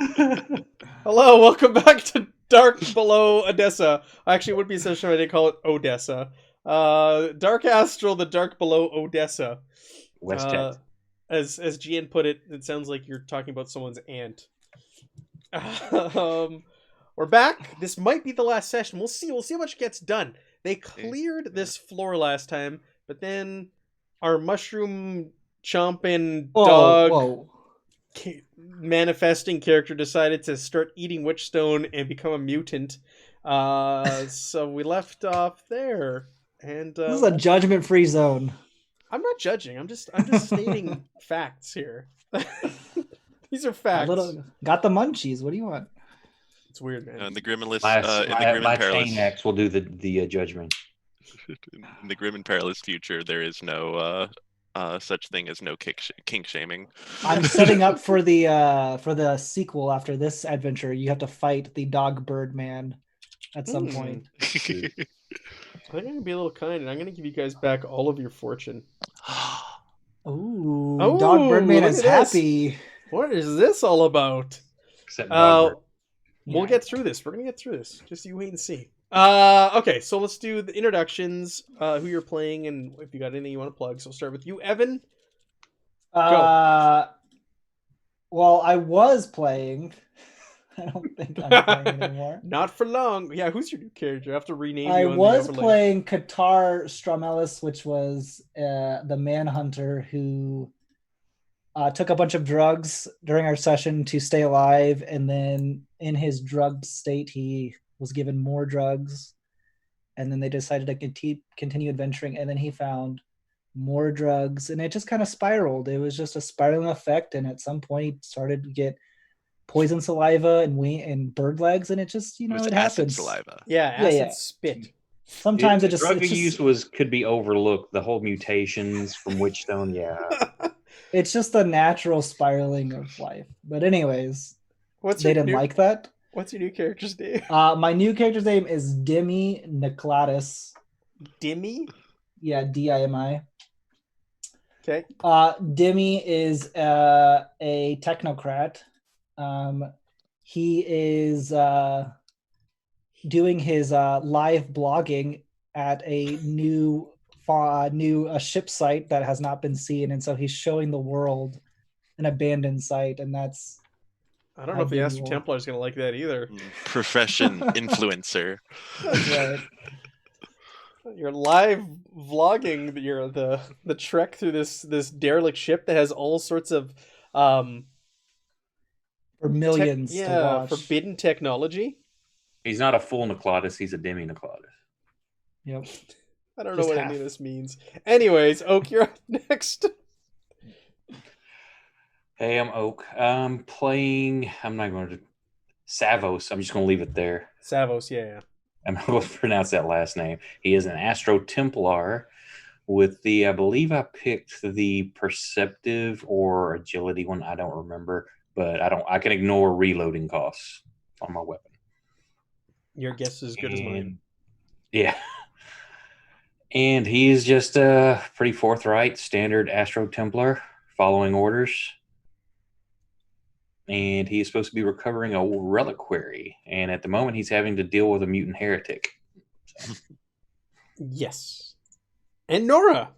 Hello, welcome back to Dark Below Edessa. Actually, it would be a session I didn't call it Odessa. Dark Astral, the Dark Below Odessa. West Uh, Texas. as Gian put it, it sounds like you're talking about someone's aunt. um, we're back. This might be the last session. We'll see. We'll see how much gets done. They cleared this floor last time, but then our mushroom chomping Whoa, dog whoa. manifesting character decided to start eating witchstone and become a mutant. So we left off there, and This is a judgment-free zone. I'm not judging. I'm just stating facts here. These are facts. Got the munchies. What do you want? It's weird, man. In the Grim and List, My, in the my, Grim my and Perilous, chain X will do the judgment. in the Grim and Perilous future, there is no such thing as no kink shaming. I'm setting up for the sequel after this adventure. You have to fight the dog bird man at some point. I think I'm gonna be a little kind, and I'm gonna give you guys back all of your fortune. Ooh, Oh, dog bird man look is at this. happy. What is this all about? Except dog bird. We'll get through this. We're gonna get through this. Just you wait and see. Okay, so let's do the introductions. Who you're playing, and if you got anything you want to plug. So we'll start with you, Evan. Well, I was playing. I don't think I'm playing anymore. Not for long. Yeah, who's your new character? I have to rename I you. On was the overlay. playing Qatar Stramelis, which was the manhunter who took a bunch of drugs during our session to stay alive, and then in his drugged state, he was given more drugs, and then they decided to continue adventuring, and then he found more drugs, and it just kind of spiraled. It was just a spiraling effect, and at some point started to get poison saliva and bird legs, and it just It was it acid happens. saliva. Yeah, acid Yeah. spit. Sometimes The it just drug it's use just, could be overlooked. The whole mutations from Witchstone, yeah. it's just the natural spiraling of life. But anyways, What's they your didn't new, like that. What's your new character's name? My new character's name is Demi Niklatis. Dimmy. Yeah, Dimi. Okay. Demi is a technocrat. He is doing his live blogging at a new ship site that has not been seen, and so he's showing the world an abandoned site, and that's I don't know if the Demi Astral will- Templar is gonna like that either. Profession influencer. That's right. You're live vlogging your the trek through this derelict ship that has all sorts of For millions to watch. forbidden technology. He's not a full Neclotus, he's a demi Neclotus. Yep. I don't know Just what half. any of this means. Anyways, Oak, you're up next. Hey, I'm Oak. I'm playing. I'm not going to. Savos. I'm just going to leave it there. Savos, yeah. I'm not going to pronounce that last name. He is an Astro Templar with the. I believe I picked the Perceptive or Agility one. I don't remember, but I can ignore reloading costs on my weapon. Your guess is as good as mine. Yeah. And he is just a pretty forthright, standard Astro Templar, following orders. And he is supposed to be recovering a reliquary. And at the moment, he's having to deal with a mutant heretic. So. Yes. And Nora.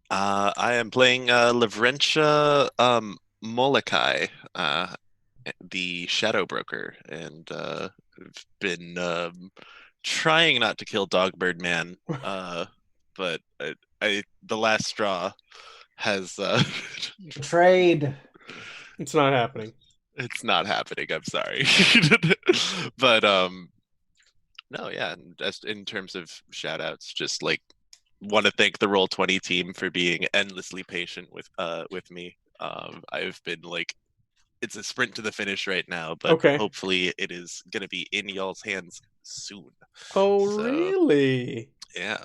I am playing Lavrentia Molokai, the Shadow Broker, and I've been trying not to kill Dogbird Man, but the last straw has Betrayed. It's not happening. It's not happening. I'm sorry, but no, yeah. Just in terms of shout outs, just like want to thank the Roll20 team for being endlessly patient with me. I've been like, it's a sprint to the finish right now, but Okay. hopefully it is gonna be in y'all's hands soon. Oh, So, really? Yeah.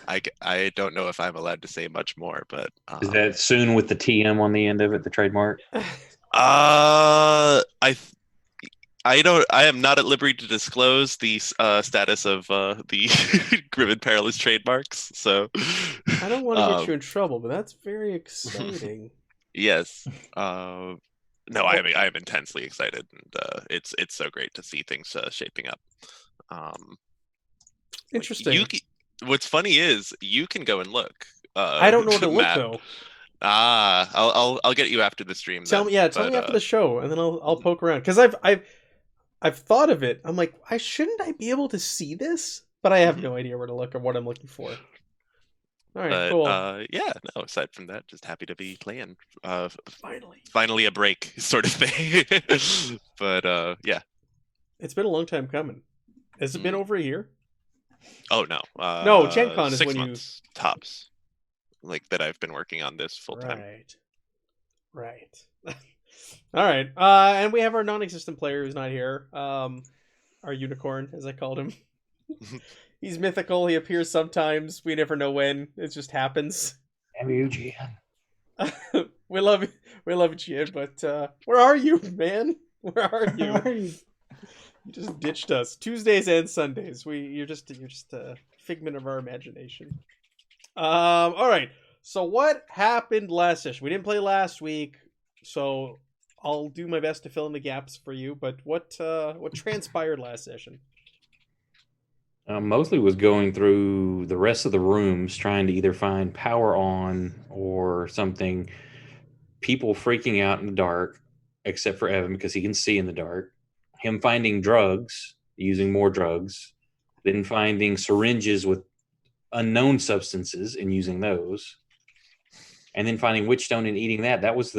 I don't know if I'm allowed to say much more, but Is that soon with the TM on the end of it, the trademark? I am not at liberty to disclose the status of the Grim and Perilous trademarks. So I don't want to get you in trouble, but that's very exciting. yes. No, I am intensely excited, and it's so great to see things shaping up. Interesting. What's funny is you can go and look. I don't know where to look Matt. though. I'll get you after the stream. Tell me after the show, and then I'll poke around because I've thought of it. I'm like, shouldn't I be able to see this? But I have no idea where to look or what I'm looking for. All right, cool. Yeah, no. Aside from that, just happy to be playing. Finally a break, sort of thing. But yeah, it's been a long time coming. Has it been over a year? Oh no. No, Gen Con is 6 when months tops. Like that, I've been working on this full time. Right. All right. And we have our non-existent player who's not here. Our unicorn, as I called him. He's mythical. He appears sometimes. We never know when. It just happens. MUGN. We love you, but where are you, man? Where are you? You just ditched us. Tuesdays and Sundays. You're just a figment of our imagination. All right. So what happened last session? We didn't play last week, so I'll do my best to fill in the gaps for you. But what transpired last session? Mostly was going through the rest of the rooms, trying to either find power on or something. People freaking out in the dark, except for Evan because he can see in the dark. Him finding drugs, using more drugs, then finding syringes with unknown substances and using those, and then finding Witchstone and eating that. That was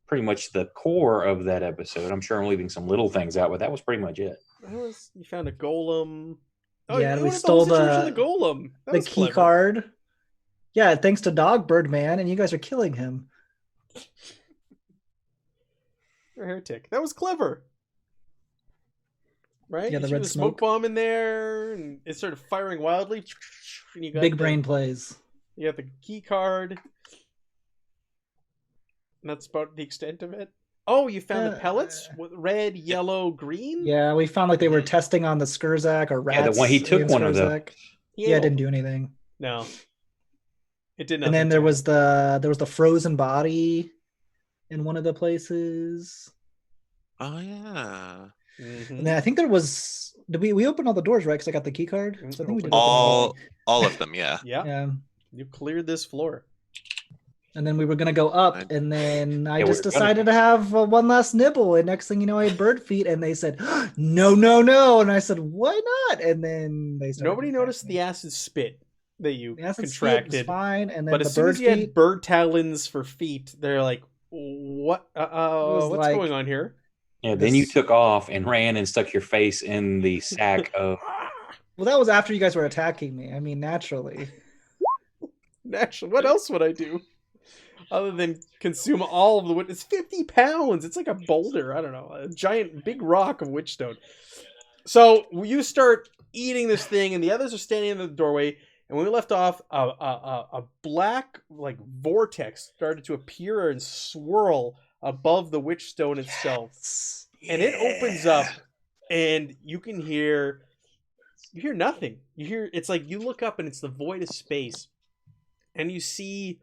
pretty much the core of that episode. I'm sure I'm leaving some little things out, but that was pretty much it. You found a golem. Oh, yeah, we stole the golem. The key card. Yeah, thanks to Dogbird, man, and you guys are killing him. You're a heretic. That was clever. Right? Yeah, the red smoke bomb in there, and it started firing wildly. And you got big brain plays. You got the key card. And that's about the extent of it. Oh, you found the pellets? Red, yellow, green? Yeah, we found like they were testing on the Skurzak or rats. Yeah, the one he took one of those. Yeah, it didn't do anything. No. It did not. And then there was the frozen body in one of the places. Oh yeah. Mm-hmm. And then I think there was. Did we opened all the doors, right? Because I got the key card. So I think we did all of them. Yeah. Yeah. You cleared this floor. And then we were gonna go up, and then I just decided to have one last nibble. And next thing you know, I had bird feet, and they said, "No!" And I said, "Why not?" And then they started. Nobody noticed the acid spit that you contracted. Spit was fine, and then but as soon as you had bird talons for feet, they're like, "What? What's going on here?" Yeah. Then you took off and ran and stuck your face in the sack of. Well, that was after you guys were attacking me. I mean, naturally. What else would I do? Other than consume all of the wood. It's 50 pounds. It's like a boulder. I don't know. A giant, big rock of Witchstone. So you start eating this thing, and the others are standing in the doorway. And when we left off, a black vortex started to appear and swirl above the Witchstone itself. Yes. And it opens up, and you can hear... You hear nothing. It's like you look up, and it's the void of space. And you see...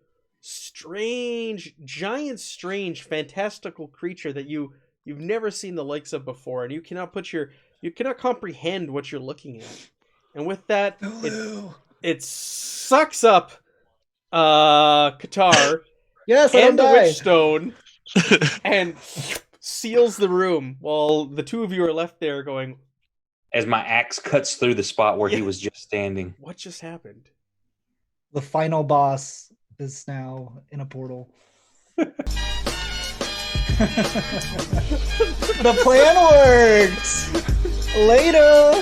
giant, strange, fantastical creature that you've never seen the likes of before, and you cannot comprehend what you're looking at. And with that, it sucks up Qatar yes, and the Witchstone and seals the room while the two of you are left there going. As my axe cuts through the spot where he was just standing. What just happened? The final boss is now in a portal. The plan worked. Later.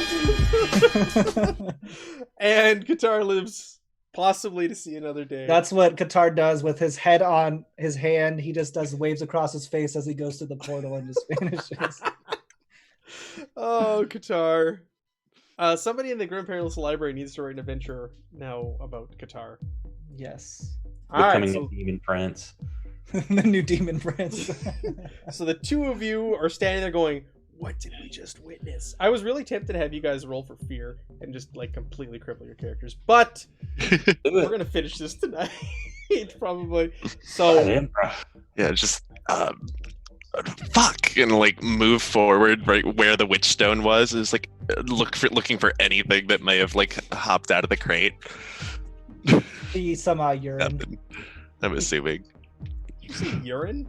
And Qatar lives possibly to see another day. That's what Qatar does with his head on his hand. He just does waves across his face as he goes through the portal and just vanishes. Oh, Qatar. Somebody in the Grim Perilous Library needs to write an adventure now about Qatar. Yes. Becoming a demon prince. The new demon prince. So the two of you are standing there going, what did we just witness? I was really tempted to have you guys roll for fear and just completely cripple your characters, but we're gonna finish this tonight. Probably. So yeah, just gonna like move forward right where the witch stone was. Is like looking for anything that may have like hopped out of the crate. See some urine. Nothing, I'm assuming. You see urine?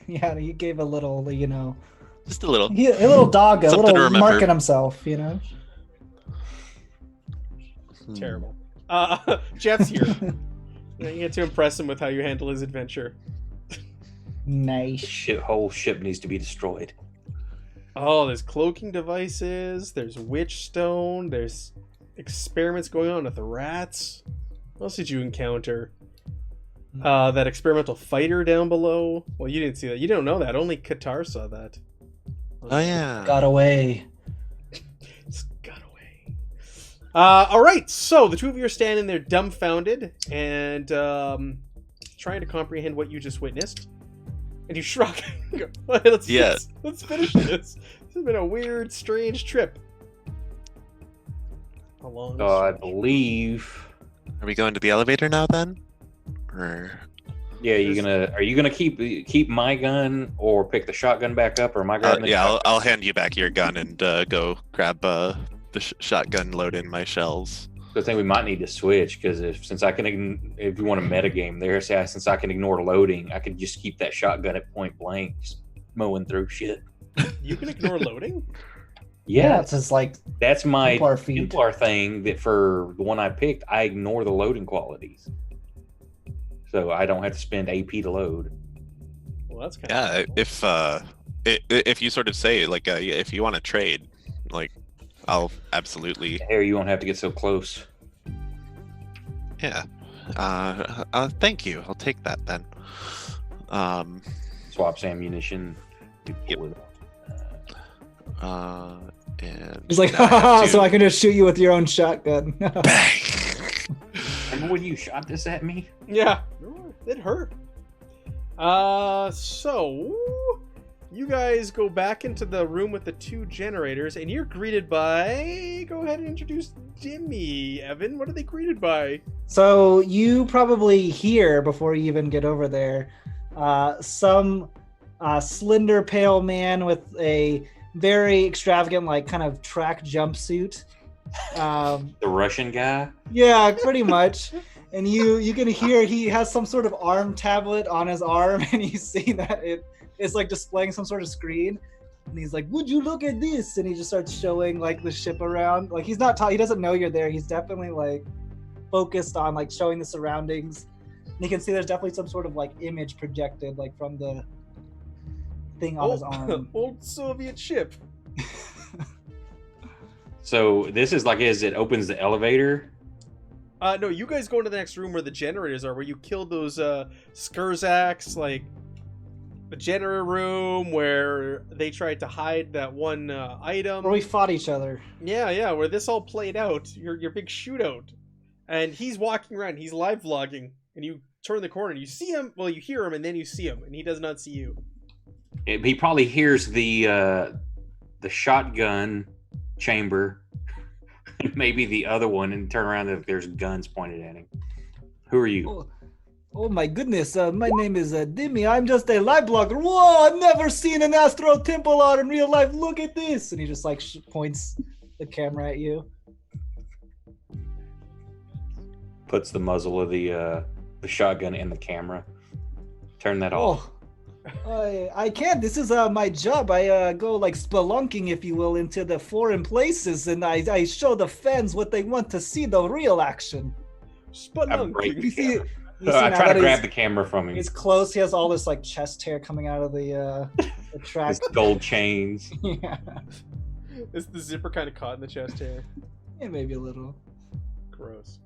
Yeah, he gave a little, Just a little. a little dog, a Something to little remember. mark at himself, Terrible. Jeff's here. You get to impress him with how you handle his adventure. Nice. Whole ship needs to be destroyed. Oh, there's cloaking devices, there's witch stone, there's experiments going on with the rats. What else did you encounter? That experimental fighter down below. Well, you didn't see that. You don't know that. Only Qatar saw that. Oh yeah. Got away. Just got away. All right. So the two of you are standing there, dumbfounded, and trying to comprehend what you just witnessed. And you shrug. You go, let's finish this. This has been a weird, strange trip. How long? I believe. Are we going to the elevator now then? Or Yeah, are you gonna keep my gun or pick the shotgun back up, or am I grabbing the shotgun? I'll hand you back your gun and go grab the shotgun, load in my shells. I think we might need to switch because if you want a meta game there, since I can ignore loading, I can just keep that shotgun at point blank, just mowing through shit. You can ignore loading? Yeah, it's just like that's my Templar feat. Templar thing. That for the one I picked, I ignore the loading qualities, so I don't have to spend AP to load. Well, that's kind of if you sort of say like if you want to trade, like I'll absolutely. Harry, you won't have to get so close. Yeah. Thank you. I'll take that then. Swaps ammunition. Yep. And He's like, now I have to- so I can just shoot you with your own shotgun. Bang! Remember when you shot this at me? Yeah, it hurt. So you guys go back into the room with the two generators, and you're greeted by. Go ahead and introduce Jimmy. Evan, what are they greeted by? So you probably hear before you even get over there, some slender, pale man with a very extravagant, like kind of track jumpsuit. The Russian guy? Yeah, pretty much. And you can hear he has some sort of arm tablet on his arm, and you see that it's like displaying some sort of screen. And he's like, "Would you look at this?" And he just starts showing like the ship around. Like he's not he doesn't know you're there. He's definitely like focused on like showing the surroundings. And you can see there's definitely some sort of like image projected like from the thing on his arm. Old Soviet ship. So this is like as it opens the elevator. No, you guys go into the next room where the generators are, where you killed those Skurzaks, like the generator room where they tried to hide that one item. Where we fought each other. Yeah, where this all played out, your big shootout. And he's walking around, he's live vlogging, and you turn the corner and you see him, well, you hear him and then you see him, and he does not see you. He probably hears the shotgun chamber, maybe the other one, and turn around if there's guns pointed at him. Who are you? Oh my goodness, my name is Dimmy. I'm just a live blogger. Whoa, I've never seen an Astral Templar in real life. Look at this. And he just like points the camera at you. Puts the muzzle of the shotgun in the camera. Turn that off. I can't. This is my job. I go like spelunking, if you will, into the foreign places, and I show the fans what they want to see, the real action. Spelunking. You see I now try that to grab the camera from him. He's close. He has all this like chest hair coming out of the track. His gold chains. Yeah. Is the zipper kind of caught in the chest hair? Yeah, maybe a little. Gross.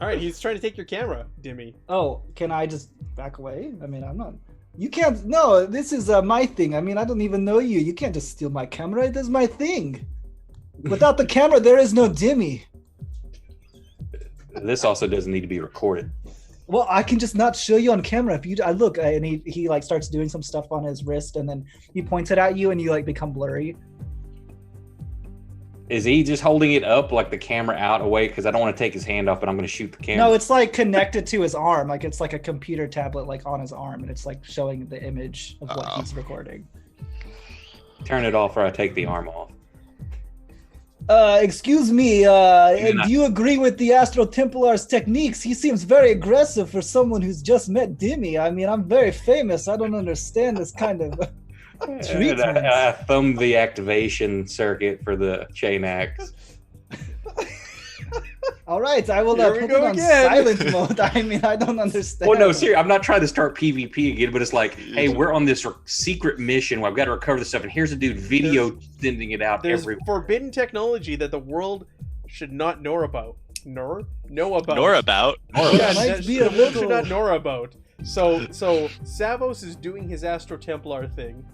All right, he's trying to take your camera, Dimmy. Oh, can I just back away? I mean, I'm not. You can't. No, this is my thing. I mean, I don't even know you. You can't just steal my camera. This is my thing. Without the camera, there is no Dimmy. This also doesn't need to be recorded. Well, I can just not show you on camera. If you, I look, and he like starts doing some stuff on his wrist, and then he points it at you, and you like become blurry. Is he just holding it up like the camera out away? Because I don't want to take his hand off, but I'm going to shoot the camera. No, it's like connected to his arm. Like it's like a computer tablet like on his arm, and it's like showing the image of what he's recording. Turn it off or I take the arm off. Excuse me, and do you agree with the Astral Templar's techniques? He seems very aggressive for someone who's just met Dimmy. I mean, I'm very famous. I don't understand this kind of treatment. I thumbed the activation circuit for the chain axe. All right, I will put it on silent mode. I mean, I don't understand. Well, no, seriously, I'm not trying to start PvP again, but it's like, hey, we're on this secret mission where I've got to recover this stuff, and here's a dude sending it out There's everywhere. forbidden technology that the world should not know about. Know about. Yeah, might be the a world should little... not know about. So Savos is doing his Astro Templar thing.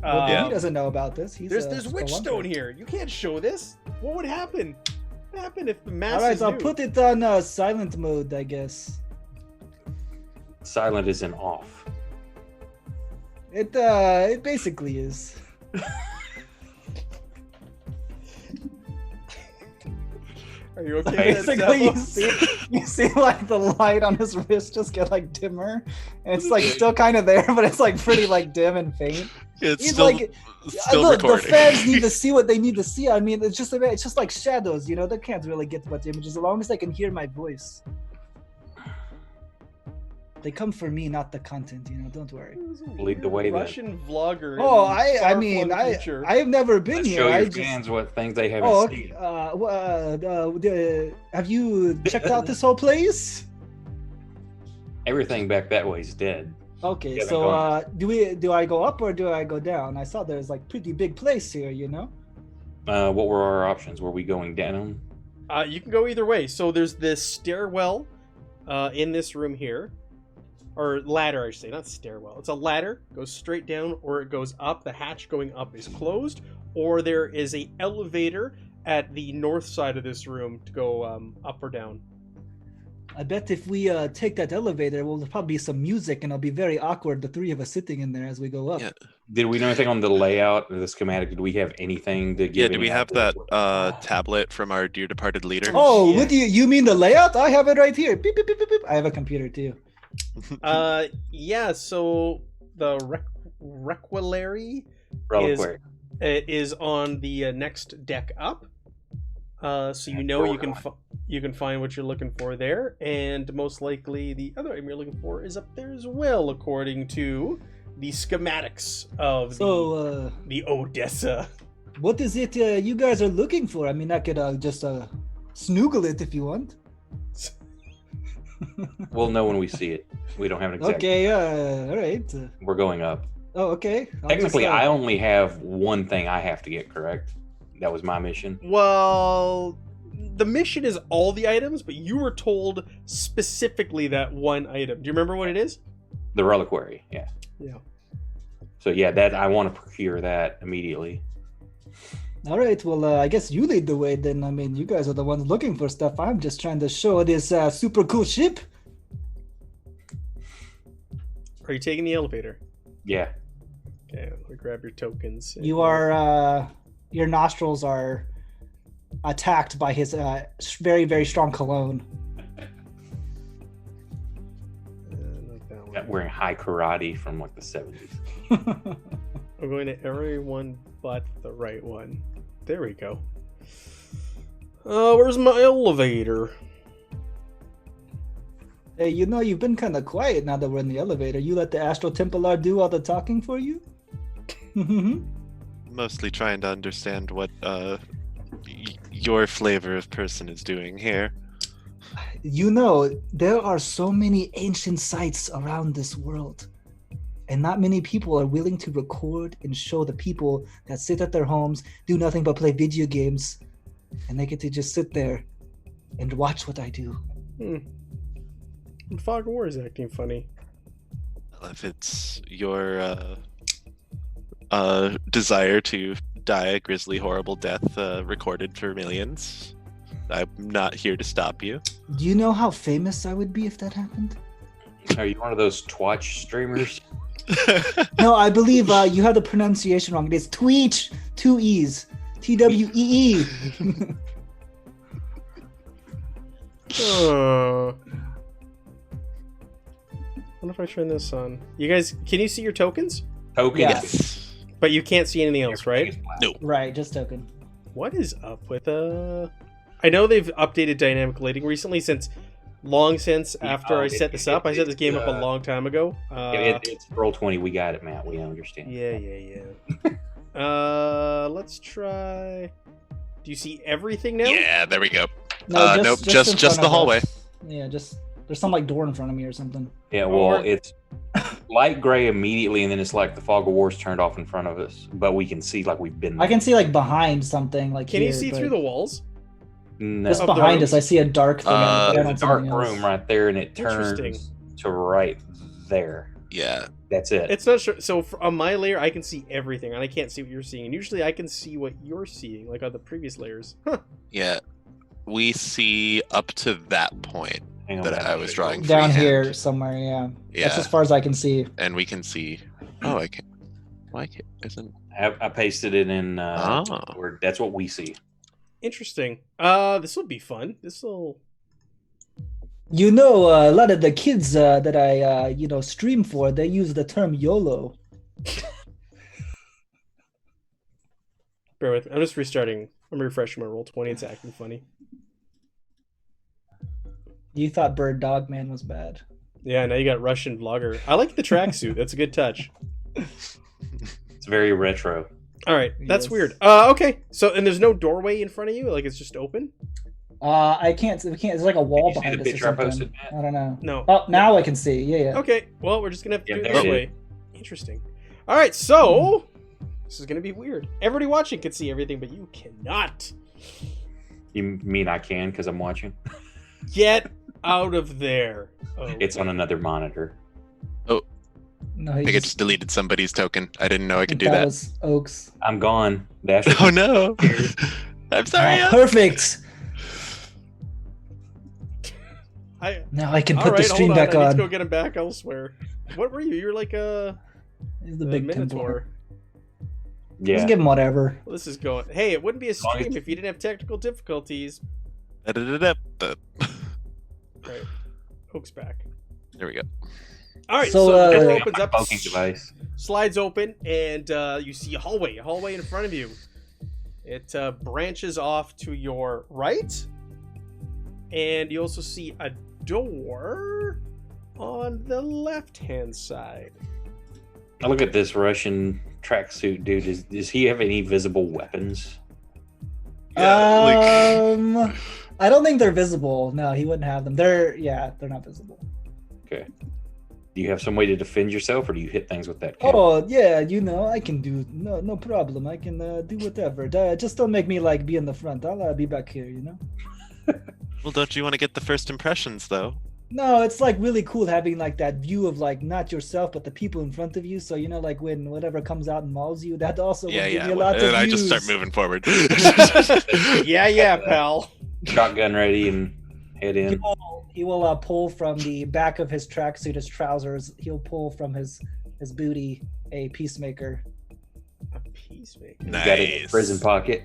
Well, he doesn't know about this. There's Witchstone here. You can't show this. What would happen? What would happen if the masses All right, I'll knew? put it on silent mode, I guess. Silent isn't off. It basically is. Are you okay with that, Basically, you see like the light on his wrist just get like dimmer, and it's like still kind of there, but it's like pretty like dim and faint. It's He's still, like, still look, recording. the fans need to see what they need to see. I mean, it's just like shadows, you know. They can't really get much images as long as they can hear my voice. They come for me, not the content, you know. Don't worry. Lead the way then. Russian vlogger. Oh, in I mean, far-flung future. I've never been Let's here. show I your just... fans what things they haven't Oh, seen. have you checked out this whole place? Everything back that way is dead. Okay, Yeah, so do I go up or do I go down? I saw there's like pretty big place here, you know. What were our options? Were we going down? You can go either way. So there's this stairwell in this room here. Or ladder, I should say, not stairwell. It's a ladder, goes straight down, or it goes up. The hatch going up is closed, or there is a elevator at the north side of this room to go up or down. I bet if we take that elevator, well, there'll probably be some music, and it'll be very awkward, the three of us sitting in there as we go up. Yeah. Did we know anything on the layout of the schematic? Did we have anything to give? Yeah, do we any have idea that what- tablet from our dear departed leader? Oh, Yeah. what do you mean the layout? I have it right here. Beep, beep, beep, beep, beep. I have a computer too. Yeah, so the Requilary Reliquary. is on the next deck up. So you know you can find what you're looking for there, and most likely the other item you're looking for is up there as well, according to the schematics of the Odessa. What is it you guys are looking for? I mean, I could just snoogle it if you want. We'll know when we see it. We don't have an exact. Okay, all right. We're going up. Oh, okay. Technically, I only have one thing I have to get correct. That was my mission. Well, the mission is all the items, but you were told specifically that one item. Do you remember what it is? The reliquary. Yeah. Yeah. So yeah, that I want to procure that immediately. All right, well, I guess you lead the way then. I mean, you guys are the ones looking for stuff. I'm just trying to show this super cool ship. Are you taking the elevator? Yeah. Okay, let me grab your tokens. You are, your nostrils are attacked by his very, very strong cologne. Not that one. Wearing high karate from like the 70s. I'm going to everyone but the right one. There we go. Where's my elevator? Hey, you know, you've been kind of quiet now that we're in the elevator. You let the Astral Templar do all the talking for you? Mostly trying to understand what your flavor of person is doing here. You know, there are so many ancient sites around this world. And not many people are willing to record and show the people that sit at their homes, do nothing but play video games, and they get to just sit there and watch what I do. Fog War is acting funny. If it's your desire to die a grisly, horrible death recorded for millions, I'm not here to stop you. Do you know how famous I would be if that happened? Are you one of those Twitch streamers? No, I believe you have the pronunciation wrong. It is Tweech, 2 E's. TWEE. What if I turn this on? You guys, can you see your tokens? Tokens. Yes. But you can't see anything else, right? Nope. Right, just token. What is up with I know they've updated dynamic lighting recently since after I set this up. I set this game up a long time ago. It's Roll20. We got it, Matt. We understand. Yeah. Let's try. Do you see everything now? Yeah, there we go. No, Nope, in just front the of hallway. us. Yeah, just there's some like door in front of me or something. Yeah, well, it's light gray immediately, and then it's like the fog of war's turned off in front of us, but we can see like we've been there. I can see like behind something. Like Can here, you see but through the walls? No. just Of the behind rooms? us? I see a dark thing. There's a dark something else. room right there, and it turns Interesting. to right there. Yeah. That's it. It's not sure. So on my layer, I can see everything, and I can't see what you're seeing. And usually, I can see what you're seeing, like on the previous layers. Huh. Yeah. We see up to that point Hang on, that Matt. I was drawing Down freehand. here somewhere. Yeah. That's Yeah. as far as I can see. And we can see. Oh, I can't. Why can't? Isn't. I pasted it in. Oh. Word. That's what we see. Interesting. This will be fun. This will. You know, a lot of the kids that I stream for, they use the term YOLO. Bear with me. I'm just restarting. I'm refreshing my Roll20. It's acting funny. You thought Bird Dog Man was bad. Yeah, now you got Russian vlogger. I like the tracksuit. That's a good touch. It's very retro. All right, that's Yes. weird. Okay, so and there's no doorway in front of you, like it's just open. I can't. We can't. There's like a wall Did you see behind the us or picture I something. posted, Matt? I don't know. No. Oh, now I can see. Yeah. Okay, well we're just gonna have to Yeah, do it there this it way. Interesting. All right, so this is gonna be weird. Everybody watching can see everything, but you cannot. You mean I can because I'm watching? Get out of there. Oh. It's on another monitor. No, I think I just deleted somebody's token. I didn't know I could do that that. was Oaks. I'm gone. Dash. Oh no! I'm sorry. Oh, perfect. I. Now I can All put right, the stream hold on. back I need on. to go get him back elsewhere. What were you? You're like He's the big Minotaur. Templar. Yeah. Just give him whatever. Well, this is going. Hey, it wouldn't be a long as- stream if you didn't have technical difficulties. Da-da-da-da. Right. Oak's back. There we go. All right, So, so the door My opens up, poking device. slides open, and you see a hallway in front of you. It branches off to your right, and you also see a door on the left-hand side. Now look at this Russian tracksuit dude. Does he have any visible weapons? Yeah, I don't think they're visible. No, he wouldn't have them. They're not visible. Okay. Do you have some way to defend yourself, or do you hit things with that? Cannon? Oh yeah, I can do no problem. I can do whatever. Just don't make me like be in the front. I'll be back here. Well, don't you want to get the first impressions though? No, it's like really cool having like that view of like not yourself but the people in front of you. So like when whatever comes out and mauls you, that also will give you a lot of And I views. just start moving forward. Yeah, pal. Shotgun ready and head in. He will pull from the back of his tracksuit, his trousers. He'll pull from his booty a peacemaker. A peacemaker. You got it in your Nice. prison pocket.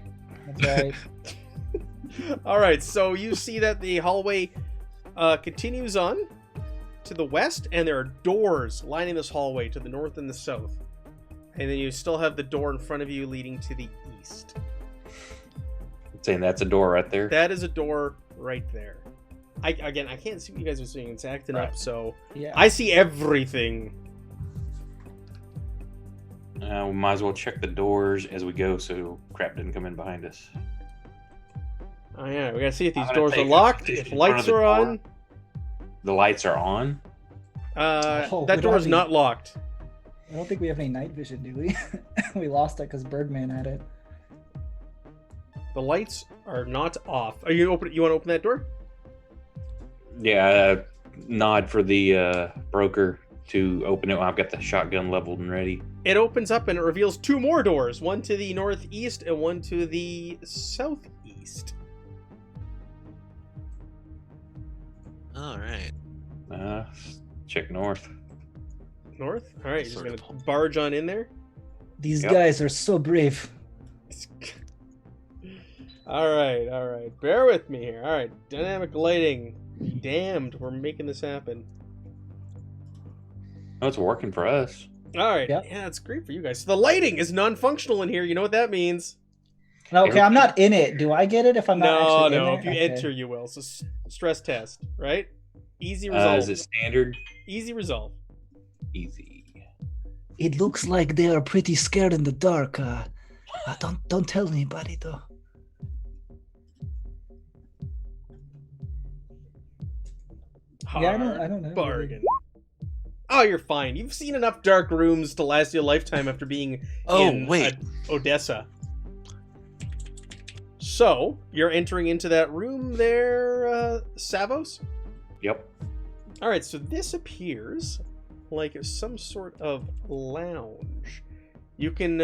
That's right. All right, so you see that the hallway continues on to the west, and there are doors lining this hallway to the north and the south. And then you still have the door in front of you leading to the east. Saying that's a door right there. That is a door right there. I can't see what you guys are seeing. It's acting up, Right. so Yeah. I see everything. We might as well check the doors as we go so crap didn't come in behind us. Oh yeah, we gotta see if these I'm gonna doors are take a locked, position if in front lights of the are door. on. The lights are on. Oh, That we door don't is have not locked. I don't think we have any night vision, do we? We lost it because Birdman had it. The lights are not off. Are you open? You want to open that door? Yeah, nod for the broker to open it. I've got the shotgun leveled and ready. It opens up and it reveals two more doors, one to the northeast and one to the southeast. All right. Check north. North? All right, you're just Sort gonna of. barge on in there. These Yep. guys are so brave. All right. Bear with me here. All right, dynamic lighting. Damned, we're making this happen. No, it's working for us. All right, Yep. yeah, it's great for you guys. So the lighting is non-functional in here. You know what that means? Okay, I'm not in it. Do I get it if I'm not actually in it? If you Okay. enter, you will. So stress test, right? Easy Is resolve. it standard? Easy resolve. Easy. It looks like they are pretty scared in the dark. Don't tell anybody though. Hard Yeah, I don't know. bargain. Oh, you're fine. You've seen enough dark rooms to last you a lifetime after being Oh, in wait. Odessa. So, you're entering into that room there, Savos? Yep. Alright, so this appears like some sort of lounge. You can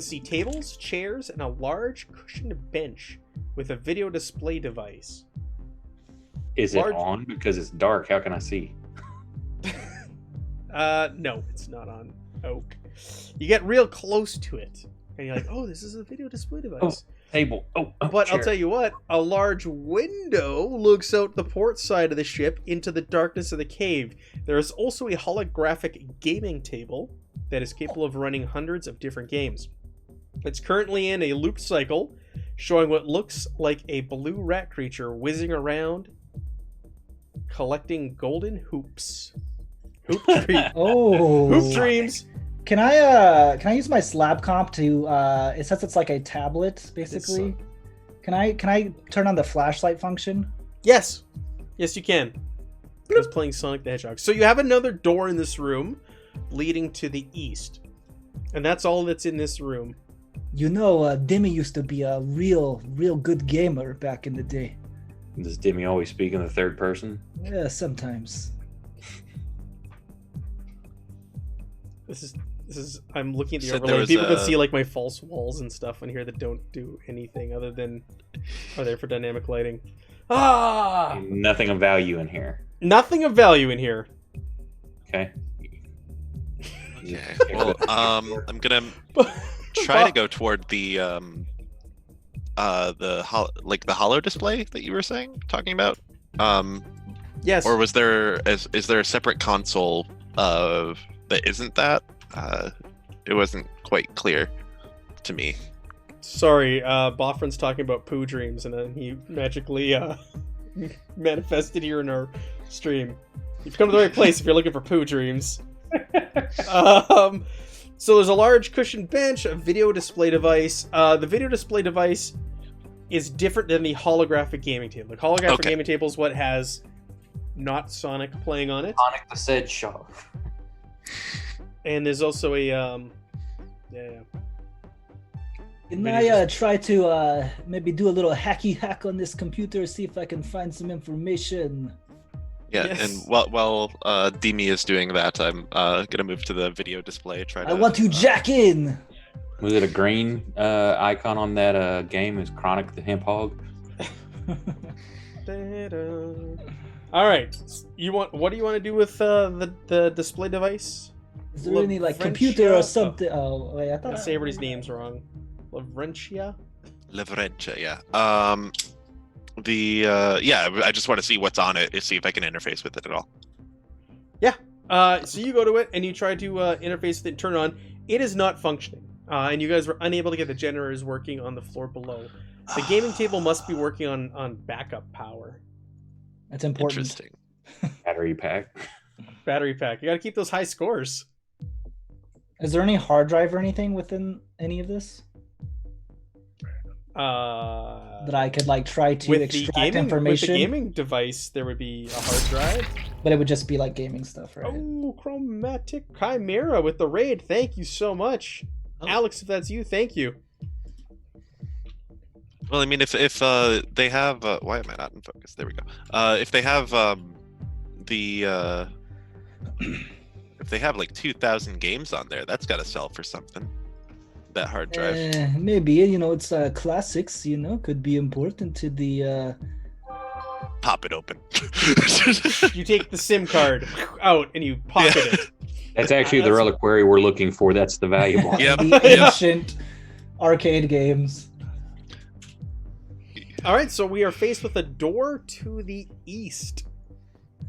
see tables, chairs, and a large cushioned bench with a video display device. Is it on? Because it's dark. How can I see? No, it's not on Oak. You get real close to it, and you're like, oh, this is a video display device. Table. But chair. I'll tell you what, a large window looks out the port side of the ship into the darkness of the cave. There is also a holographic gaming table that is capable of running hundreds of different games. It's currently in a loop cycle, showing what looks like a blue rat creature whizzing around, collecting golden hoops. Hoop dreams. Oh. Hoop dreams. Can I use my slab comp to it says it's like a tablet basically. Can I turn on the flashlight function? Yes. Yes, you can. I was playing Sonic the Hedgehog. So you have another door in this room leading to the east. And that's all that's in this room. You know, Demi used to be a real good gamer back in the day. Does Demi always speak in the third person? Yeah, sometimes. This is I'm looking at the Said there overlay. was People can a- see like my false walls and stuff in here that don't do anything other than are there for dynamic lighting. Ah! Nothing of value in here. Nothing of value in here. Okay. Okay. Well, I'm gonna try to go toward the hollow display that you were talking about. Yes. Or is there a separate console that isn't that? It wasn't quite clear to me. Sorry, Boffrin's talking about poo dreams, and then he magically manifested here in our stream. You've come to the right place if you're looking for poo dreams. So there's a large cushioned bench, a video display device. The video display device is different than the holographic gaming table. The holographic gaming table is what has not Sonic playing on it. Sonic the Said Show. And there's also a Can I try to maybe do a little hacky hack on this computer, see if I can find some information? Yeah, Yes. and while Demi is doing that, I'm gonna move to the video display. I want to jack in. Was it a green icon on that game? Is Chronic the Hemp Hog? All right. What do you want to do with the display device? Is there any like Lavrentia? computer or something? Oh, wait, I I thought say everybody's name's wrong. Lavrentia? Lavrentia, yeah. I just want to see what's on it to see if I can interface with it at all. So you go to it and you try to interface it and turn it on. It is not functioning. And you guys were unable to get the generators working on the floor below. The gaming table must be working on backup power. That's important. Interesting. Battery pack. Battery pack. You gotta keep those high scores. Is there any hard drive or anything within any of this that I could like try to extract information? With the gaming device, there would be a hard drive. But it would just be like gaming stuff, right? Oh, Chromatic Chimera with the raid. Thank you so much. Oh. Alex, if that's you, thank you. Well, I mean, if they have, why am I not in focus? There we go. If they have if they have like 2,000 games on there, that's got to sell for something. That hard drive. Maybe, it's classics. Could be important to the. Pop it open. You take the SIM card out and you pocket it. That's actually the reliquary we're looking for. That's the valuable. Yep. The ancient arcade games. All right, so we are faced with a door to the east.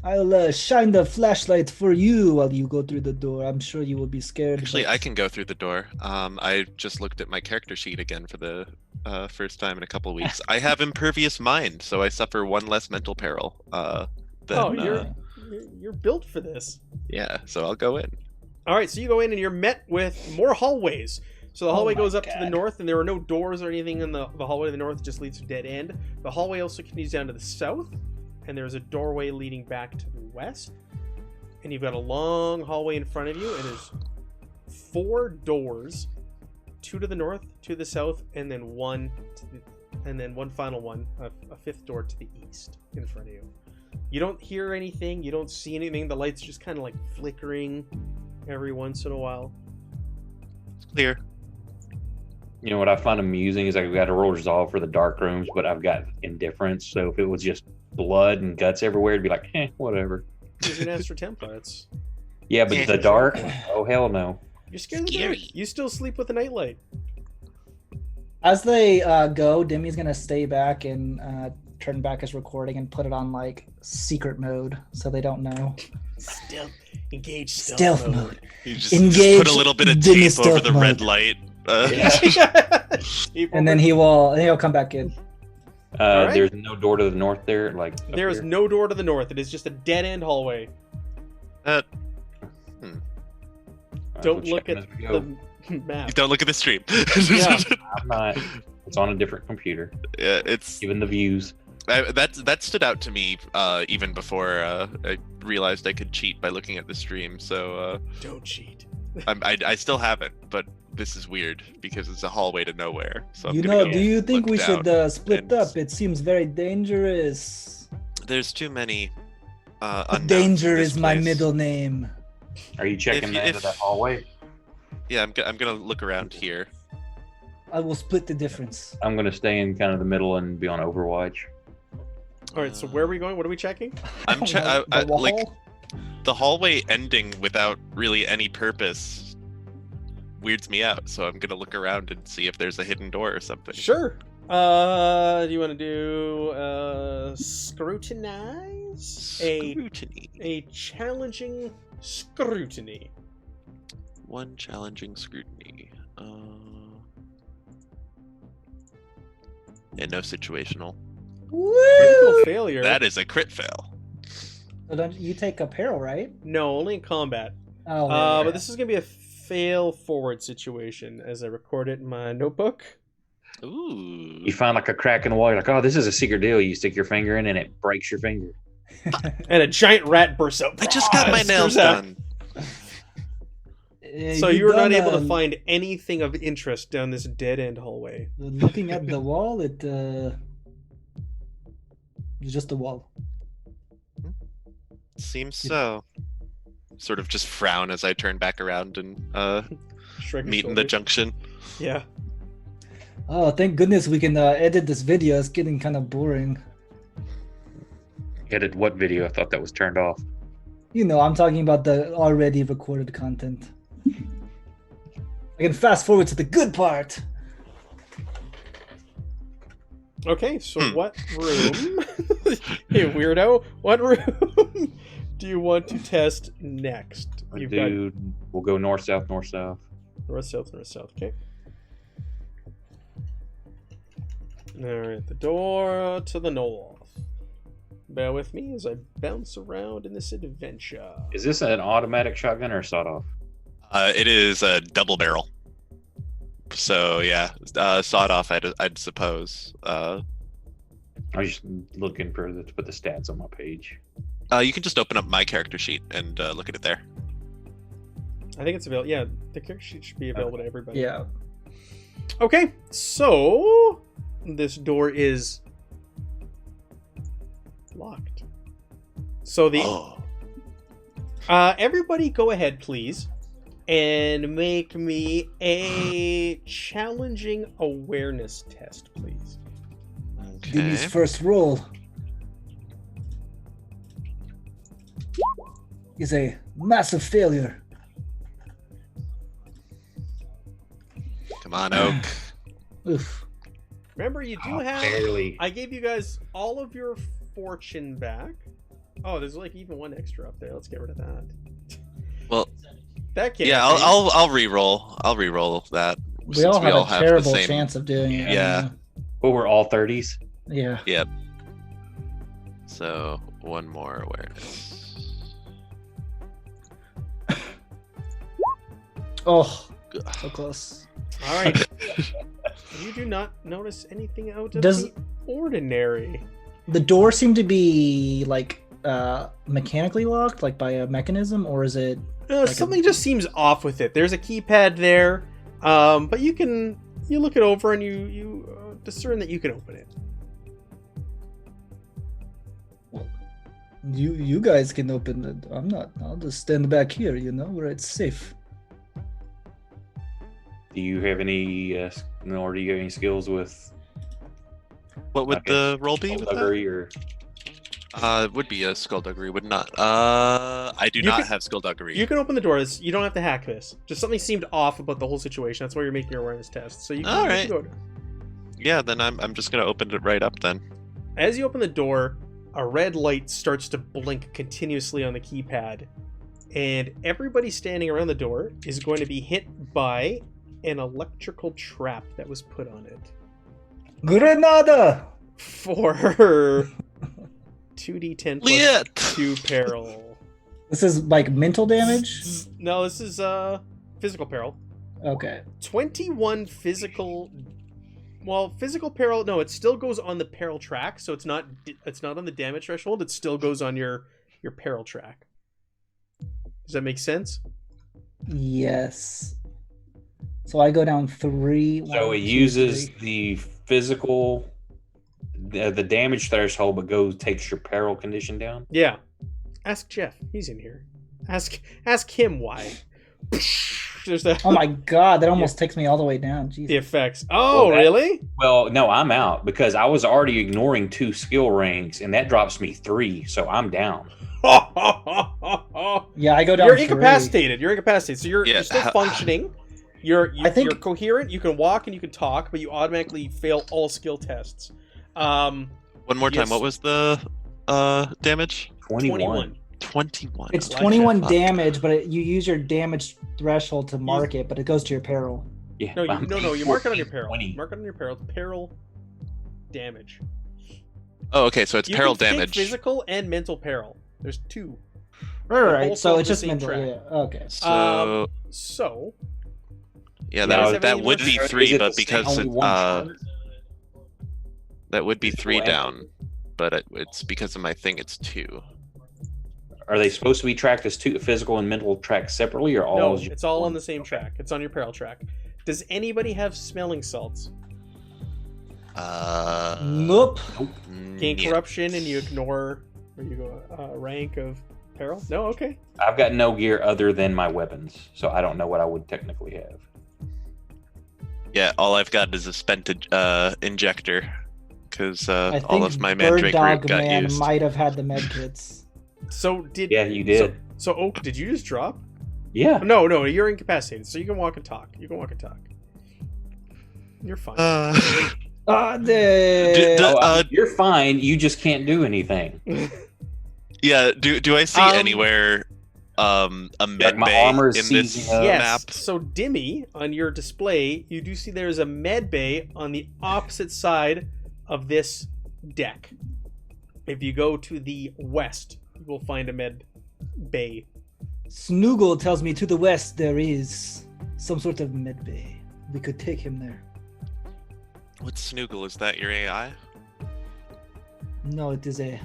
I'll shine the flashlight for you while you go through the door. I'm sure you will be scared. Actually, but- I can go through the door. I just looked at my character sheet again for the first time in a couple of weeks. I have impervious mind, so I suffer one less mental peril. You're built for this. Yeah, so I'll go in. All right, so you go in and you're met with more hallways. So the hallway my goes up to the God. north, and there are no doors or anything in the hallway to the north. It just leads to a dead end. The hallway also continues down to the south, and there's a doorway leading back to the west. And you've got a long hallway in front of you, and there's 4 doors, 2 to the north, 2 to the south, and then one final one, a 5th door to the east in front of you. You don't hear anything, you don't see anything. The lights just kind of like flickering every once in a while. It's clear. You know what I find amusing is I've got a roll resolve for the dark rooms, but I've got indifference. So if it was just blood and guts everywhere, it'd be like, whatever. He's an Astra Templar. It's Yeah, but the dark, oh hell no. you're scared of the dark. You still sleep with a nightlight. As they go, Demi's gonna stay back and turn back his recording and put it on like secret mode so they don't know. Stealth. Engage Stealth mode. You just Engage put a little bit of Demi tape over stealth the mode. red light. And then he'll come back in. Alright. There's no door to the north there, like up there is here? no door to the north. It is just a dead end hallway. Alright, Don't we'll look check at them as we go. the map. Don't look at the stream. Yeah. I'm not. It's on a different computer. Yeah, it's Given the views. that stood out to me even before I realized I could cheat by looking at the stream. So Don't cheat. I still haven't, but this is weird because it's a hallway to nowhere. So I'm You gonna know, go do you think look we should down split and- up? It seems very dangerous. There's too many. But danger unknowns in this is my place. middle name. Are you checking the end of that hallway? Yeah, I'm gonna look around here. I will split the difference. I'm gonna stay in kind of the middle and be on Overwatch. All right, so where are we going? What are we checking? I'm The like wall? the hallway ending without really any purpose weirds me out. So I'm gonna look around and see if there's a hidden door or something. Sure. Do you want to do scrutinize? Scrutiny. A challenging scrutiny. One challenging scrutiny. Yeah, no situational. Critical Woo! failure. That is a crit fail. So don't you take a peril, right? No, only in combat. Oh, But this is gonna be a fail forward situation as I record it in my notebook. Ooh. You find like a crack in the wall. You're like, oh, this is a secret deal. You stick your finger in and it breaks your finger. And a giant rat bursts out. I just got my Screws nails out. done. So you were not able to find anything of interest down this dead end hallway. Looking at the wall, it's just a wall. Seems so. Sort of just frown as I turn back around and Shrug your meet in the shoulders. junction. Yeah. Oh, thank goodness we can edit this video. It's getting kind of boring. Edit what video? I thought that was turned off. You know, I'm talking about the already recorded content. I can fast forward to the good part. Okay, so what room? Hey, weirdo. What room do you want to test next? You've got Dude, we'll go north, south, north, south. north, south, north, south. Okay. Alright, the door to the north. Bear with me as I bounce around in this adventure. Is this an automatic shotgun or a sawed-off? It is a double barrel. So yeah, sawed off. I'd suppose. I was just looking for to put the stats on my page. You can just open up my character sheet and look at it there. I think it's available. Yeah, the character sheet should be available to everybody. Yeah. Okay, so this door is locked. So the Oh, everybody go ahead, please, and make me a challenging awareness test, please. Demi's okay. first roll is a massive failure. Come on, Oak. Oof. Remember, you do have. Barely. I gave you guys all of your fortune back. Oh, there's like even one extra up there. Let's get rid of that. Well, That can't. yeah, be. I'll re-roll. I'll re-roll that. We all have a the terrible same- chance of doing it. Yeah. Well, we're all 30s. Yeah. Yep. So one more awareness. Oh, so close. All right. You do not notice anything out of Does- the ordinary. The door seemed to be like mechanically locked, like by a mechanism, or is it? Like Something just seems off with it. There's a keypad there, but you look it over and you discern that you can open it. You guys can open it. I'm not. I'll just stand back here, where it's safe. Do you have any, or do you have any skills with What would Okay. the roll be with that? skullduggery or? It would be a skullduggery, would not. I do You not can- have skullduggery. You can open the doors. You don't have to hack this. Just something seemed off about the whole situation. That's why you're making your awareness test. So you can, All you right. can go. Yeah, then I'm just gonna open it right up then. As you open the door, a red light starts to blink continuously on the keypad, and everybody standing around the door is going to be hit by an electrical trap that was put on it Grenada. for 2d10 plus Lit! 2 peril. This is like mental damage. No, this is physical peril. Okay. 21 physical. Well, physical peril. No, it still goes on the peril track, so it's not on the damage threshold. It still goes on your peril track. Does that make sense? Yes. So I go down 3. So 1, it 2, uses 3. the physical, the damage threshold, but takes your peril condition down. Yeah. Ask Jeff. He's in here. Ask him why. There's that. Oh my god, that almost takes me all the way down. Jesus. The effects. Oh, Well, that- really? Well, no, I'm out because I was already ignoring 2 skill ranks, and that drops me 3, so I'm down. Yeah, I go down. You're 3. incapacitated. You're incapacitated. So you're Yeah, still how- functioning. You're I think- you're coherent. You can walk and you can talk, but you automatically fail all skill tests. One more time. Yes. What was the damage? 21. 21. It's Like 21 Fuck. damage, but you use your damage threshold to mark it, but it goes to your peril. Yeah, No, I'm you mark it on your 14, peril. 20. Mark it on your peril. Peril damage. Oh, okay. So it's You peril can take damage. physical and mental peril. There's 2. Right, both so on it's the just same mental. track. Yeah, okay. So So yeah, Now, that would be Is 3, it but the same- because only it, one chart? that would be 3 Well, down. But it's because of my thing. It's 2. Are they supposed to be tracked as 2 physical and mental tracks separately, or all? no, as it's all one? on the same track. It's on your peril track. Does anybody have smelling salts? Nope. Gain Yeah. corruption and you ignore or you go rank of peril? No, okay. I've got no gear other than my weapons, so I don't know what I would technically have. Yeah, all I've got is a spent injector because I all think of my Bird mandrake Dog root got Man used. might have had the med kits. So did Yeah, you did. So Oak, did you just drop? Yeah. No, you're incapacitated, so you can walk and talk. You're fine. Did- You're fine. You just can't do anything. Yeah, do I see anywhere a med my bay armor is in this seizing up. Yes. map? So Dimmy, on your display, you do see there's a med bay on the opposite side of this deck. If you go to the west, you will find a med bay. Snoogle tells me to the west there is some sort of med bay. We could take him there. What's Snoogle? Is that your AI? No, it is a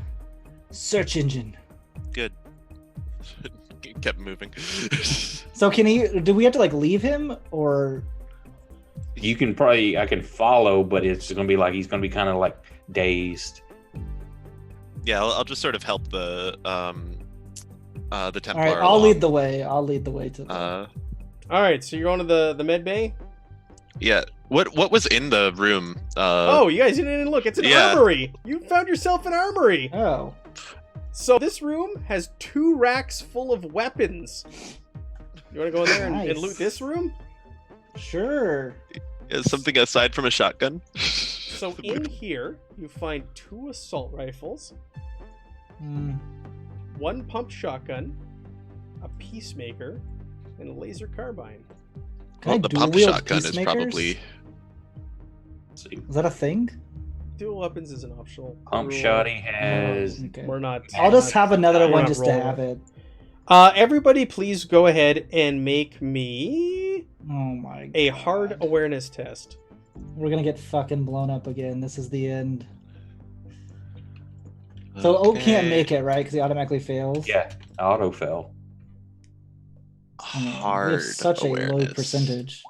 search engine. Good. It kept moving. So do we have to like leave him or You can I can follow, but it's gonna be like he's gonna be kind of like dazed. Yeah, I'll just sort of help the Templar. all right, I'll lead the way. I'll lead the way to the Uh, All right, so you're going to the med bay. yeah. What was in the room? Oh, you guys didn't even look. It's an yeah. armory. You found yourself an armory. Oh. So this room has 2 racks full of weapons. You want to go in there and Nice. loot this room? Sure. is something aside from a shotgun? So in here, you find 2 assault rifles, Hmm. 1 pump shotgun, a peacemaker, and a laser carbine. Can Well, I the dual pump wield shotgun is peacemakers? probably. Let's see. Is that a thing? Dual weapons is an optional. Pump rule. Shoddy has. Okay. We're not. I'll just not- have another we're one not just to rolling have it. Everybody, please go ahead and make me Oh my god. a hard awareness test. We're gonna get fucking blown up again. This is the end. So O can't make it, right? Because he automatically fails. Yeah, auto fell. I mean, we Hard have such a low awareness. percentage.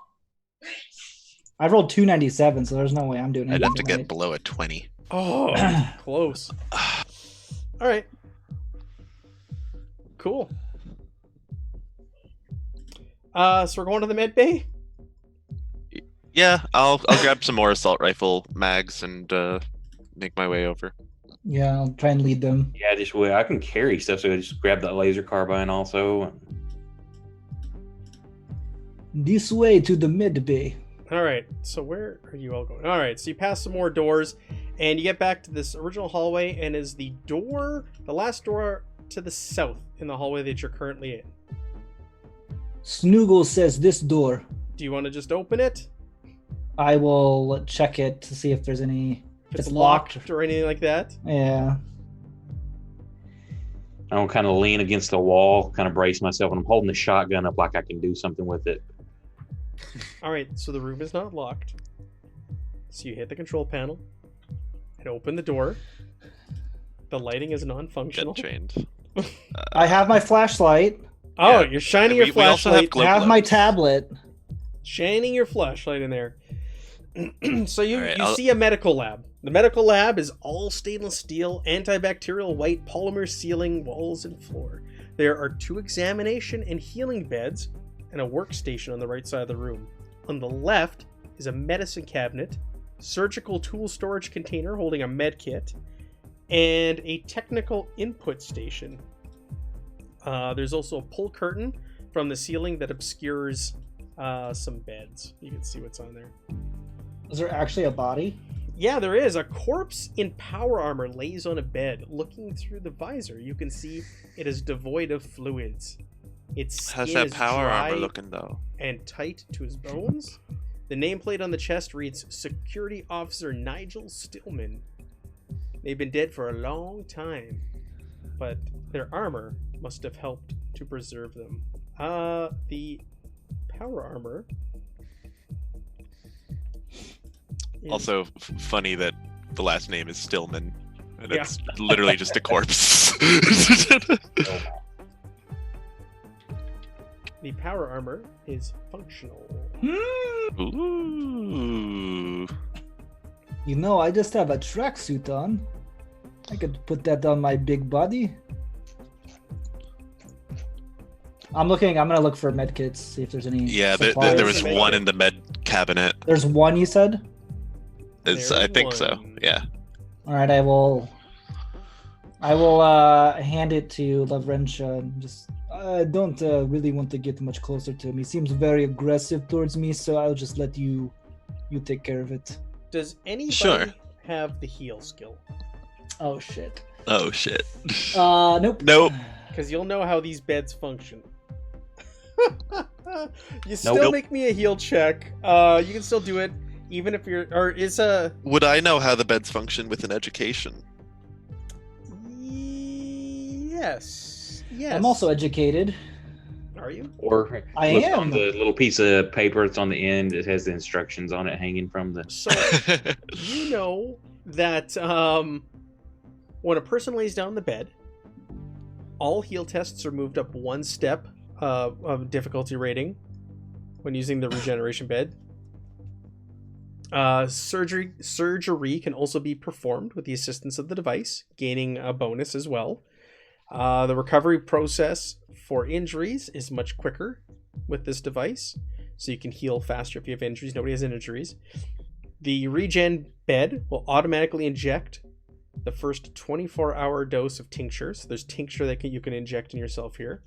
I rolled 297, so there's no way I'm doing I'd anything have to get right. below a 20. Oh, close. All right. Cool. So we're going to the med bay. Yeah, I'll grab some more assault rifle mags and make my way over. Yeah, I'll try and lead them. Yeah, just well, I can carry stuff, so I just grab that laser carbine also. This way to the mid bay. All right. So where are you all going? All right. So you pass some more doors, and you get back to this original hallway, and is the last door to the south in the hallway that you're currently in. Snoogle says this door. Do you want to just open it? I will check it to see if there's any. If it's locked or anything like that? Yeah. I'll kind of lean against the wall, kind of brace myself, and I'm holding the shotgun up like I can do something with it. All right. So the room is not locked. So you hit the control panel and open the door. The lighting is non-functional. Get trained. I have my flashlight. Oh, Yeah. you're shining We- your we also have flashlight. glow I have my globes. tablet. Shining your flashlight in there. So you, All right, you I'll- see a medical lab. The medical lab is all stainless steel, antibacterial white polymer ceiling, walls, and floor. There are 2 examination and healing beds and a workstation on the right side of the room. On the left is a medicine cabinet, surgical tool storage container holding a med kit, and a technical input station. There's also a pull curtain from the ceiling that obscures some beds. You can see what's on there. Is there actually a body? Yeah, there is. A corpse in power armor lays on a bed. Looking through the visor, you can see it is devoid of fluids. Its How's skin that is power dry armor looking though? and tight to his bones. The nameplate on the chest reads Security Officer Nigel Stillman. They've been dead for a long time, but their armor must have helped to preserve them. The power armor. Also, funny that the last name is Stillman, and Yeah. it's literally just a corpse. The power armor is functional. Ooh. You know, I just have a tracksuit on. I could put that on my big body. I'm gonna look for medkits, see if there's any. Yeah, supplies. there was Supplies. one in the med cabinet. There's one, you said? I think so. one. Yeah. All right, I will hand it to Lavrentia. Just I don't really want to get much closer to him. He seems very aggressive towards me, so I'll just let you take care of it. Does anybody Sure. have the heal skill? Oh shit. Oh shit. Nope. Nope. Because you'll know how these beds function. You still Nope. make me a heal check. You can still do it, even if you're. Or is a. Would I know how the beds function with an education? Yes. Yes. I'm also educated. Are you? Or I look am. on the little piece of paper that's on the end. It has the instructions on it hanging from the. So you know that when a person lays down in the bed, all heal tests are moved up 1 step of difficulty rating when using the regeneration bed. Surgery can also be performed with the assistance of the device, gaining a bonus as well. The recovery process for injuries is much quicker with this device, so you can heal faster if you have injuries. Nobody has injuries. The regen bed will automatically inject the first 24-hour dose of tincture. So there's tincture that you can inject in yourself here.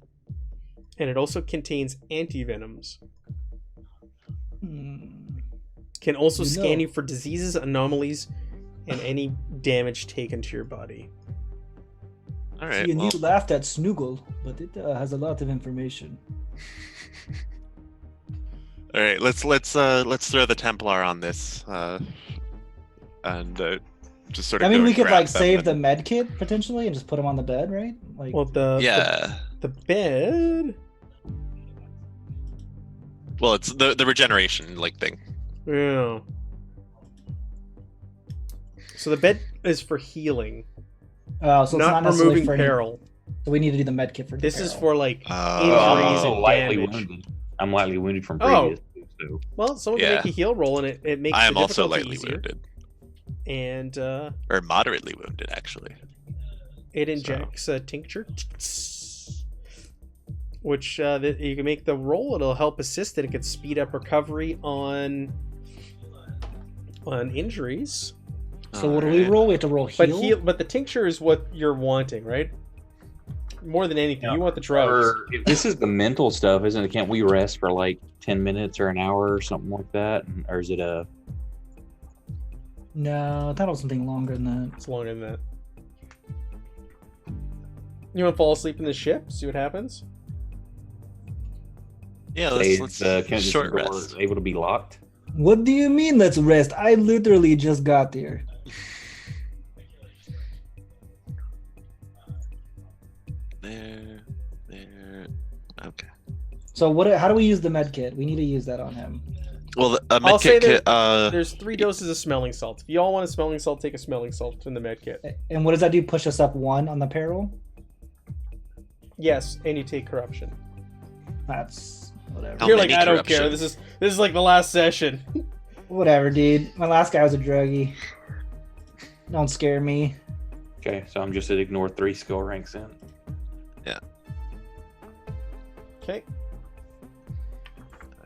And it also contains antivenoms. Can also You scan know. you for diseases, anomalies, and any damage taken to your body. All See, right. and Well, you laughed at Snoogle, but it has a lot of information. all right. Let's throw the Templar on this, and just sort of. I mean, go we and could grab like them save the and- med kit potentially and just put him on the bed, right? Like, Well, Yeah. the bed. Well, it's the regeneration like thing. Yeah. So the bed is for healing, so it's not necessarily removing for any- peril. So we need to do the med kit for. This is peril. for like Oh. injuries I'm and lightly damage. wounded. I'm lightly wounded from Oh. previous. So. Well, someone can Yeah. make a heal roll, and it makes I am the also difficulty lightly easier. wounded, And or moderately wounded, actually. it injects a tincture, which you can make the roll. It'll help assist it. It can speed up recovery on injuries. So what do we Alright. roll? We have to roll heal. But the tincture is what you're wanting, right? More than anything, you want the drugs. Or if this is the mental stuff, isn't it? Can't we rest for like 10 minutes or an hour or something like that? Or is it a? No, I thought it was something longer than that. It's longer than that. You want to fall asleep in the ship? See what happens? Yeah, Is let's the short door rest. able to be locked? What do you mean? Let's rest. I literally just got there. There. Okay. So what? How do we use the med kit? We need to use that on him. Well, a I'll say medkit. There's 3 doses of smelling salt. If you all want a smelling salt, take a smelling salt in the med kit. And what does that do? Push us up 1 on the peril? Yes, and you take corruption. That's whatever. How You're like, many I don't corruption? care. This is like the last session. Whatever, dude. My last guy was a druggie. Don't scare me. Okay, so I'm just at ignore 3 skill ranks in. Okay.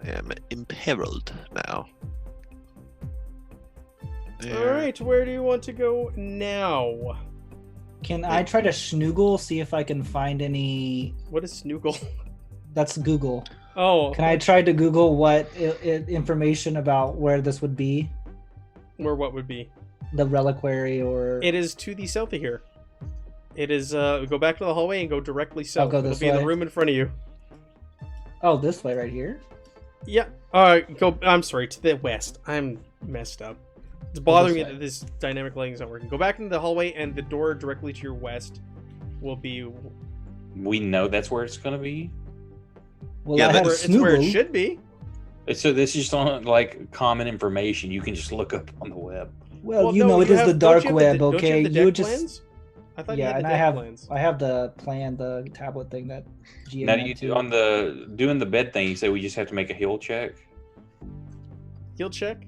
I am imperiled now. All right. Where do you want to go now? Can I try to snoogle, see if I can find any? What is Snoogle? That's Google. Oh, Can I try to Google what information about where this would be? where what would be? The reliquary or... It is to the south of here. It is. Go back to the hallway and go directly south. go It'll this be in the way? room in front of you. Oh, this way right here? Yeah. Go. I'm sorry. To the west. I'm messed up. It's bothering me This way. that this dynamic lighting is not working. Go back into the hallway, and the door directly to your west will be. We know that's where it's going to be. Well, Yeah, I had It's where it snoogle. should be. So this is just on like common information you can just look up on the web. Well, you no, know, it is have- the don't dark you have web, don't okay? You, have the You deck just... plans? I thought you Yeah, had the and deck plans. I have the plan, the tablet thing that GM Now, had you too. on the doing the bed thing, you say we just have to make a heal check. Heal check.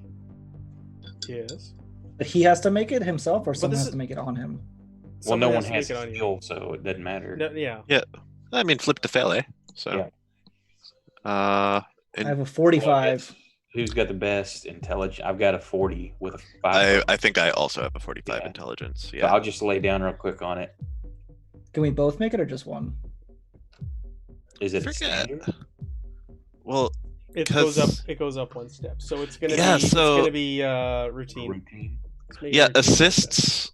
Yes. But he has to make it himself, or someone this has is- to make it on him. Well, no Someone one to has make it on a you. skill, so it doesn't matter. No, yeah. I mean, flip to fail, eh? So. Yeah. I And have a 45. Who's got the best intelligence? I've got a 40 with a 5. I think I also have a 45 Yeah. intelligence. So Yeah. I'll just lay down real quick on it. Can we both make it or just one? Is it a Forget. standard? Well, It 'Cause- goes up. It goes up 1 step. So it's gonna Yeah, be. so- It's gonna be routine. Routine. Let's make yeah, routine 1 step.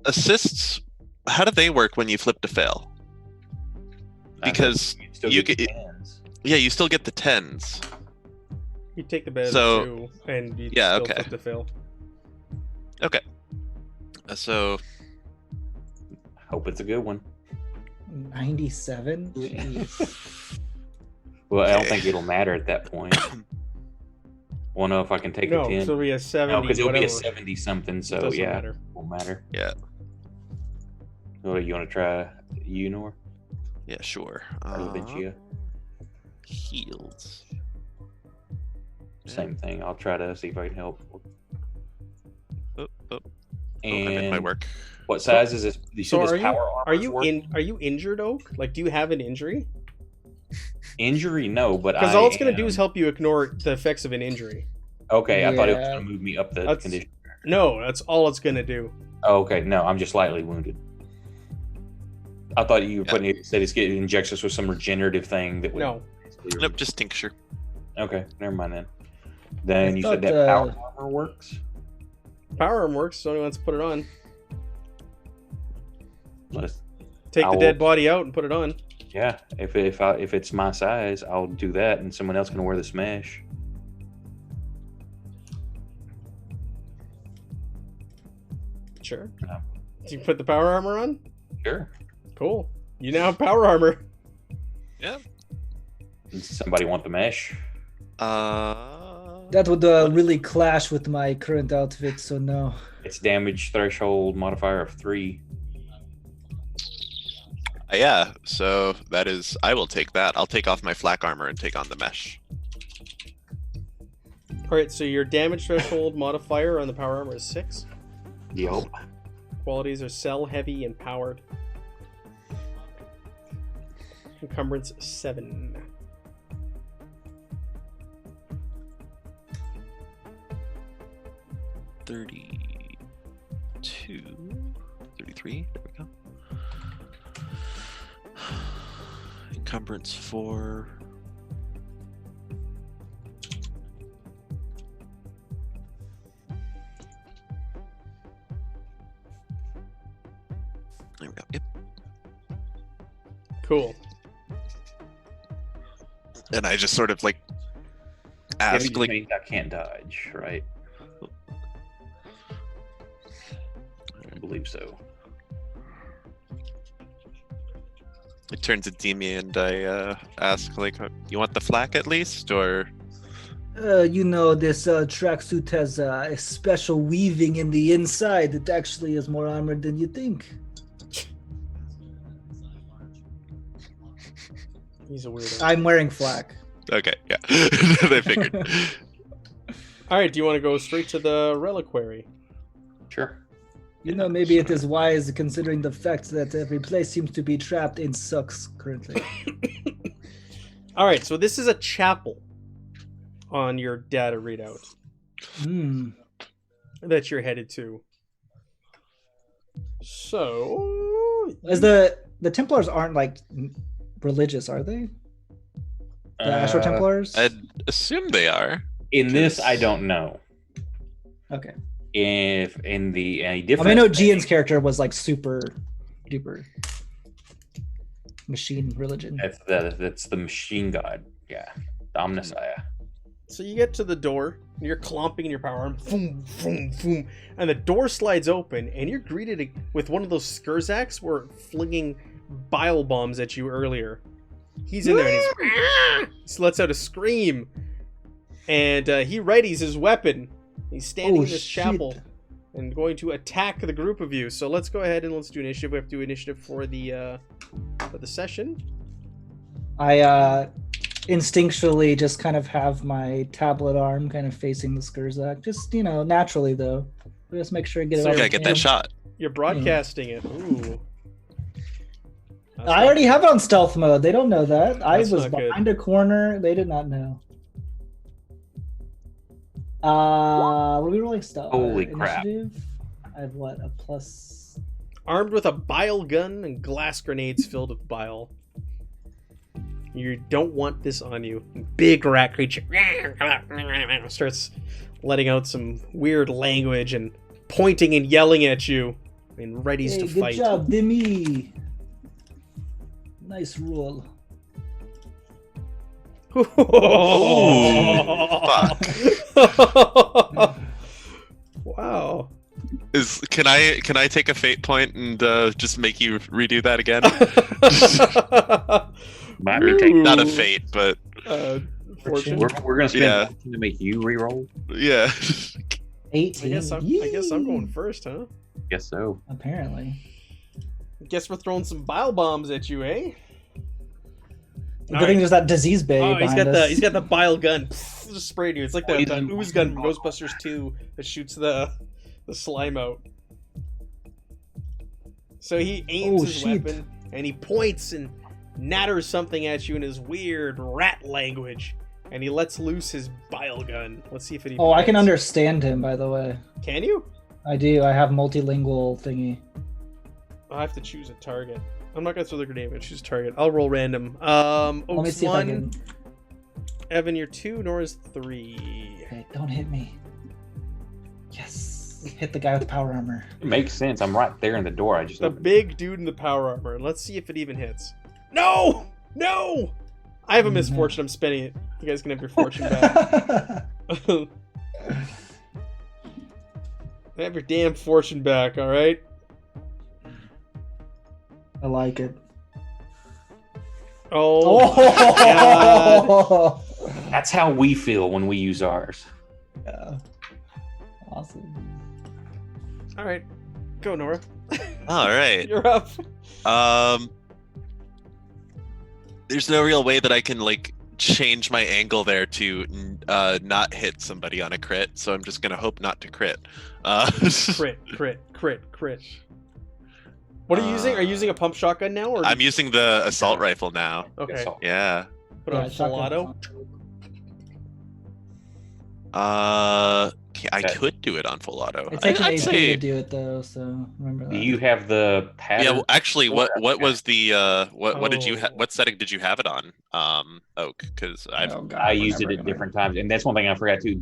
assists. How do they work when you flip to fail? I think Because you'd still you get the get- 10s. Yeah, you still get the 10s. You take the bed So- too, and you Yeah, still okay. flip to fail. So Hope it's a good one. 97? Jeez. Well, I don't Okay. think it'll matter at that point. Won't know if I can take No, a 10. so it'll be a 70. No, because it'll be whatever. a 70 something. It So doesn't yeah, matter. won't matter. yeah, Well, you want to try Unor yeah, sure. or Vincia? Heals. Same thing. I'll try to see if I can help. Oh, I And made my work. what size is this? You So said this are you power armor are is you working? Are you injured, Oak? Like, do you have an injury? Injury? No, but Because I all it's gonna do am- is help you ignore the effects of an injury. Okay, I thought it was Yeah. going to move me up the That's- condition. No, that's all it's gonna do. Oh, okay, no, I'm just lightly wounded. I thought you were putting it, said it's getting injections with some regenerative thing that would. No. Nope, just tincture. Okay, never mind then. Then I you said thought, that power armor works. Power arm works. So anyone wants to put it on. Let's- Take the I'll- dead body out and put it on. Yeah, if it's my size, I'll do that, and someone else can wear this mesh. Sure. Yeah. Do you put the power armor on? Sure. Cool. You now have power armor. Yeah. Does somebody want the mesh? That would really clash with my current outfit, so no. It's damage threshold modifier of 3. Yeah, so that is, I will take that. I'll take off my flak armor and take on the mesh. Alright, so your damage threshold modifier on the power armor is 6. Yup. Qualities are cell, heavy, and powered. Encumbrance 7. $32, $33. There we go. Encumbrance 4. There we go. Yep. Cool. And I just sort of like ask, Damage like, means I can't dodge, right? I believe so. I turn to Demi and I ask, like, you want the flak at least, or? You know, this tracksuit has a special weaving in the inside. It actually is more armored than you think. He's a weirdo. I'm wearing flak. Okay, yeah. I figured. Alright, do you want to go straight to the reliquary? Sure. You know, maybe it is wise considering the fact that every place seems to be trapped in sucks currently. Alright, so this is a chapel on your data readout that you're headed to. So... As the Templars aren't like religious, are they? The Astral Templars? I'd assume they are. In this, I don't know. Okay. If in the I different, mean, I know Gian's character was like super duper machine religion. that's the machine god. Yeah, the Omnissiah. So you get to the door, and you're clomping in your power arm, boom, boom, boom, and the door slides open, and you're greeted with one of those Skurzaks who were flinging bile bombs at you earlier. He's in there, and he lets out a scream, and he readies his weapon. He's standing in this chapel and going to attack the group of you. So let's go ahead and let's do initiative. We have to do initiative for the session. I instinctually just kind of have my tablet arm kind of facing the Skurzak. Just, you know, naturally though. Just make sure I get it So out. Gotta get that shot. You're broadcasting it. Ooh. That's I not- already have it on stealth mode. They don't know that. I That's was not good. behind a corner. They did not know. What are we rolling stealth? Holy crap. Initiative? I have what? A plus. Armed with a bile gun and glass grenades filled with bile. You don't want this on you. Big rat creature starts letting out some weird language and pointing and yelling at you and readies Hey, to good fight. job, Demi. Nice roll. Wow. Can I take a fate point and just make you redo that again? Might be taking- Not a fate, but Fortune. We're gonna spend Yeah. fortune to make you re-roll. yeah. 18. I guess I'm going first, huh? Guess so. Apparently. Guess we're throwing some bile bombs at you, eh? Good thing there's that disease bay Oh, behind us. he's got the bile gun. Just sprayed you. It's like the ooze gun from Ghostbusters 2 that shoots the slime out. So he aims Oh, his shit. weapon and he points and natters something at you in his weird rat language, and he lets loose his bile gun. Let's see if it. Oh, I can hits. understand him, by the way. Can you? I do. I have multilingual thingy. I have to choose a target. I'm not gonna throw the grenade. I'm gonna choose a target. I'll roll random. Let me see if I Oaks can. Evan, you're 2, Nora's 3. Okay, don't hit me. Yes. Hit the guy with the power armor. It makes sense. I'm right there in the door. I just The opened it. big dude in the power armor. Let's see if it even hits. No! No! I have a misfortune. I'm spending it. You guys can have your fortune back. Have your damn fortune back, alright? I like it. Oh, God. That's how we feel when we use ours. Yeah. Awesome. Alright. Go, Nora. All right. You're up. There's no real way that I can like change my angle there to not hit somebody on a crit, so I'm just gonna hope not to crit. Crit. What are you using? Are you using a pump shotgun now? Or I'm using the assault rifle now. Okay. That's all. Yeah. Put on full auto. I could do it on full auto. It takes an I'd AP say. to do it though, so remember that. Do you have the pattern? Yeah. Well, actually, what was the what did you Oh. what setting did you have it on? Oak, because I've Oh, God, I we're used it never at gonna- different times, and that's one thing I forgot too.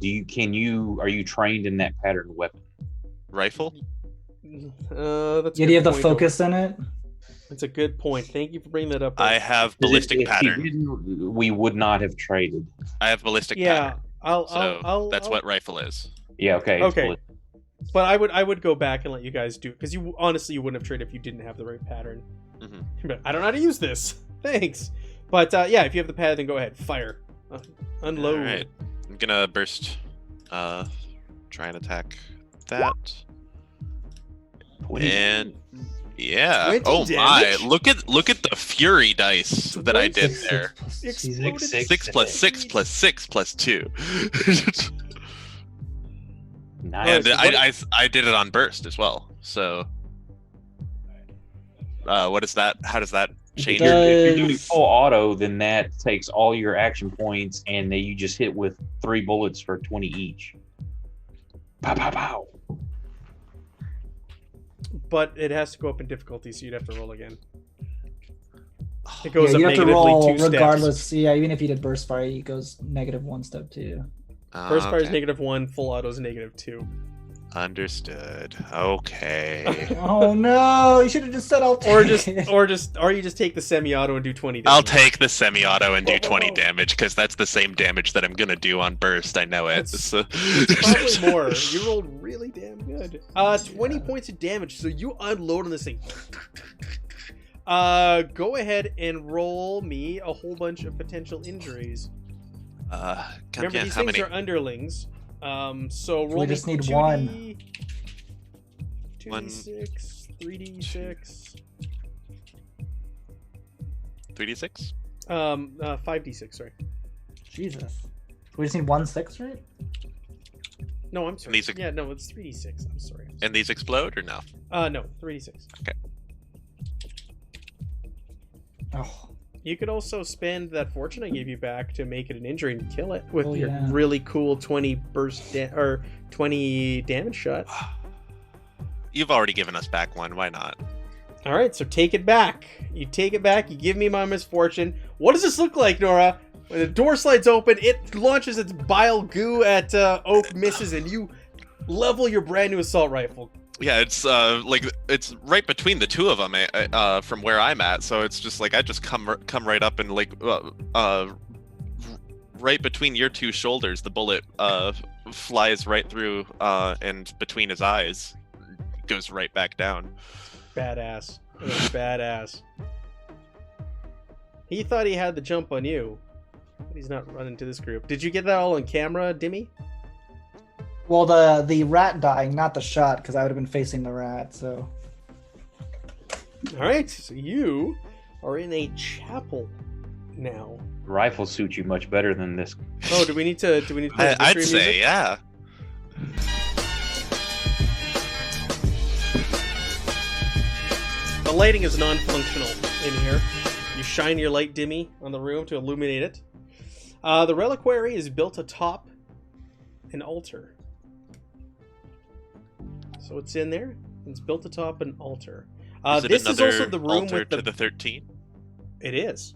Are you trained in that pattern weapon? rifle. That's Yeah, a do you have good the point, focus in it? Owen. That's a good point. Thank you for bringing that up. I Owen. have 'Cause ballistic if he pattern. didn't, we would not have traded. I have ballistic Yeah, pattern. I'll. That's what rifle is. Yeah, okay. it's Okay. bullet- But I would go back and let you guys do, because you honestly you wouldn't have traded if you didn't have the right pattern. Mhm. But I don't know how to use this. Thanks. But yeah, if you have the pad, then go ahead, fire, unload. All right. I'm gonna burst. Try and attack that. 20. And yeah. 20 Oh my! damage? Look at the fury dice that I did there. Exploded 6 plus 6 plus 6 plus 2. Nice. And I did it on burst as well. So, what is that? How does that change? If you're Does- doing full auto, then that takes all your action points, and then you just hit with 3 bullets for 20 each. Pow pow pow. But it has to go up in difficulty, so you'd have to roll again. It Yeah, goes up you have to negatively roll 2 steps. regardless. Yeah, even if you did burst fire, it goes -1 step too. First fire is Okay. -1, full auto is -2. Understood. Okay. Oh no! You should have just said I'll take Or just, it. or you just take the semi-auto and do 20 damage. I'll take the semi-auto and do 20 damage because that's the same damage that I'm gonna do on burst. I know it. That's- So- It's probably more. You rolled really damn good. 20 points of damage, so you unload on this thing. Go ahead and roll me a whole bunch of potential injuries. Come Remember, again, these how things many? are underlings. So roll We just me need 2D, one. 2d6, 3d6, 3d6? 5d6, sorry. Jesus. We just need 1 6, right? No, I'm sorry. these are- Yeah, no, it's 3d6. I'm sorry. And these explode or no? No, 3d6. Oh, You could also spend that fortune I gave you back to make it an injury and kill it with Oh, your yeah. really cool 20 burst or 20 damage shot. You've already given us back one. Why not? All right, so take it back. You take it back. You give me my misfortune. What does this look like, Nora? When the door slides open, it launches its bile goo at Oak, misses, and you level your brand new assault rifle. Yeah, it's like it's right between the two of them from where I'm at. So it's just like I just come right up and like right between your two shoulders, the bullet flies right through and between his eyes, goes right back down. Badass. It was badass. He thought he had the jump on you. But he's not running to this group. Did you get that all on camera, Dimmy? well, the rat dying, not the shot, because I would have been facing the rat. So All right, so you are in a chapel now. Rifles suit you much better than this. Oh, do we need to play I'd victory say, music? yeah. The lighting is non-functional in here. You shine your light dimmy on the room to illuminate it. The reliquary is built atop an altar. So it's in there. It's built atop an altar. Is it This is another also the room altar with to the 13? It is.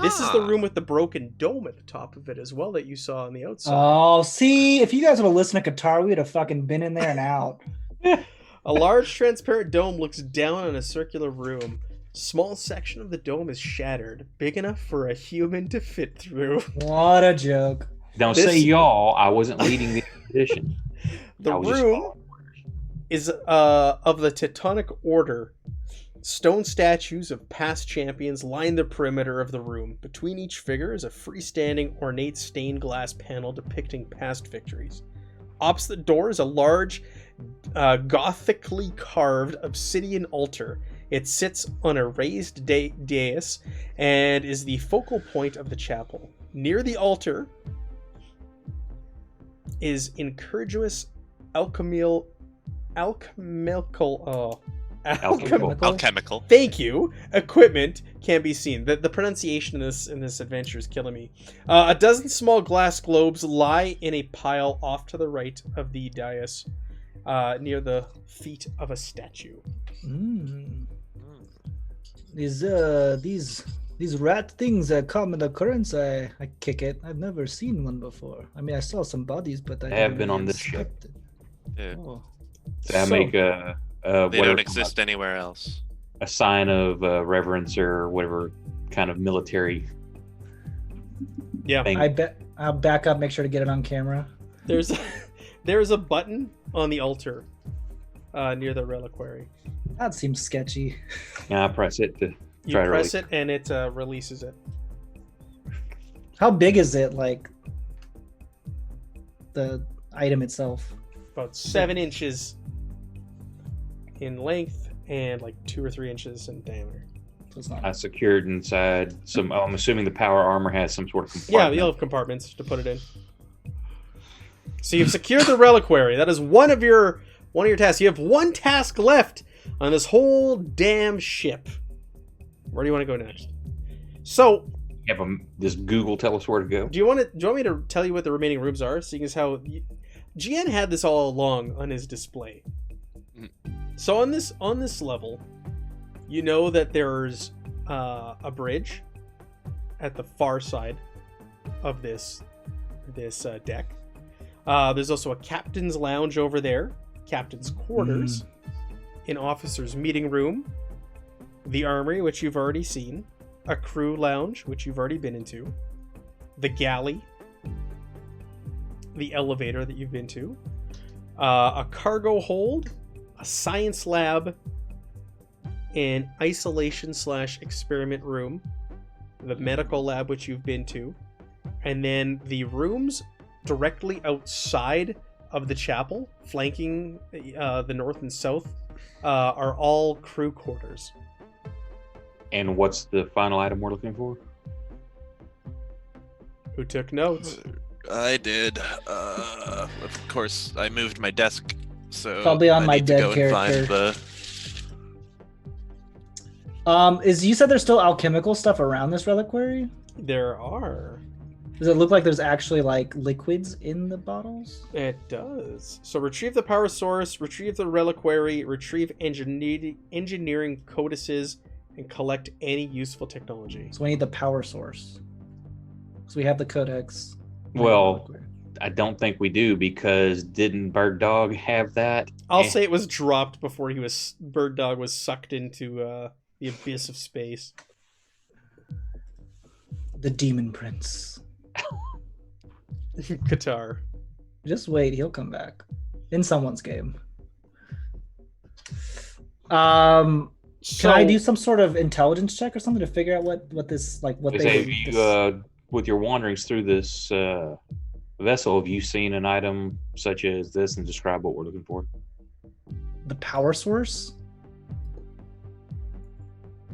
This is the room with the broken dome at the top of it as well that you saw on the outside. Oh, see, if you guys would have listened to Qatar, we'd have fucking been in there and out. A large transparent dome looks down on a circular room. Small section of the dome is shattered, big enough for a human to fit through. What a joke. Don't say y'all. I wasn't leading the expedition. The room is of the Teutonic Order. Stone statues of past champions line the perimeter of the room. Between each figure is a freestanding, ornate stained glass panel depicting past victories. Opposite the door is a large, gothically carved obsidian altar. It sits on a raised dais and is the focal point of the chapel. Near the altar is incongruous alchemical. Thank you. Equipment can be seen. The pronunciation in this adventure is killing me. A dozen small glass globes lie in a pile off to the right of the dais, near the feet of a statue. These rat things that come in occurrence, I kick it. I've never seen one before. I mean, I saw some bodies, but I have been on this ship. Yeah. Oh. So make a they don't exist anywhere else. A sign of reverence or whatever kind of military. Yeah, thing. I bet I'll back up, make sure to get it on camera. There's a button on the altar near the reliquary. That seems sketchy. Yeah, I press it to You try to press release. it and it releases it. How big is it? Like the item itself? About 7 inches in length and like 2 or 3 inches in diameter. So it's not. I secured inside some. I'm assuming the power armor has some sort of Yeah, compartment. you'll have compartments to put it in. So you've secured the reliquary. That is one of your tasks. You have one task left on this whole damn ship. Where do you want to go next? So, Does Google tell us where to go? do you want me to tell you what the remaining rooms are, seeing as how GN had this all along on his display? So on this level, you know that there's a bridge at the far side of this deck. There's also a captain's lounge over there, captain's quarters, an officer's meeting room, the armory, which you've already seen, a crew lounge, which you've already been into, the galley, the elevator that you've been to, a cargo hold, a science lab, an isolation/experiment room, the medical lab, which you've been to, and then the rooms directly outside of the chapel, flanking the north and south, are all crew quarters. And what's the final item we're looking for? Who took notes? I did. Of course, I moved my desk, so Probably on I my need to dead go and find character. the. You said there's still alchemical stuff around this reliquary? There are. Does it look like there's actually like liquids in the bottles? It does. So retrieve the power source, retrieve the reliquary, retrieve engineering codices, and collect any useful technology. So we need the power source. So we have the codex. Well, I don't think we do, because didn't Bird Dog have that? I'll say it was dropped before Bird Dog was sucked into the abyss of space. The Demon Prince. Qatar. Just wait, he'll come back in someone's game. Can I do some sort of intelligence check or something to figure out what this like what Have they you, with your wanderings through this vessel, have you seen an item such as this and describe what we're looking for? the power source?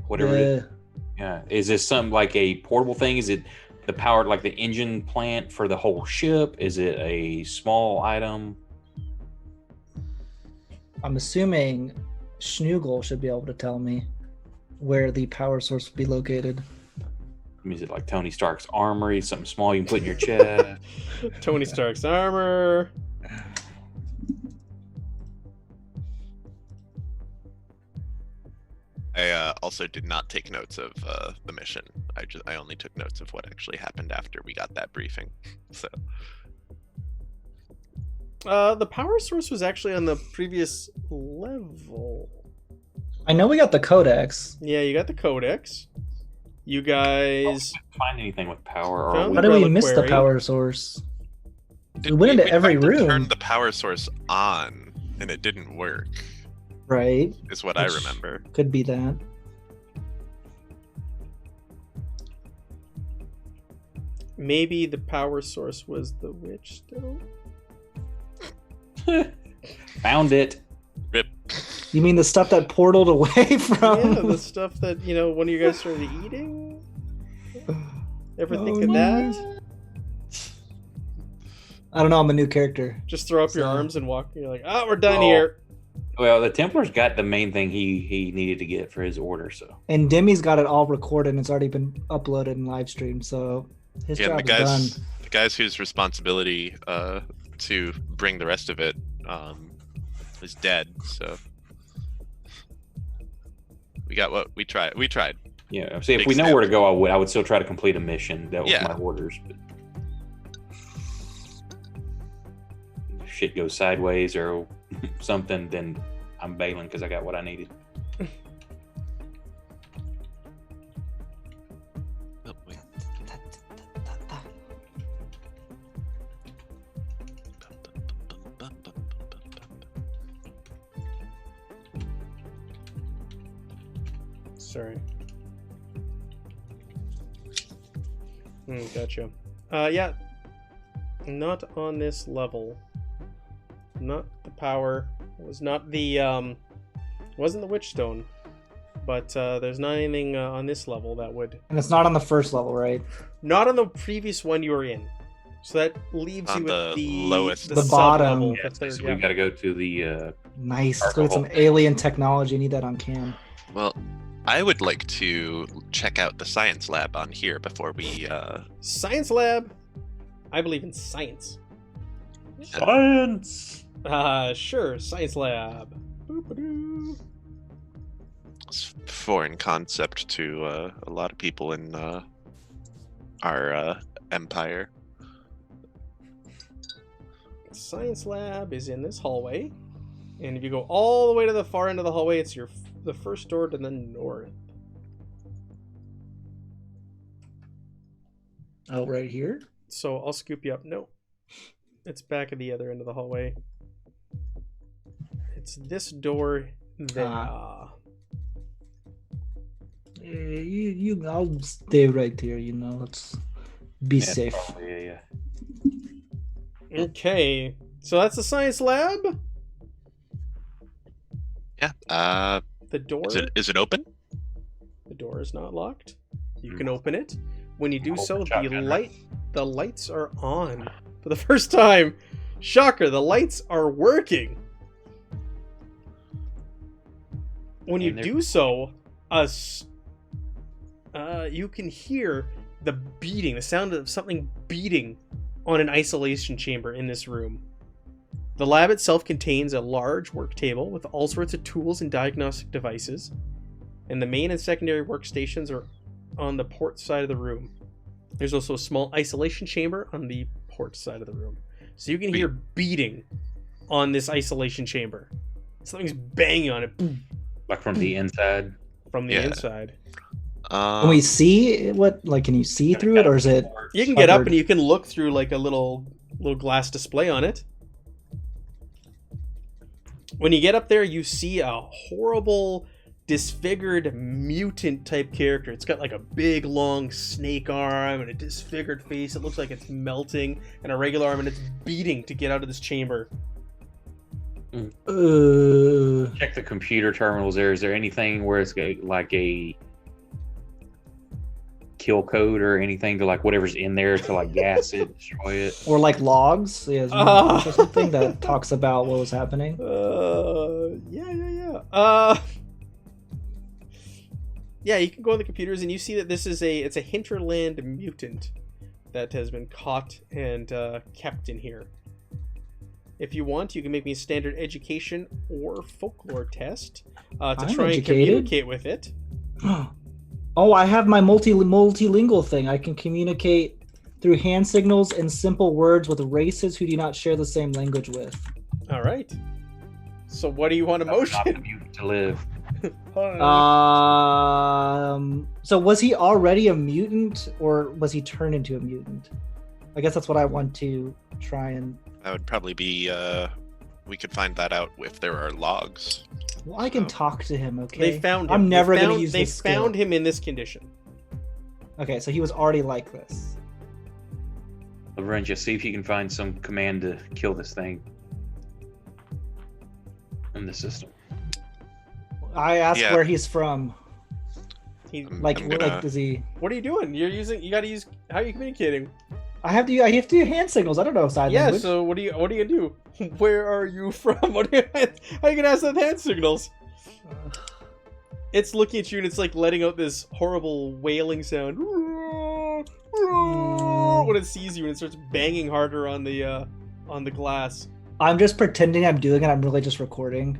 Whatever it is. Yeah. Is this something like a portable thing? Is it the power, like the engine plant for the whole ship? Is it a small item? I'm assuming Schnugel should be able to tell me where the power source would be located. I mean, is it like Tony Stark's armory, something small you can put in your chest? Tony Stark's armor. I also did not take notes of the mission. I only took notes of what actually happened after we got that briefing. So The power source was actually on the previous level. I know we got the codex. Yeah, you got the codex. You guys Find anything with power? Or Found How did we Reliquary. miss the power source? Did We went into every tried to room. turn the power source on, and it didn't work. Right. Is what I Which remember. Could be that. maybe the power source was the witch stone. Found it. Rip. You mean the stuff that portaled away from? Yeah, the stuff that one of you guys started eating. Ever think Oh, of no. that? I don't know. I'm a new character. Just throw up your So- arms and walk. You're like, oh, we're done Oh. here. Well, the Templar's got the main thing he needed to get for his order, so. And Demi's got it all recorded and it's already been uploaded and live streamed. So his Yeah, job and is done. the guys whose responsibility to bring the rest of it is dead. So we got what we tried. We tried. Yeah, see, if Big we know step. where to go, I would still try to complete a mission. That was Yeah. my orders. But if shit goes sideways or something, then I'm bailing because I got what I needed. Oh, wait. Sorry. Gotcha. Yeah. Not on this level. Not the power. It was not the wasn't the witch stone. But there's not anything on this level that would. And it's not on the first level, right? Not on the previous one you were in. So that leaves On you the with the lowest. The bottom. sub-level, Yeah, the third, so yeah. we got to go to the. Nice. Let's go with some Alcohol. alien technology. Need that on cam. Well, I would like to check out the science lab on here before we. Science lab. I believe in science. Science! Sure, science lab. Boop-a-doo. It's foreign concept to a lot of people in our empire. Science lab is in this hallway, and if you go all the way to the far end of the hallway, it's the first door to the north. Oh, right here. So I'll scoop you up. No, it's back at the other end of the hallway. It's this door there. I'll stay right here. Let's be Yeah, safe. probably, yeah. Okay, so that's the science lab. Yeah. The door. Is it open? The door is not locked. You can open it. When you do Open so, shotgun, the lights are on for the first time. Shocker, the lights are working. When you And they're- do so, you can hear the beating, the sound of something beating on an isolation chamber in this room. The lab itself contains a large work table with all sorts of tools and diagnostic devices, and the main and secondary workstations are on the port side of the room. There's also a small isolation chamber on the port side of the room. So you can hear beating on this isolation chamber. Something's banging on it Like from the inside. from the Yeah. inside. Can we see what? Like, can you see through it, or is it? You can get up covered? and you can look through like a little glass display on it. When you get up there, you see a horrible, disfigured mutant type character. It's got like a big long snake arm and a disfigured face. It looks like it's melting, and a regular arm, and it's beating to get out of this chamber. Check the computer terminals there. Is there anything where it's like a kill code or anything to like whatever's in there to like gas it, destroy it? Or like logs? Yeah, is there Ah. or something that talks about what was happening. Yeah, you can go on the computers and you see that this is it's a hinterland mutant that has been caught and kept in here. If you want, you can make me a standard education or folklore test to I'm try and educated. communicate with it. Oh, I have my multilingual thing. I can communicate through hand signals and simple words with races who do not share the same language with. All right. So what do you want to Not the motion? mutant to live. So was he already a mutant, or was he turned into a mutant? I guess that's what I want to try and. That would probably be. We could find that out if there are logs. Well, I can So- talk to him. Okay. They found him. I'm never They going to found- use They this skill. found him in this condition. Okay, so he was already like this. Lavrentius, see if you can find some command to kill this thing in the system. I asked Yeah. where he's from. He, Like, I'm like, gonna- does he? what are you doing? You're using. You got to use. How are you communicating? I have to do hand signals. I don't know sign Yeah. language. So what are you gonna do? Where are you from? What are you? How are you gonna ask that hand signals? It's looking at you and it's like letting out this horrible wailing sound when it sees you, and it starts banging harder on the glass. I'm just pretending I'm doing it. I'm really just recording.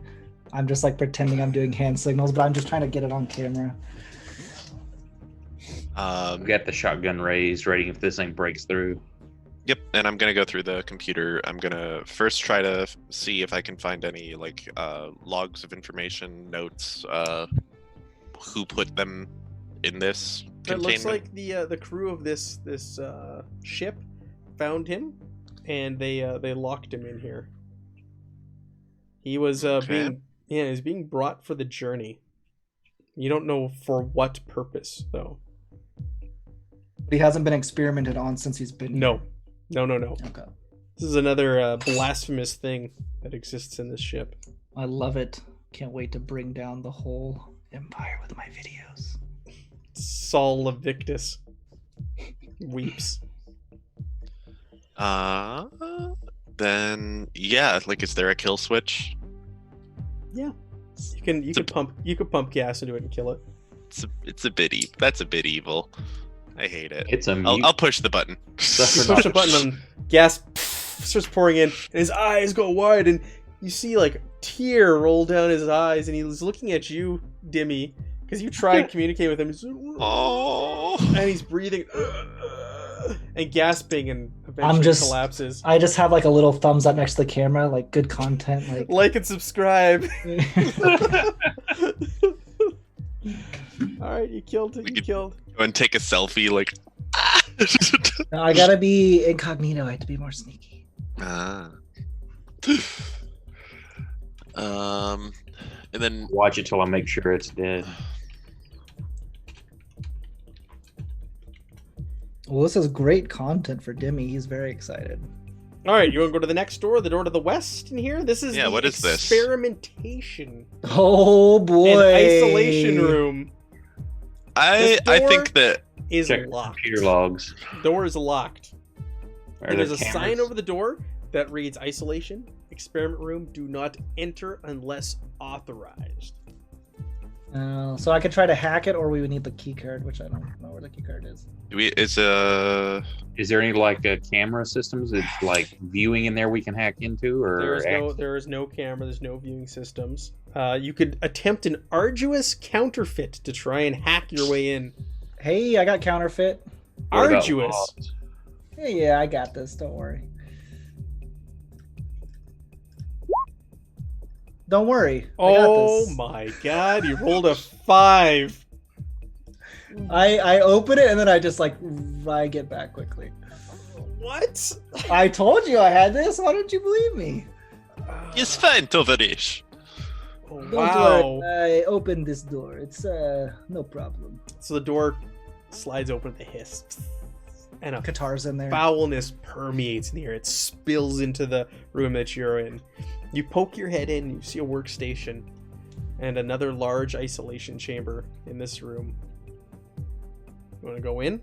I'm just like pretending I'm doing hand signals, but I'm just trying to get it on camera. I've got the shotgun raised, ready if this thing breaks through. Yep, and I'm gonna go through the computer. I'm gonna first try to see if I can find any like logs of information, notes, who put them in this It looks containment. like the crew of this ship found him, and they locked him in here. He was Okay. he's being brought for the journey. You don't know for what purpose though. But he hasn't been experimented on since he's been No, here. no. Okay. This is another blasphemous thing that exists in this ship. I love it. Can't wait to bring down the whole empire with my videos. Saul Levictus weeps. Then yeah, like is there a kill switch? You can pump gas into it and kill it. It's a bit that's a bit evil. I hate it. It's a I'll mute. push the button. You push a button and gas starts pouring in, and his eyes go wide, and you see like a tear roll down his eyes, and he's looking at you, Dimmy, because you tried communicating with him. He's, Oh. and he's breathing and gasping, and eventually just- collapses. I just have like a little thumbs up next to the camera, like good content. Like and subscribe. Like All right, you killed it. You killed. Go and take a selfie, like. No, I gotta be incognito. I have to be more sneaky. Ah. And then Watch it till I make sure it's dead. Well, this is great content for Dimmy. He's very excited. All right, you want to go to the next door, the door to the west in here? This is Yeah, the what is this? experimentation Oh boy! and isolation room I door- think that is Check locked. computer logs. Door is locked. Are And there there's a sign cameras? over the door that reads isolation, experiment room, do not enter unless authorized. So I could try to hack it, or we would need the key card, which I don't know where the key card is. is Is there any like camera systems that's like viewing in there we can hack into, or There is no camera, there's no viewing systems. You could attempt an arduous counterfeit to try and hack your way in. Hey, I got counterfeit. what about Arduous. logs? Hey, yeah, I got this. Don't worry. Don't worry. I got Oh this. my god, you rolled a 5. I open it and then I just like I get back quickly. What? I told you I had this. Why don't you believe me? it's fine, Tovarish. Don't Wow. worry. I opened this door. It's no problem. So the door slides open with a hiss. And a Qatar's in there. foulness permeates in the air. It spills into the room that you're in. You poke your head in, you see a workstation and another large isolation chamber in this room. You want to go in? Do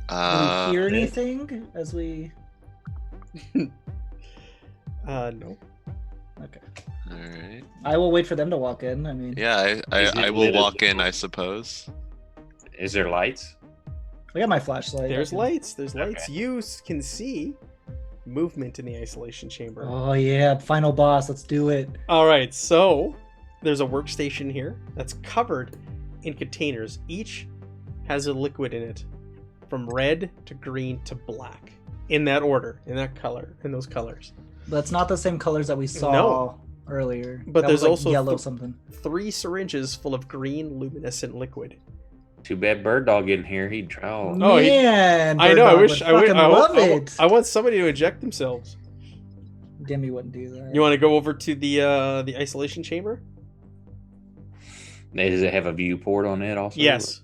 we hear yeah. anything as we? No. Okay. All right. I will wait for them to walk in. I mean, Yeah, Is I it will lit walk as- in, I suppose. Is there lights? I got my flashlight. There's I can- lights. There's lights. You can see movement in the isolation chamber. Oh yeah, final boss. Let's do it. All right, so there's a workstation here that's covered in containers, each has a liquid in it, from red to green to black, in that order, in that color, in those colors. That's not the same colors that we saw No. earlier. But That there's was, like, also yellow something. 3 syringes full of green luminescent liquid. Too bad Bird Dog in here. He'd try. Oh, Man, I know. I wish. I love it. I want somebody to inject themselves. Demi wouldn't do that. You want to go over to the isolation chamber? Does it have a viewport on it also? Yes.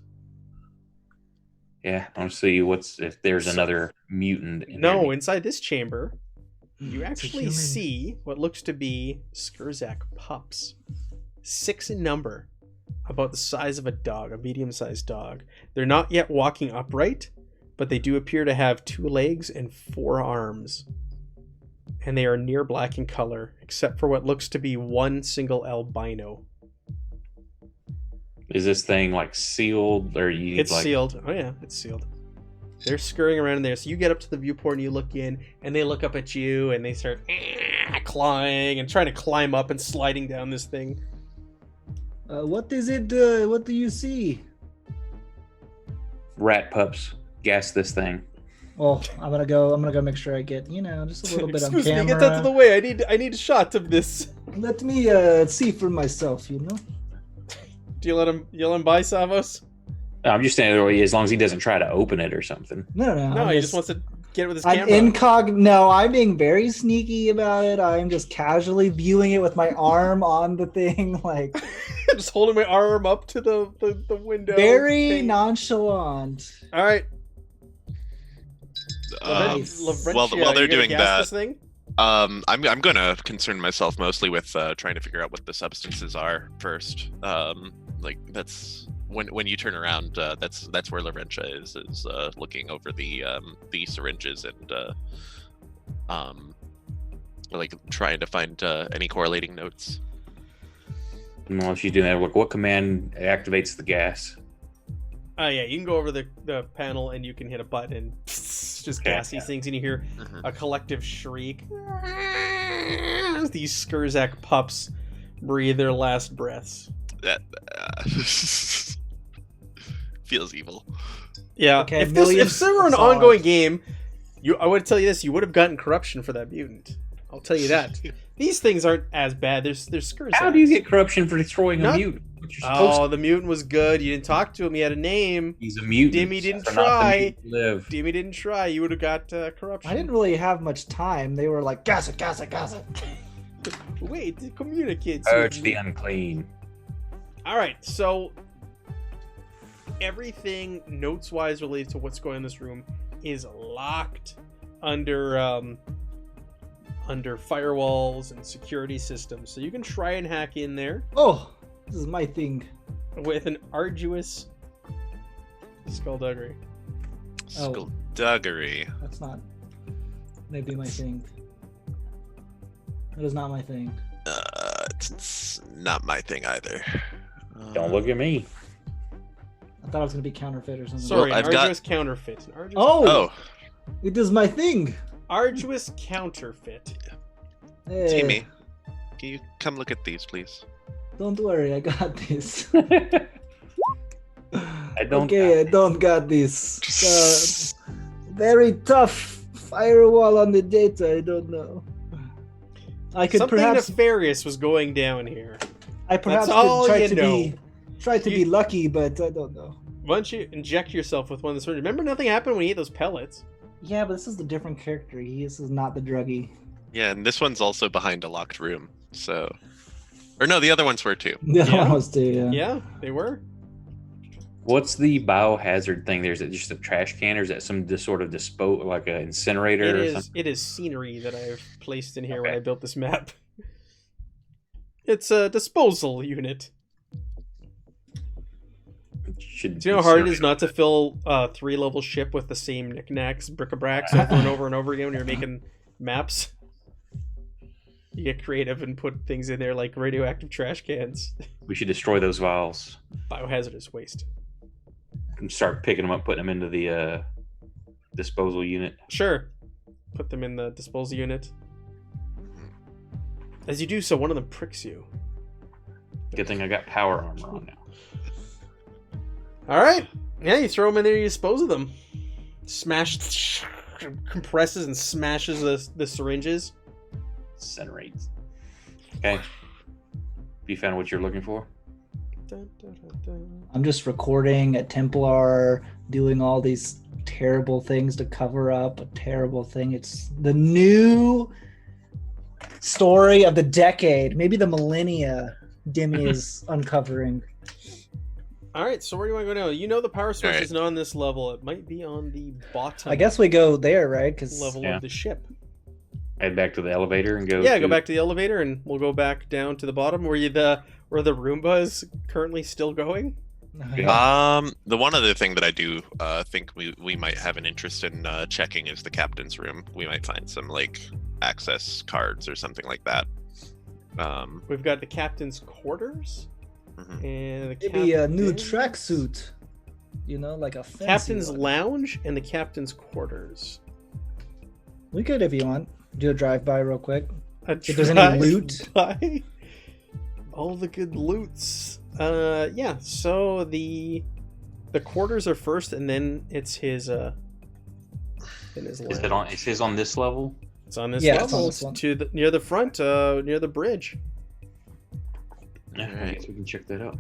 Yeah, I want to see if there's another mutant in No, there. inside this chamber, you It's a actually human. see what looks to be Skurzak pups. 6 in number, about the size of a dog, a medium-sized dog. They're not yet walking upright, but they do appear to have 2 legs and 4 arms. And they are near black in color, except for what looks to be one single albino. Is this thing like sealed or you? It's sealed. Oh yeah, it's sealed. They're scurrying around in there. So you get up to the viewport and you look in, and they look up at you and they start clawing and trying to climb up and sliding down this thing. What is it? What do you see? Rat pups. Gas this thing. Oh, I'm gonna go make sure I get, just a little bit on Excuse me, camera. get out of the way. I need a shot of this. Let me see for myself, Do you let him buy Savos? I'm just saying as long as he doesn't try to open it or something. No, No, he just wants to get it with his I'm camera. No, I'm being very sneaky about it. I'm just casually viewing it with my arm on the thing, like Just holding my arm up to the window. very thing. nonchalant. All right. Nice. Lavrentio, while they're you gonna doing gas that, this thing? I'm gonna concern myself mostly with trying to figure out what the substances are first. Like that's when you turn around, that's where Lavrentio is looking over the syringes and like trying to find any correlating notes. Well, if you do that, look, what command activates the gas? Oh yeah, you can go over the panel and you can hit a button and just gas these things, and you hear a collective shriek. As these Skurzak pups breathe their last breaths. That feels evil. Yeah, Okay, if there were an solid. ongoing game, I would tell you this: you would have gotten corruption for that mutant. I'll tell you that. These things aren't as bad. They're Skurzaks. How do you get corruption for destroying Not- a mutant? What you're supposed Oh, the mutant was good. You didn't talk to him. He had a name. He's a mutant. Demi didn't so not the try. mutant live. Demi didn't try. You would have got corruption. I didn't really have much time. They were like, gas it. Wait to communicate. Purge the unclean. All right, so everything notes-wise related to what's going on in this room is locked under firewalls and security systems. So you can try and hack in there Oh, this is my thing. with an arduous skullduggery. Oh. Skullduggery. That's not maybe my thing. That is not my thing. It's not my thing either. Don't look at me. I thought it was gonna be counterfeit or something. Sorry, Well, an I've got- arduous counterfeit. An arduous, Oh, Oh, it is my thing. arduous counterfeit. Hey, Timmy, can you come look at these, please? don't worry, I got this. I don't. Okay, I don't got this. Very tough firewall on the data. I don't know. I could Something perhaps, nefarious was going down here. I perhaps That's all could try you to know. be lucky, but I don't know. Why don't you inject yourself with one of the surgeons? Remember, nothing happened when you ate those pellets. Yeah, but this is a different character. This is not the druggie. Yeah, and this one's also behind a locked room. So, or no, the other ones were too. The other Yeah. one was too. Yeah. Yeah, they were. What's the biohazard thing? There's just a trash can, or is that some sort of like an incinerator It or is. something? It is scenery that I've placed in here when Okay. I built this map. It's a disposal unit. Should Do you know how hard it is not to fill a 3-level ship with the same knickknacks, bric-a-bracs over and over and over again when you're making maps? You get creative and put things in there like radioactive trash cans. We should destroy those vials Biohazardous waste. and start picking them up, putting them into the disposal unit. Sure. Put them in the disposal unit. As you do so, one of them pricks you. Good thing I got power armor on now. All right. Yeah, you throw them in there, you dispose of them. Smash, compresses and smashes the syringes. Incinerates. Okay. You found what you're looking for? Dun, dun, dun, dun. I'm just recording a Templar doing all these terrible things to cover up a terrible thing. It's the new story of the decade, maybe the millennia. Demi is uncovering. All right, so where do you want to go now? You know the power source All right. is not on this level. It might be on the bottom. I guess we go there, right? Because level Yeah. of the ship. Head back to the elevator and go. Yeah, go back to the elevator, and we'll go back down to the bottom where the Roomba is currently still going. The one other thing that I do think we might have an interest in checking is the captain's room. We might find some like access cards or something like that. We've got the captain's quarters Mhm. and the maybe a new captain's- tracksuit. You know, like a fancy Captain's one. lounge and the captain's quarters. We could, if you want, do a drive-by real quick. If there's any loot. All the good loots. Yeah. So the quarters are first, and then it's his. In his Is lounge. it his on this level? It's on this Yeah, it's on level. this one. To near the front, near the bridge. Yeah, I Alright. guess we can check that out.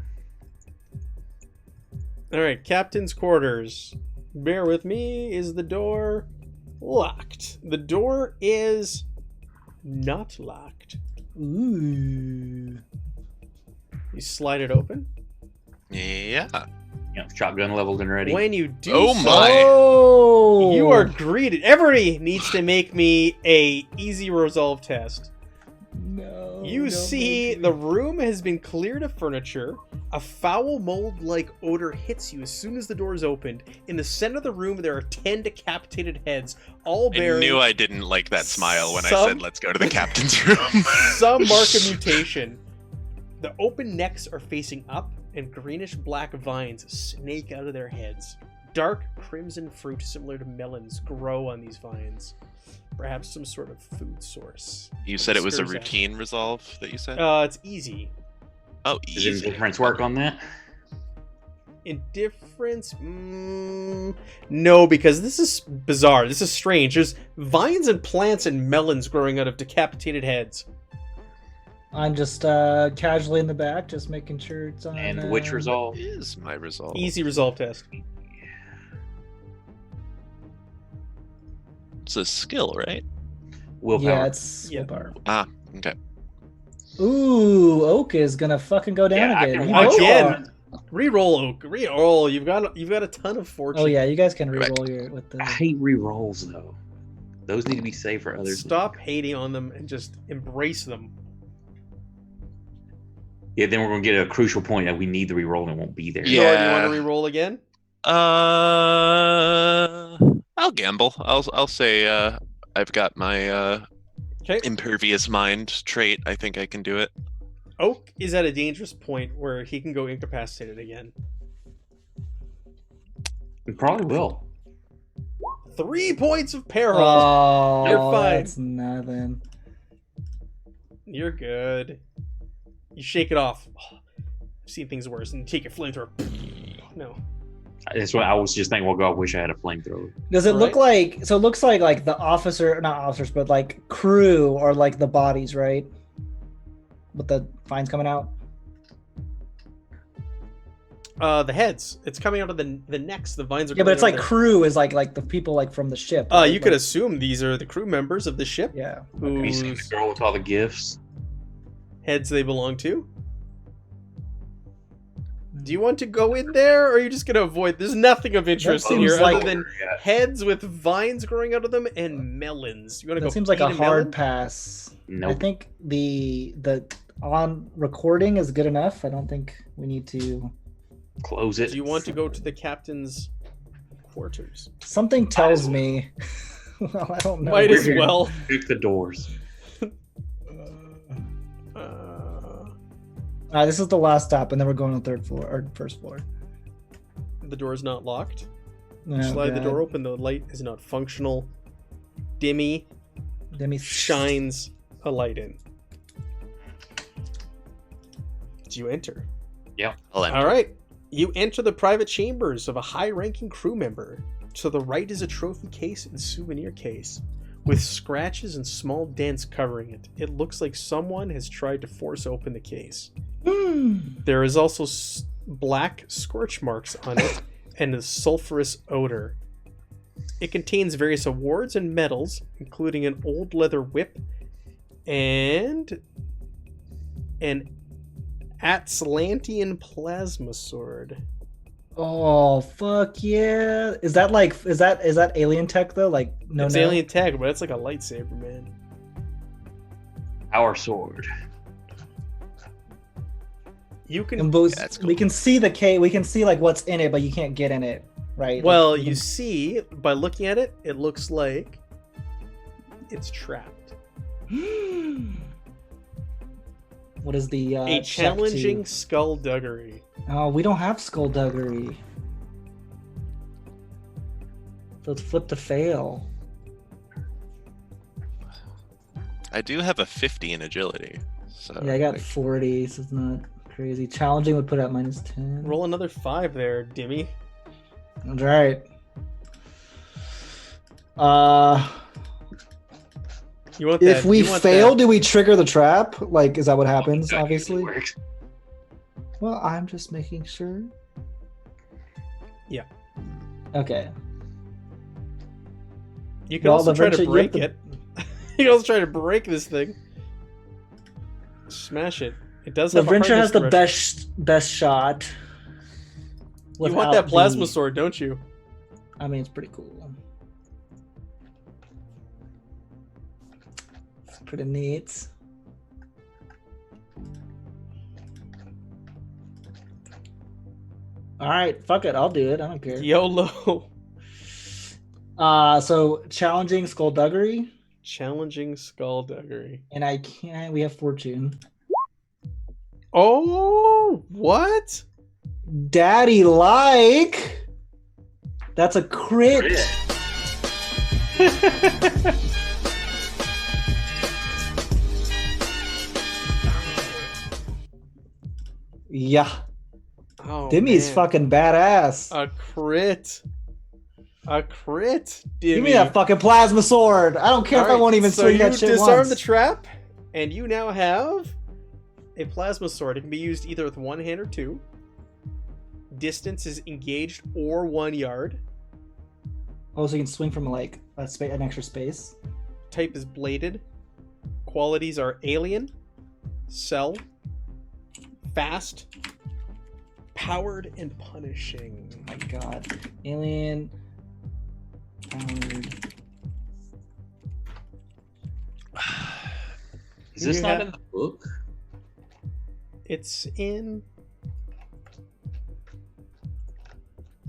All right, captain's quarters. Bear with me. Is the door locked? The door is not locked. Ooh. You slide it open. Yeah. Yeah, shotgun leveled and ready. When you do Oh so, my. Oh, you are greeted. Everybody needs to make me a easy resolve test. No. You don't see make me. the room has been cleared of furniture. A foul mold-like odor hits you as soon as the door is opened. In the center of the room, there are 10 decapitated heads, all I bearing knew I didn't like that smile when I some- said let's go to the captain's room. some mark of mutation. The open necks are facing up, and greenish-black vines snake out of their heads. Dark crimson fruit, similar to melons, grow on these vines. Perhaps some sort of food source. You said it was a Stirs out. routine resolve that you said? It's easy. Oh, Does easy. indifference work on that? Indifference? No, because this is bizarre. This is strange. There's vines and plants and melons growing out of decapitated heads. I'm just casually in the back, just making sure it's on. And which resolve? Is my resolve. Easy resolve test. It's a skill, right? Willpower. Yeah, it's Yeah. willpower. Ah, okay. Ooh, Oak is gonna fucking go down Yeah, I again. can You watch both Again. are. Reroll, Oak. Reroll. You've got a ton of fortune. Oh yeah, you guys can Correct. reroll your with the. I hate re-rolls though. Those need to be saved for others. Stop hating on them and just embrace them. Yeah, then we're gonna get a crucial point that we need the re-roll and it won't be there. Yeah. Or do you want to reroll again? I'll gamble. I'll say I've got my Okay. impervious mind trait. I think I can do it. Oak is at a dangerous point where he can go incapacitated again. We probably will. 3 points of peril. Oh, You're fine. That's nothing. You're good. You shake it off. Oh, I've seen things worse. And you take your flamethrower. No. That's what I was just thinking. Well, God, I wish I had a flamethrower. Does it look Alright. like? So it looks like the officer, not officers, but like crew are like the bodies, right? With the vines coming out. The heads. It's coming out of the necks. The vines are. Yeah, but it's coming like out of crew is like the people like from the ship. their- right? you could Like- assume these are the crew members of the ship. Yeah. Have you seen the Whose girl with all the gifts? heads they belong to. Do you want to go in there, or are you just going to avoid? There's nothing of interest in seems here like- other than Yeah. heads with vines growing out of them and melons. You want to go? That seems like eat a melon? hard pass. I Nope. think the on recording is good enough. I don't think we need to. Close it. Do you want to go to the captain's quarters? Something tells me. Well, I don't know. Might as Weird. well. Shoot the doors. This is the last stop, and then we're going to the third floor or first floor. The door is not locked. Oh, Slide the God. door open. The light is not functional. Demi Demi shines a light in. Do you enter? I'll enter. All right. You enter the private chambers of a high-ranking crew member. To the right is a trophy case and souvenir case, with scratches and small dents covering it. It looks like someone has tried to force open the case. There is also black scorch marks on it and a sulfurous odor. It contains various awards and medals, including an old leather whip and an Atlantean plasma sword. Oh fuck yeah! Is that alien tech though? Like It's alien tech, but it's like a lightsaber, man. Our sword. You can. And both, that's cool. we can see the K. We can see like what's in it, but you can't get in it, right? Well, Like, we you can- see by looking at it, it looks like it's trapped. What is the A check challenging to- skullduggery. Oh, we don't have skullduggery. So it's flip to fail. I do have a 50 in agility. So Yeah, I got like, 40, so it's not crazy. Challenging would put it at -10. Roll another 5 there, Dimmy. That's right. You want If that? we you want fail, that- do we trigger the trap? Like, is that what happens? That Obviously. usually works. Well, I'm just making sure. Yeah. Okay. You can Well, also try to eventually you break have it. You can also try to break this thing. Smash it. It does The have a Venture has hardness the direction. best shot. You want that without plasma the- sword, don't you? I mean, it's pretty cool. It's pretty neat. All right, fuck it, I'll do it. I don't care. YOLO. So challenging skullduggery, Challenging skullduggery. and I can't. We have fortune. Oh, what? Daddy like. That's a crit. Yeah, Oh, Dimmy's man. fucking badass. A crit. A crit. Give me Dimmy. that fucking plasma sword. I don't care if I Alright, won't even so swing you that shit disarm once. the trap, and you now have a plasma sword. It can be used either with one hand or two. Distance is engaged or 1 yard. Oh, so you can swing from like an extra space. Type is bladed. Qualities are alien, cell, fast, powered, and punishing. Oh my god, alien. Is this You not have- in the book? It's in.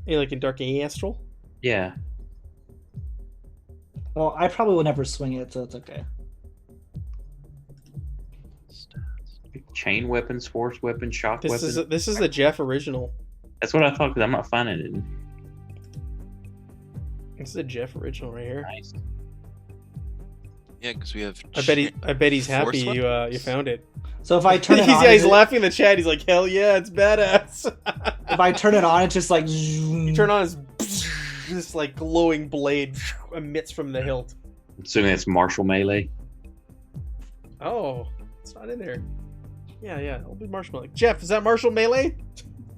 Like in Dark Astral? Yeah. Well, I probably will never swing it, so it's okay. Chain weapons, force weapon, shock This weapon. is the Jeff original. That's what I thought because I'm not finding it. This is a Jeff original right here. Nice. yeah, because we have. I bet he's happy Force you weapons? found it. So if I turn it he's, on, yeah, he's is it- laughing in the chat. He's like, hell yeah, it's badass. if I turn it on, it's just like. You turn on this like glowing blade emits from the hilt. Assuming it's martial melee. Oh, it's not in there. Yeah, it'll be martial melee. Jeff, is that martial melee?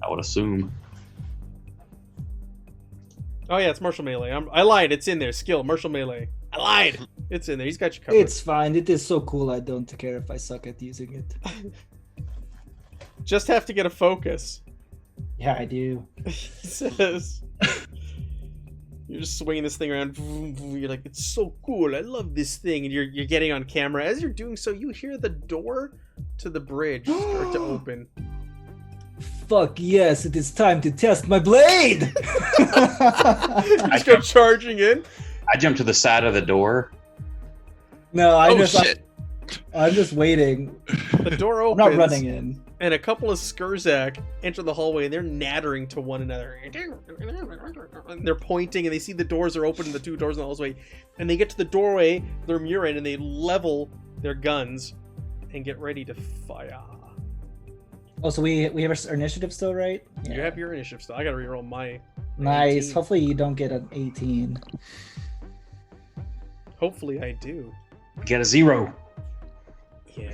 I would assume. Oh yeah, it's martial melee. I lied. It's in there. Skill, martial melee. I lied. It's in there. He's got you covered. It's fine. It is so cool. I don't care if I suck at using it. Just have to get a focus. Yeah, I do. He says. You're just swinging this thing around. You're like, it's so cool. I love this thing. And you're getting on camera. As you're doing so, you hear the door to the bridge start to open. Fuck yes! It is time to test my blade. You just go charging in. I jumped to the side of the door. No, Oh shit! I'm just waiting. The door I'm opens. not running in. And a couple of Skurzak enter the hallway, and they're nattering to one another. And they're pointing, and they see the doors are open, and the two doors in the hallway. And they get to the doorway, they're Murin, and they level their guns and get ready to fire. Oh, so we have our initiative still, right? You have your initiative still. I gotta reroll my. Nice. 18. Hopefully you don't get an 18. Hopefully I do. Get a 0. Yeah.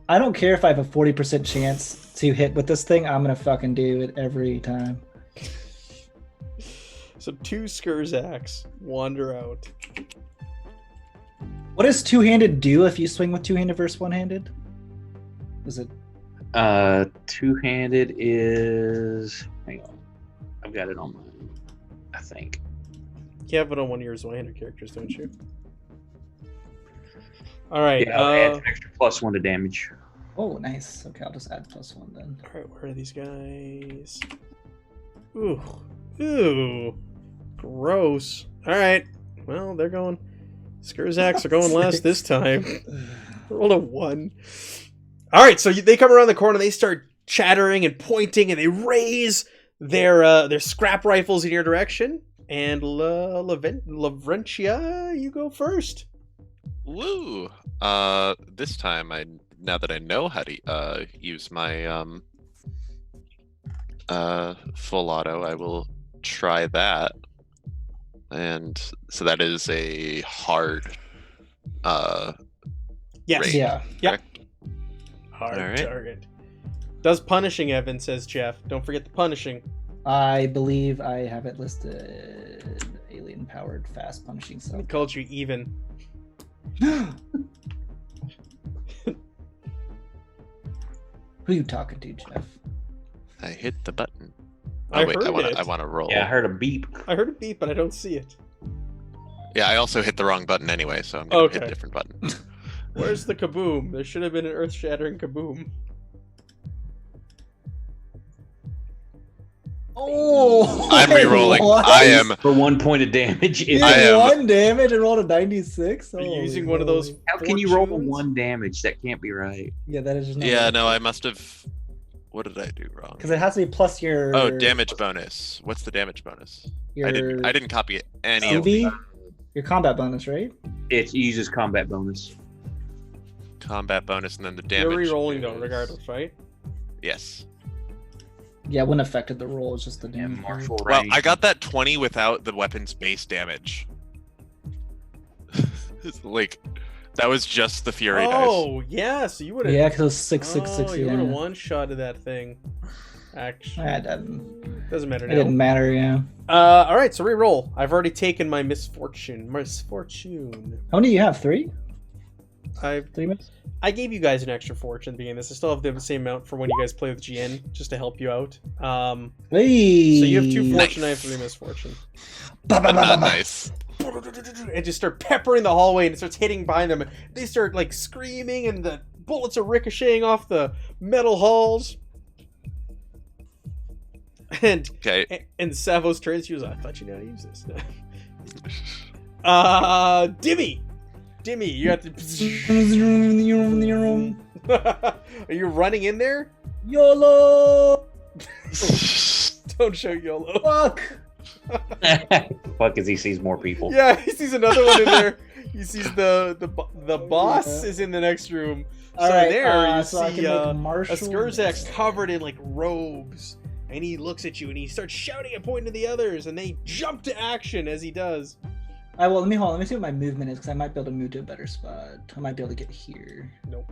I don't care if I have a 40% chance to hit with this thing. I'm gonna fucking do it every time. So 2 Skurzaks wander out. What does two-handed do if you swing with two-handed versus one-handed? Is it? Two-handed is. Hang on, I've got it on mine. I think. You have it on one of your Zweihander characters, don't you? All right. Yeah, I'll add an extra +1 to damage. Oh, nice. Okay, I'll just add +1 then. All right. Where are these guys? Ooh. Gross. All right. Well, they're going. Skurzaks are going last this time. Rolled a 1. All right. So they come around the corner. They start chattering and pointing, and they raise their scrap rifles in your direction. And Lavrentia, you go first. Woo! This time, now that I know how to use my full auto, I will try that. And so that is a hard Yes. range, Yeah. correct? Hard All right. target. Does punishing, Evan, says Jeff. Don't forget the punishing. I believe I have it listed. Alien-powered fast punishing He cell. called you even. Who are you talking to, Jeff? I hit the button. I Oh wait, heard it. I want to roll. Yeah, I heard a beep. I heard a beep, but I don't see it. Yeah, I also hit the wrong button anyway, so I'm gonna hit Okay. a different button. Where's the kaboom? There should have been an earth-shattering kaboom. Oh, I'm re-rolling. what? I am. For 1 point of damage. You I did am- 1 damage and rolled a 96. Are you Holy using one of those? moly. How can you roll fortunes? 1 damage? That can't be right. Yeah, that is just not Yeah, no, I must have. What did I do wrong? because it has to be plus your. Oh, damage bonus. What's the damage bonus? Your, I didn't copy any of CB? the Your combat bonus, right? It uses combat bonus. combat bonus and then the damage. You're re-rolling though, is- regardless, right? Yes. Yeah, it wouldn't affected the roll. It's just the Yeah, damage. martial Well, range. I got that 20 without the weapon's base damage. Like, that was just the fury dice. Oh, yeah. So you would have. Yeah, because it was 666. Oh, you would have Yeah. one-shotted that thing. Actually, That doesn't. doesn't matter It now. didn't matter. Yeah. All right. So re-roll. I've already taken my misfortune. How many do you have? 3? I 3 minutes. I gave you guys an extra fortune at the beginning of this. I still have the same amount for when you guys play with GN, just to help you out. So Hey. you have 2 Nice. fortune, I have 3 misfortune. Ba, ba, But ba, not ba, ba. nice. And just start peppering the hallway, and it starts hitting behind them. They start like screaming, and the bullets are ricocheting off the metal halls. And Okay. Savos turns to you. I thought you knew how to use this. Dimmy, you have to. Are you running in there? YOLO. Don't show YOLO. Fuck. Fuck, as he sees more people. Yeah, he sees another one in there. He sees the boss Yeah. is in the next room. All So right, there you so I see can make a martial Skurzak's damage. covered in like robes, and he looks at you and he starts shouting and pointing to the others, and they jump to action as he does. Well, let me hold on. Let me see what my movement is because I might be able to move to a better spot. I might be able to get here. Nope.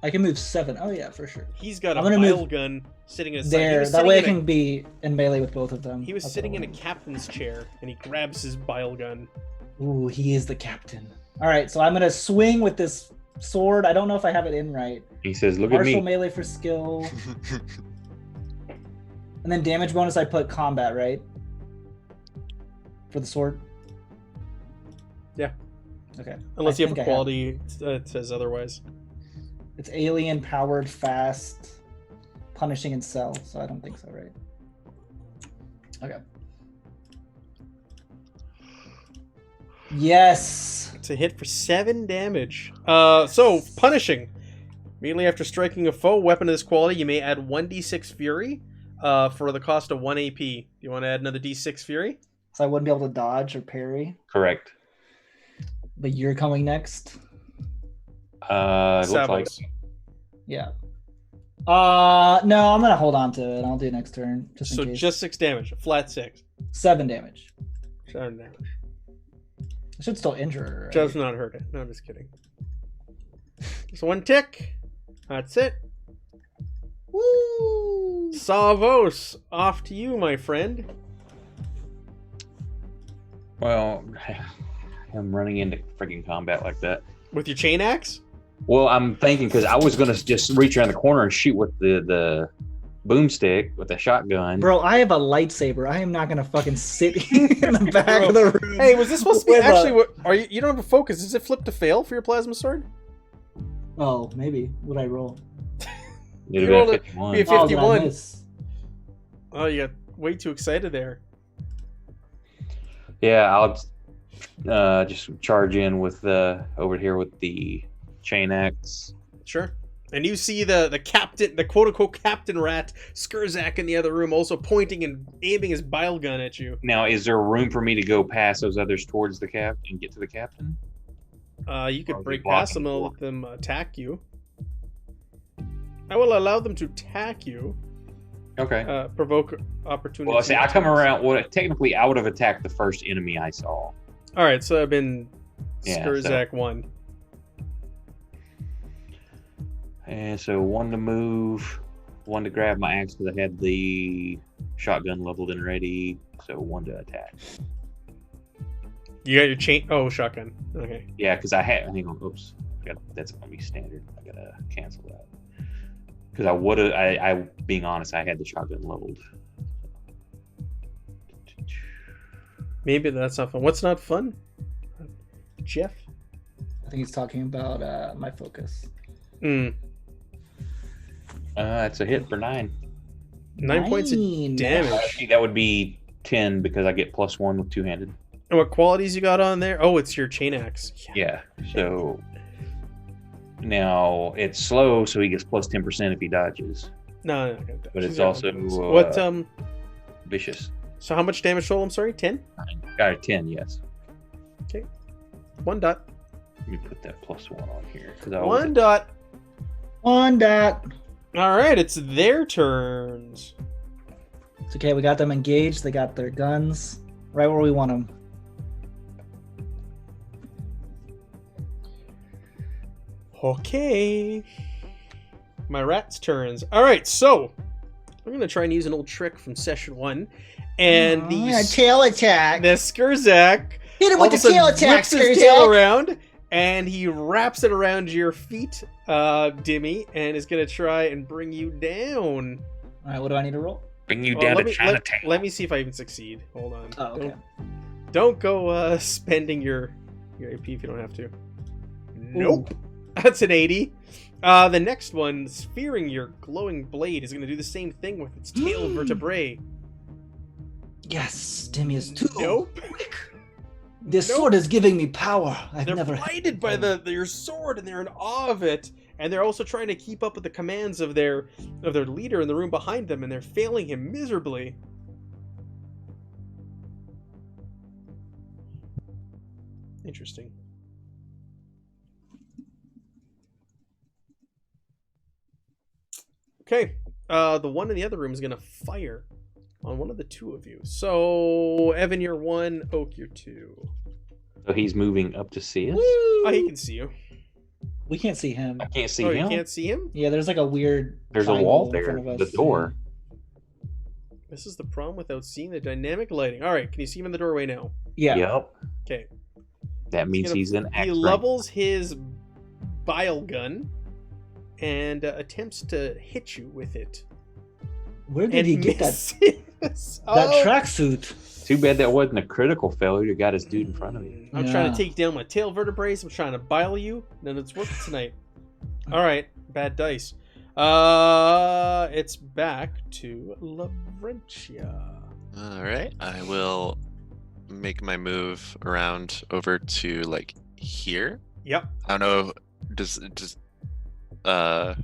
I can move 7. Oh yeah, for sure. He's got a I'm gonna move bile gun sitting in his side. He There. was That sitting way I in a- can be in melee with both of them. He was That's sitting what in I a captain's chair, and he grabs his bile gun. want. Ooh, he is the captain. All right, so I'm gonna swing with this sword. I don't know if I have it in right. He says, "Look at Martial me." melee for skill, and then damage bonus. I put combat right for the sword. Yeah. Okay. Unless I you have think a I quality that says otherwise. It's alien powered, fast, punishing and cell. So I don't think so, right? Okay. Yes. To hit for 7 damage. So punishing. Immediately after striking a foe weapon of this quality, you may add 1d6 fury for the cost of 1 AP. Do you want to add another d6 fury? So I wouldn't be able to dodge or parry. Correct. But you're coming next. It looks like Savos. Yeah. No, I'm gonna hold on to it. I'll do next turn just in So case. just 6 damage, a flat 6. 7 damage. 7 damage. I should still injure her. Right? Does not hurt it. No, I'm just kidding. Just 1 tick. That's it. Woo! Savos, off to you, my friend. well, I'm running into freaking combat like that. With your chain axe? Well, I'm thinking because I was gonna just reach around the corner and shoot with the boomstick with the shotgun. Bro, I have a lightsaber. I am not gonna fucking sit in the back of the room. Hey, was this supposed to be with a- actually what are you don't have a focus? Is it flip to fail for your plasma sword? Oh, maybe. Would I roll? It'd You be a rolled it- 51. be a Oh, did I 51. miss? Oh, you got way too excited there. Yeah, I'll just charge in with over here with the chain axe. Sure. And you see the captain, the quote unquote captain rat, Skurzak in the other room, also pointing and aiming his bile gun at you. Now, is there room for me to go past those others towards the cap and get to the captain? You Or is could he break past them blocking and let them attack you. I will allow them to attack you. Okay. Provoke opportunity. Well, see, I come around. Well, technically, I would have attacked the first enemy I saw. All right, so I've been Yeah, Skurzak 1. And so 1 to move, 1 to grab my axe because I had the shotgun leveled and ready. So 1 to attack. You got your chain. Oh, shotgun. Okay. Yeah, because I had. Hang on. Oops. That's gonna be standard. I gotta cancel that. Because I would have. I being honest, I had the shotgun leveled. Maybe that's not fun. What's not fun? Jeff? I think he's talking about my focus. It's a hit for 9. 9 points of damage. Actually, that would be 10 because I get +1 with two-handed. And what qualities you got on there? Oh, it's your chain axe. Yeah. So now it's slow, so he gets +10% if he dodges. No. But She's it's got also what? vicious. So how much damage total? I'm sorry, 10. 10, yes. 1 dot. Let me put that +1 on here because I 1 dot. 1 dot. All right, it's their turns. It's okay. We got them engaged. They got their guns right where we want them. Okay. My rat's turns. All right, so I'm gonna try and use an old trick from session 1, and tail attack. the Skurzak Hit him all with of the a tail sudden attack, whips his tail Skurzak. around, and he wraps it around your feet, Dimmy, and is gonna try and bring you down. All right, what do I need to roll? bring you Well, down let to me, Chinatown. let me see if I even succeed. Hold on. Oh, okay. Don't go spending your AP if you don't have to. Nope. That's an 80. The next one, spearing your glowing blade, is going to do the same thing with its tail vertebrae. Yes, Timmy is too Nope. quick. This Nope. sword is giving me power. I've They're never. blinded by your sword, and they're in awe of it. And they're also trying to keep up with the commands of their leader in the room behind them, and they're failing him miserably. Interesting. Okay, the one in the other room is gonna fire on one of the two of you. So Evan, you're 1. Oak, you're 2. So he's moving up to see us. Oh, he can see you. We can't see him. I can't see Oh, him. you can't see him? Yeah, there's like a weird. There's a triangle wall in there. front of The us. door. This is the problem without seeing the dynamic lighting. All right, can you see him in the doorway now? Yeah. Yep. Okay. That means he's in He axe range. levels his bile gun and attempts to hit you with it. Where did And he get that? misses. That Oh. tracksuit. Too bad that wasn't a critical failure. You got his dude in front of you. I'm trying Yeah. to take down my tail vertebrae. I'm trying to bile you. None of it's working tonight. All right, bad dice. It's back to Lavrentia. All right, I will make my move around over to like here. Yep. I don't know. I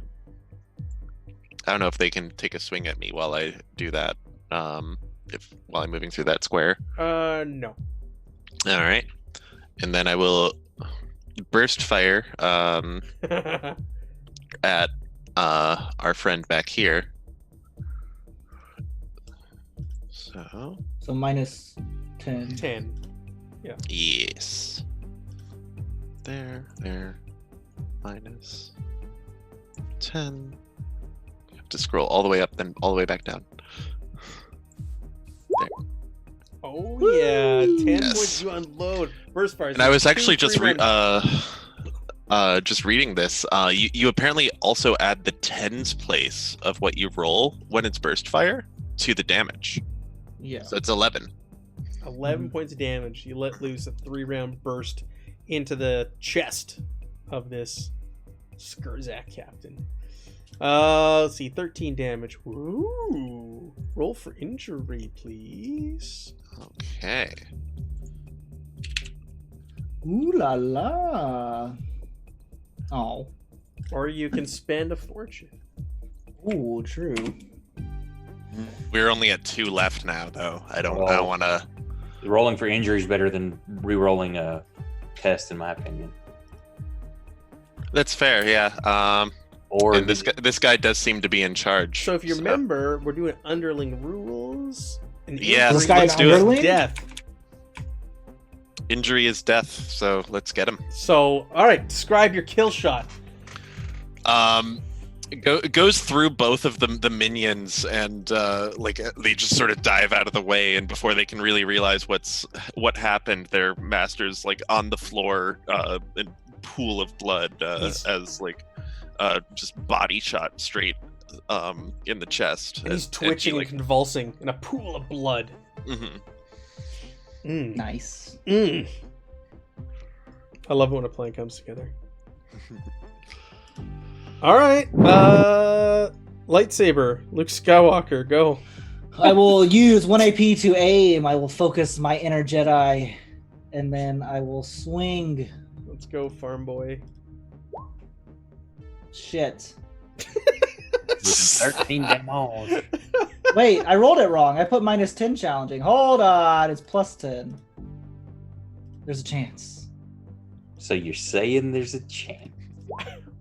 don't know if they can take a swing at me while I do that. While I'm moving through that square. No. All right, and then I will burst fire at our friend back here. So minus 10. 10. yes. There, minus 10. You have to scroll all the way up, then all the way back down. There. Oh yeah, 10 Yes. points you unload. Burst fire. And I was actually just just reading this. You apparently also add the tens place of what you roll when it's burst fire to the damage. Yeah. So it's 11. 11 points of damage. You let loose a 3-round burst into the chest of this Skurzak captain. Let's see, 13 damage. Woo! Roll for injury, please. Okay. Ooh la la. Oh. Or you can spend a fortune. Ooh, true. We're only at 2 left now, though. I don't Well, want to. Rolling for injury is better than re-rolling a test, in my opinion. That's fair, yeah. Or And this guy does seem to be in charge. So if you remember, we're doing underling rules. And Yeah, injury This guy is an underling? death. Injury is death, so let's get him. So, all right, describe your kill shot. Goes through both of them, the minions, and they just sort of dive out of the way, and before they can really realize what happened, their master's like on the floor, in pool of blood, as just body shot straight in the chest. And he's twitching and convulsing in a pool of blood. Mm-hmm. Nice. I love it when a plan comes together. All right, lightsaber, Luke Skywalker, go. I will use 1 AP to aim. I will focus my inner Jedi, and then I will swing. Let's go, farm boy. Shit. 13 damage. Wait, I rolled it wrong. I put minus 10 challenging. Hold on, it's plus 10. There's a chance. So you're saying there's a chance?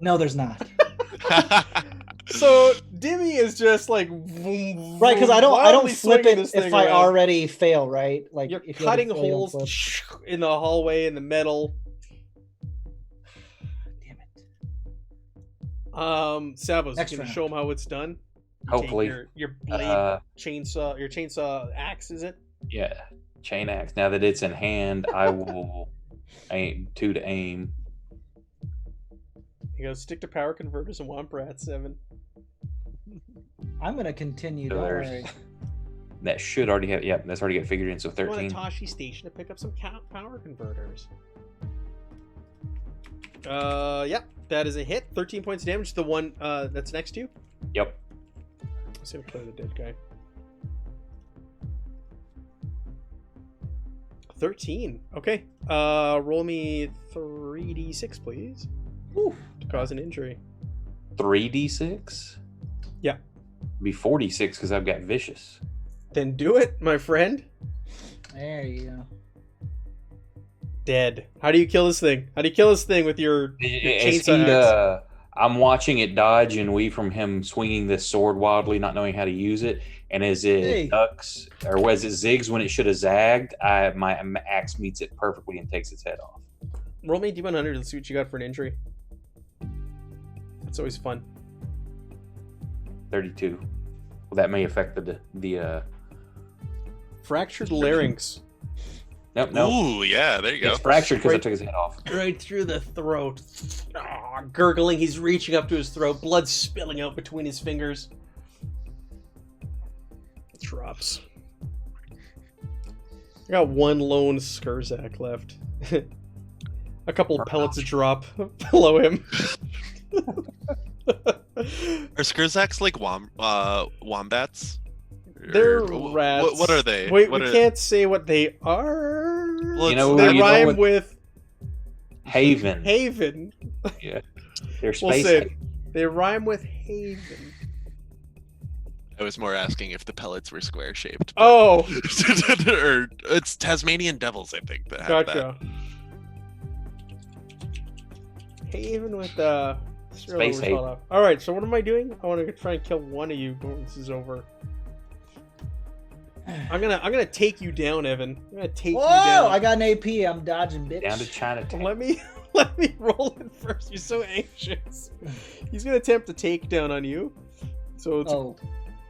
No, there's not. So Dimmy is just like right, Because I don't flip it if I already fail, right? Like You're if you cutting already fail, holes in the hallway in the metal. Damn it. Savos, Next you gonna round. show him how it's done? Hopefully. Take your blade, your chainsaw axe, is it? Yeah. Chain axe. Now that it's in hand, I will aim 2 to aim. You gotta stick to power converters and Womp 7. I'm gonna continue. So Don't there's- worry. That should already have, yeah, that's already got figured in, so Go to 13. Tashi Station to pick up some power converters. Yep, that is a hit. 13 points of damage. The one that's next to you. Yep. Let's see, play the dead guy. 13. Okay. Roll me 3d6, please. Woo. To cause an injury. 3d6? Yeah. Be 46 because I've got vicious. Then do it, my friend. There you go. Dead. How do you kill this thing? How do you kill this thing with your As chainsaw he, axe? I'm watching it dodge and weave from him swinging this sword wildly, not knowing how to use it. And as it Hey. ducks, or as it zigs when it should have zagged, my axe meets it perfectly and takes its head off. Roll me D100 and see what you got for an injury. It's always fun. 32. Well, that may affect the Fractured larynx. Nope. Ooh, yeah, there you go. It's fractured because I Right. took his head off. Right through the throat. Ah, gurgling, he's reaching up to his throat, blood spilling out between his fingers. Drops. I got one lone Skurzak left. A couple pellets drop below him. Are Skurzaks like wombats? They're Or rats. What are they? Wait, What we are- can't say what they are. Well, You know, They you know rhyme what- with Haven. Haven. Yeah. They're We'll space. say they rhyme with Haven. I was more asking if the pellets were square shaped. Oh, Or it's Tasmanian devils, I think, that have that. gotcha. Haven with Space Haven. All right, so what am I doing? I want to try and kill one of you when this is over. I'm gonna take you down, Evan. I'm gonna take you down. Whoa! I got an AP. I'm dodging, bitch. Down to Chinatown. Let me roll it first. You're so anxious. He's gonna attempt to take down on you. So it's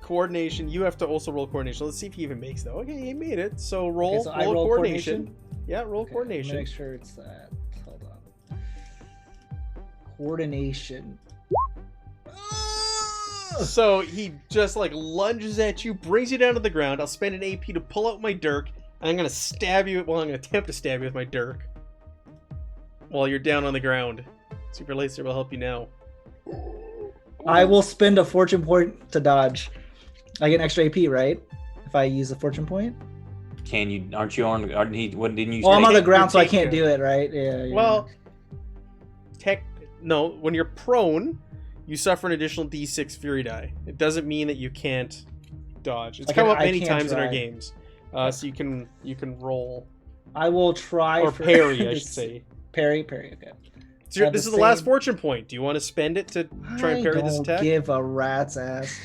coordination. You have to also roll coordination. Let's see if he even makes that. Okay, he made it. So roll coordination. Yeah, roll coordination. Make sure it's that. Hold on. Coordination. So he just like lunges at you, brings you down to the ground. I'll spend an AP to pull out my dirk. And I'm gonna stab you. Well, I'm gonna attempt to stab you with my dirk while you're down on the ground. Super Laser will help you now. I will spend a fortune point to dodge. I get an extra AP, right? If I use a fortune point. Can you? Aren't you on? Didn't you? Well, I'm on the ground, so I can't do it, right? Yeah. Well, no. When you're prone, you suffer an additional D6 Fury die. It doesn't mean that you can't dodge. It's come up many times in our games, so you can roll. I will try or parry, I should say. Parry. Okay. So this is the last fortune point. Do you want to spend it to try and parry this attack? Give a rat's ass.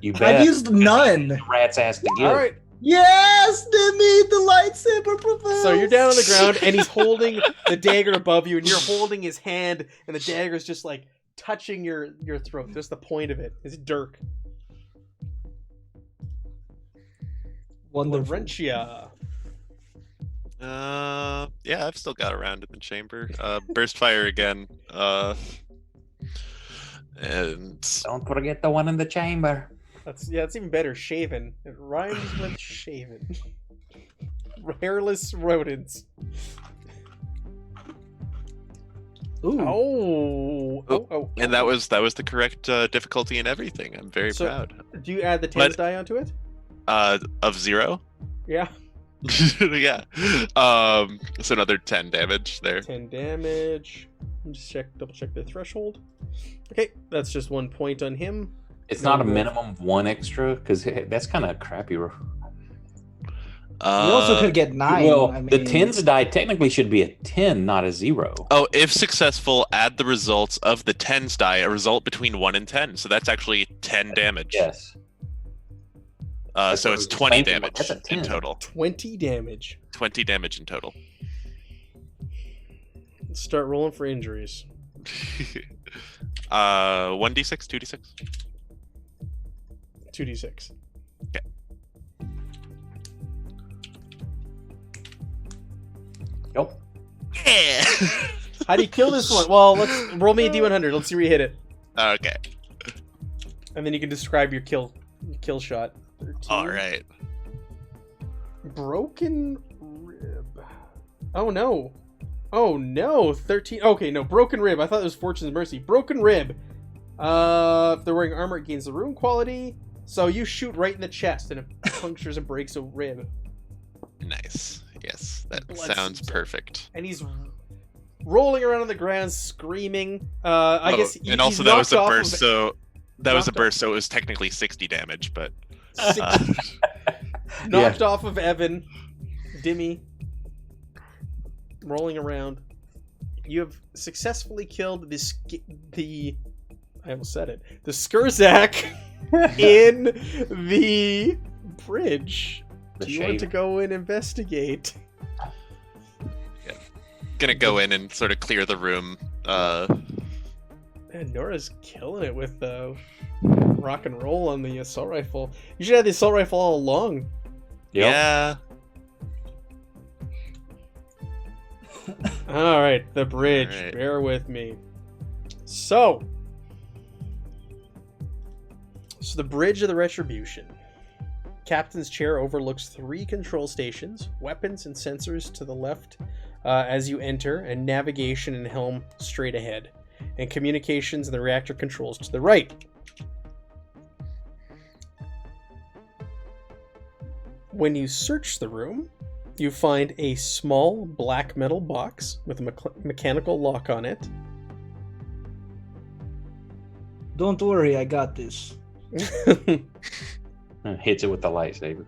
You bet. I've used none. Rat's ass to give. All right. Yes, Demi, the lightsaber prevails. So you're down on the ground, and he's holding the dagger above you, and you're holding his hand, and the dagger's just like touching your throat. Just the point of it. His dirk. Wonderful. Laurentia. Yeah, I've still got a round in the chamber. Burst fire again. And Don't forget the one in the chamber. That's even better. Shaven. It rhymes with shaven. Hairless rodents. Ooh. Oh. And that was the correct difficulty and everything. I'm very proud. Do you add the tens die onto it? Of 0. Yeah. Yeah. So another 10 damage there. 10 damage. Just double check the threshold. Okay, that's just 1 point on him. It's not a minimum of 1 extra because that's kind of crappy. You also could get 9. Well, the tens die technically should be a 10, not a 0. Oh, if successful, add the results of the tens die, a result between 1 and 10. So that's actually 10 damage. Yes. So it's 20 damage in total. 20 damage. 20 damage in total. Let's start rolling for injuries. 1d6, 2d6. 2d6. Okay. Nope. Yeah. How do you kill this one? Well, let's roll me a d100. Let's see where you hit it. Okay. And then you can describe your kill shot. 13. All right. Broken rib. Oh no. 13. Okay, no, broken rib. I thought it was Fortune's Mercy. Broken rib. If they're wearing armor, it gains the rune quality. So you shoot right in the chest and it punctures and breaks a rib. Nice. Yes, that Blood sounds seeps perfect. And he's rolling around on the ground, screaming. I guess. And also that was a burst, so it was technically 60 damage, but knocked off of Evan, Dimmy, rolling around. You have successfully killed the I almost said it. The Skurzak in the bridge. Do you want to go and investigate? Yeah. Gonna go in and sort of clear the room. Man, Nora's killing it with rock and roll on the assault rifle. You should have the assault rifle all along. Yep. Yeah. All right, the bridge. All right. Bear with me. So the bridge of the Retribution. Captain's chair overlooks 3 control stations, weapons and sensors to the left as you enter, and navigation and helm straight ahead, and communications and the reactor controls to the right. When you search the room, you find a small black metal box with a mechanical lock on it. Don't worry, I got this. Hits it with the lightsaber.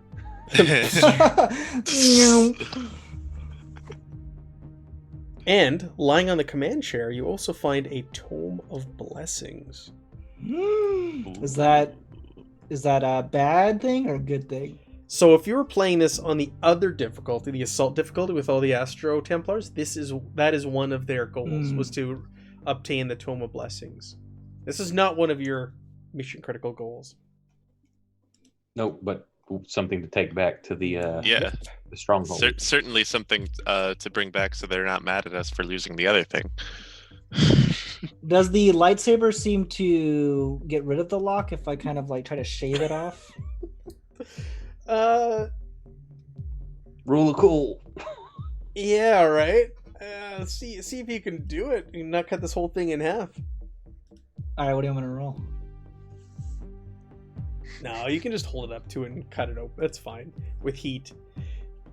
And lying on the command chair, you also find a Tome of Blessings. Is that a bad thing or a good thing? So if you were playing this on the other difficulty, the Assault difficulty with all the Astro Templars, that is one of their goals, was to obtain the Tome of Blessings. This is not one of your mission critical goals. Nope, but something to take back to the the stronghold. Certainly something to bring back so they're not mad at us for losing the other thing. Does the lightsaber seem to get rid of the lock if I kind of like try to shave it off? Rule of cool. Yeah, right. See if you can do it. You can not cut this whole thing in half. All right, what do you want me to roll? No, you can just hold it up to it and cut it open. That's fine with heat.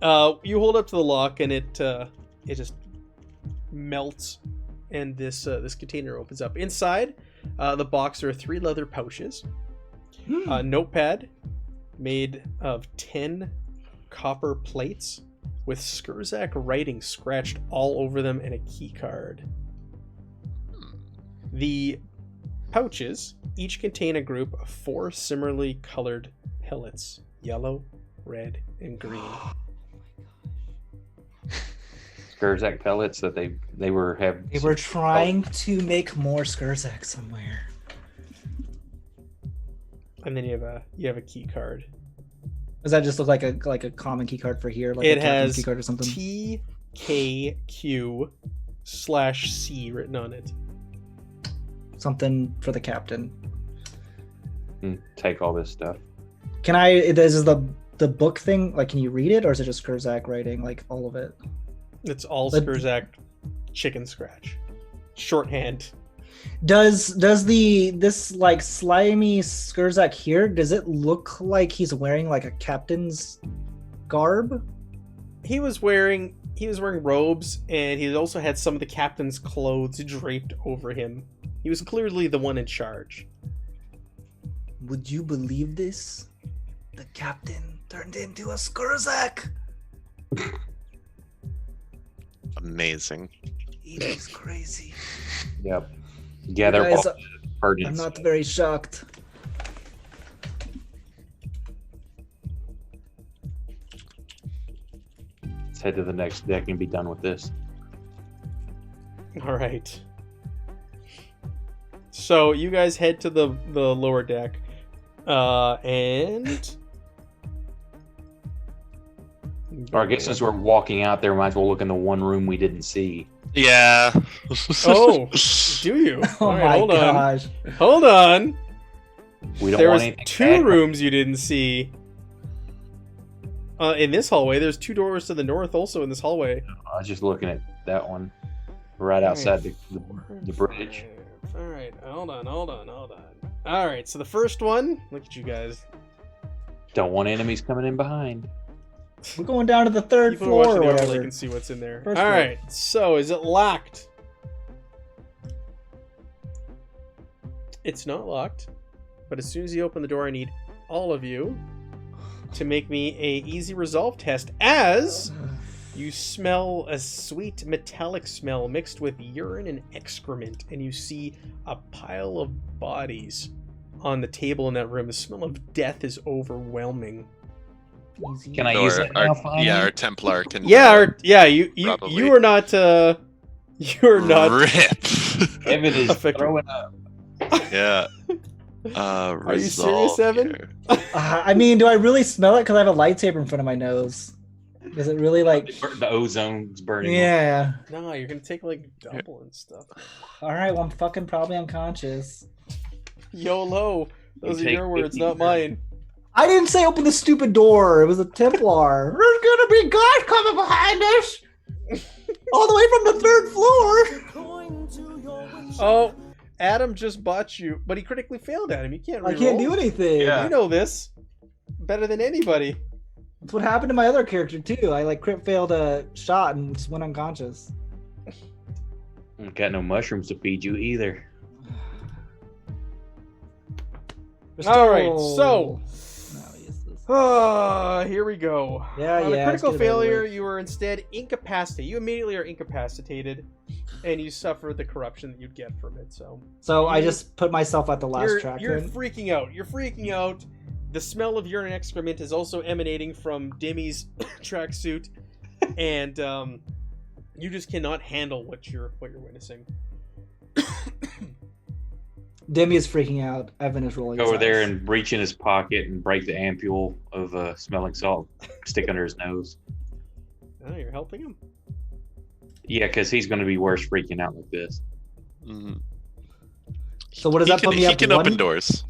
You hold up to the lock and it just melts, and this container opens up. Inside the box there are 3 leather pouches, a notepad made of 10 copper plates with Skurzak writing scratched all over them, and a key card. The pouches each contain a group of 4 similarly colored pellets: yellow, red, and green. Skurzak pellets that they were trying to make more Skurzak somewhere. And then you have a key card. Does that just look like a common key card for here? Like It a captain's has key card or something? TKQ/C written on it. Something for the captain. Take all this stuff. Can I? This is the book thing. Like, can you read it, or is it just Skurzak writing? Like all of it? It's all Skurzak chicken scratch. Shorthand. Does this like slimy Skurzak here? Does it look like he's wearing like a captain's garb? He was wearing robes, and he also had some of the captain's clothes draped over him. He was clearly the one in charge. Would you believe this? The captain turned into a Skurzak. Amazing. It is crazy. Yep. Gather Guys, all the burdens. I'm not very shocked. Let's head to the next deck and be done with this. All right. So you guys head to the lower deck, and Or I guess since we're walking out there, we might as well look in the one room we didn't see. Yeah. Oh, do you? Oh All right, my hold gosh. on. Hold on. We don't There want was anything 2 bad. rooms you didn't see. In this hallway, there's 2 doors to the north also in this hallway. I was just looking at that one right outside the bridge. All right, hold on. All right, so the first one, look at you guys. Don't want enemies coming in behind. We're going down to the 3rd People who floor watch or the overlay whatever. can see what's in there. First All floor. right, so is it locked? It's not locked, but as soon as you open the door, I need all of you to make me a easy resolve test, as you smell a sweet metallic smell mixed with urine and excrement, and you see a pile of bodies on the table in that room. The smell of death is overwhelming. Easy. Can I use it now, finally? Yeah, our Templar can. You Probably. are not you are not Rip. Evan is affected. throwing up. Yeah. Are you serious, Evan? here. I mean, do I really smell it? Because I have a lightsaber in front of my nose. Is it really like? The ozone's burning. Yeah. No, you're gonna take like double and stuff. All right. Well, I'm fucking probably unconscious. YOLO. Those You are take your words, 50 not mine. I didn't say open the stupid door. It was a Templar. There's gonna be guards coming behind us. All the way from the 3rd floor. Oh, Adam just bought you, but he critically failed at him. You can't. I can't reroll. do anything. Yeah. You know this better than anybody. That's what happened to my other character too. I like crit failed a shot and just went unconscious. Got no mushrooms to feed you either. There's All right, still- so No, yes, this. Here we go. Yeah, On a yeah, critical let's get it over failure, with. you are instead incapacitated. You immediately are incapacitated, and you suffer the corruption that you'd get from it. So I just put myself at the last you're, track. You're then? freaking out. You're freaking out. The smell of urine and excrement is also emanating from Demi's tracksuit, and you just cannot handle what you're witnessing. Demi is freaking out. Evan is rolling. Go his over there eyes. and reach in his pocket and break the ampule of smelling salt, stick under his nose. Oh, you're helping him? Yeah, because he's going to be worse freaking out like this. Mhm. So what does that put me He up? can one? open doors.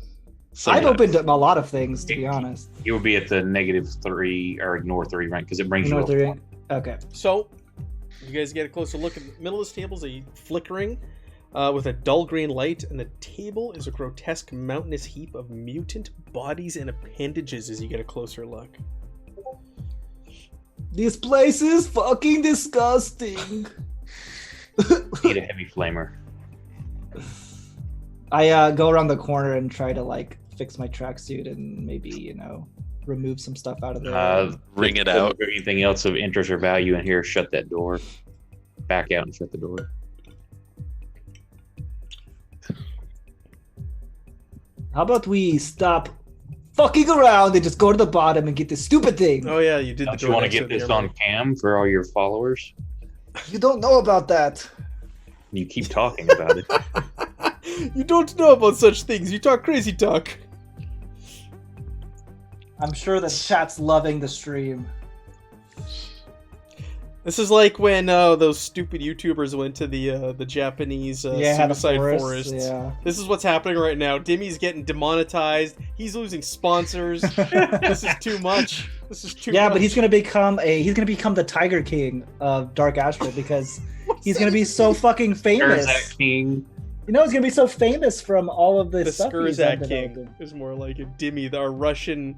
I've Sometimes. opened up a lot of things, to be honest. He will be at the -3 or ignore 3 rank because it brings You know you what up. they're doing? Okay. So, you guys get a closer look. In the middle of this table is a flickering with a dull green light, and the table is a grotesque mountainous heap of mutant bodies and appendages as you get a closer look. This place is fucking disgusting. Need a heavy flamer. I go around the corner and try to like fix my tracksuit and maybe remove some stuff out of there. Ring it If out. there's anything else of interest or value in here, shut that door. Back out and shut the door. How about we stop fucking around and just go to the bottom and get this stupid thing? Oh yeah, you did Don't the you door want to next get this the on cam for all your followers? You don't know about that. You keep talking about it. You don't know about such things. You talk crazy talk. I'm sure the chat's loving the stream. This is like when those stupid YouTubers went to the Japanese suicide forests. Yeah. This is what's happening right now. Demi's getting demonetized. He's losing sponsors. This is too much. This is too much. Yeah, but he's gonna become the Tiger King of Dark Astral because he's gonna be so fucking famous. There's that king. He's gonna be so famous from all of the this stuff he's Skurzak been King developing. is more like a Demi, our Russian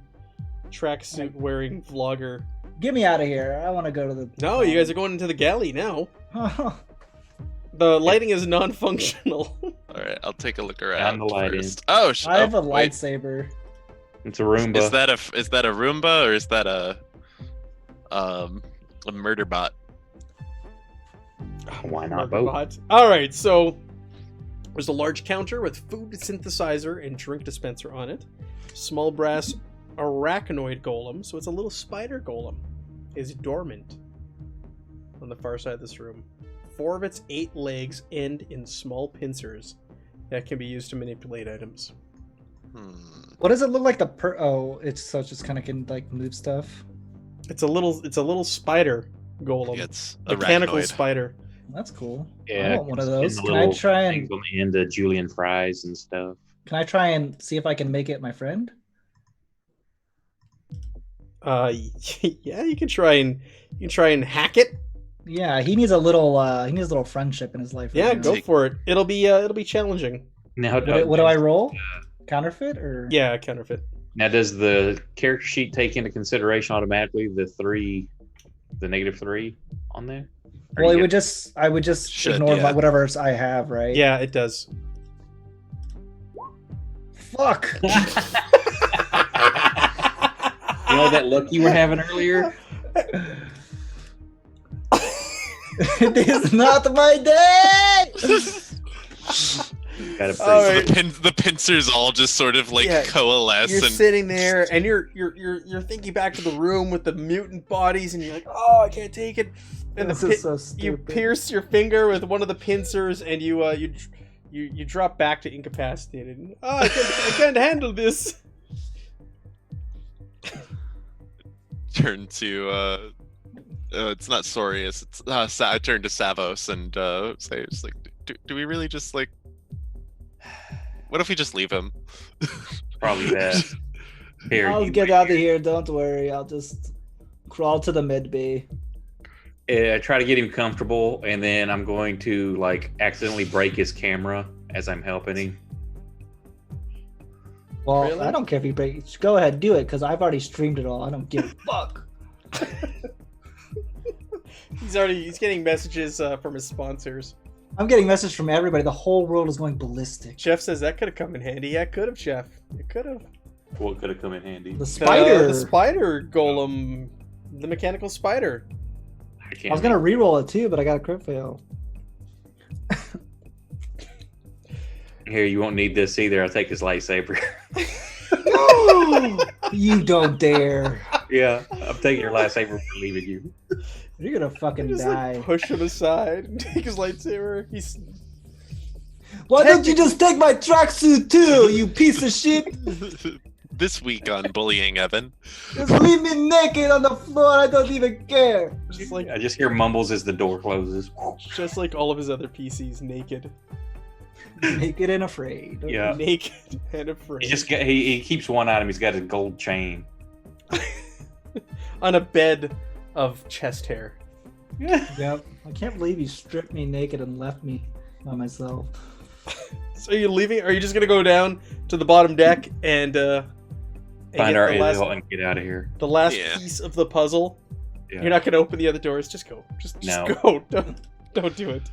tracksuit wearing vlogger. Get me out of here! I want to go to the. No, you guys are going into the galley now. The lighting is non-functional. All right, I'll take a look around Down the light first. Oh, I have a wait. lightsaber. It's a Roomba. Is that a Roomba or is that a murder bot? Why not both? All right, so there's a large counter with food synthesizer and drink dispenser on it. Small brass arachnoid golem, so it's a little spider golem, is dormant on the far side of this room. 4 of its 8 legs end in small pincers that can be used to manipulate items. What does it look like? It's just kind of can like move stuff. It's a little spider golem, It's mechanical arachnoid. spider. That's cool. Yeah, I want one of and those. the Can I little try and things on the end of Julian fries and stuff. see if I can make it my friend? Yeah, you can try and hack it. Yeah, he needs a little friendship in his life. Yeah, right now. go for it. It'll be challenging. Now, What do I roll? Counterfeit or? Yeah, counterfeit. Now, does the character sheet take into consideration automatically the -3 on there? Or Well, you I would just Should, ignore yeah. whatever I have, right? Yeah, it does. Fuck. You know that look you were having earlier? It is not my day. Gotta All praise right. The pincers all just sort of like Yeah, coalesce You're and sitting there and you're thinking back to the room with the mutant bodies, and you're like, oh, I can't take it. And This the is so you stupid. pierce your finger with one of the pincers, and you drop back to incapacitated. Oh, I can't handle this. turn to it's not Sorius. It's I turn to Savos and say, it's like, do we really just like? What if we just leave him? Probably best. Here, I'll you get wait out of here. here. Don't worry. I'll just crawl to the mid bay. Try to get him comfortable, and then I'm going to like accidentally break his camera as I'm helping him. Well, Really? I don't care if you break. Go ahead, do it, because I've already streamed it all. I don't give a fuck. He's getting messages from his sponsors. I'm getting messages from everybody. The whole world is going ballistic. Jeff says that could have come in handy. Yeah, it could have, Jeff. It could have. What could have come in handy? The spider. The spider golem. The mechanical spider. I was gonna reroll it too, but I got a crit fail. Here, you won't need this either. I'll take his lightsaber. You don't dare. Yeah, I'm taking your lightsaber for leaving you. You're gonna fucking Just die. like push him aside and take his lightsaber. He's Why don't you just take my tracksuit too, you piece of shit? This week on bullying, Evan. Just leave me naked on the floor. I don't even care. just like I just hear mumbles as the door closes. all of his other PCs, naked, Naked and afraid. Yeah. naked and afraid. He keeps one item. He's got a gold chain. On a bed of chest hair. Yep. I can't believe you stripped me naked and left me by myself. So are you leaving? Are you just gonna go down to the bottom deck and Find get our the last, intel and get out of here. the last Yeah. piece of the puzzle? Yeah. You're not gonna open the other doors. Just go. Just No. go. Don't do it.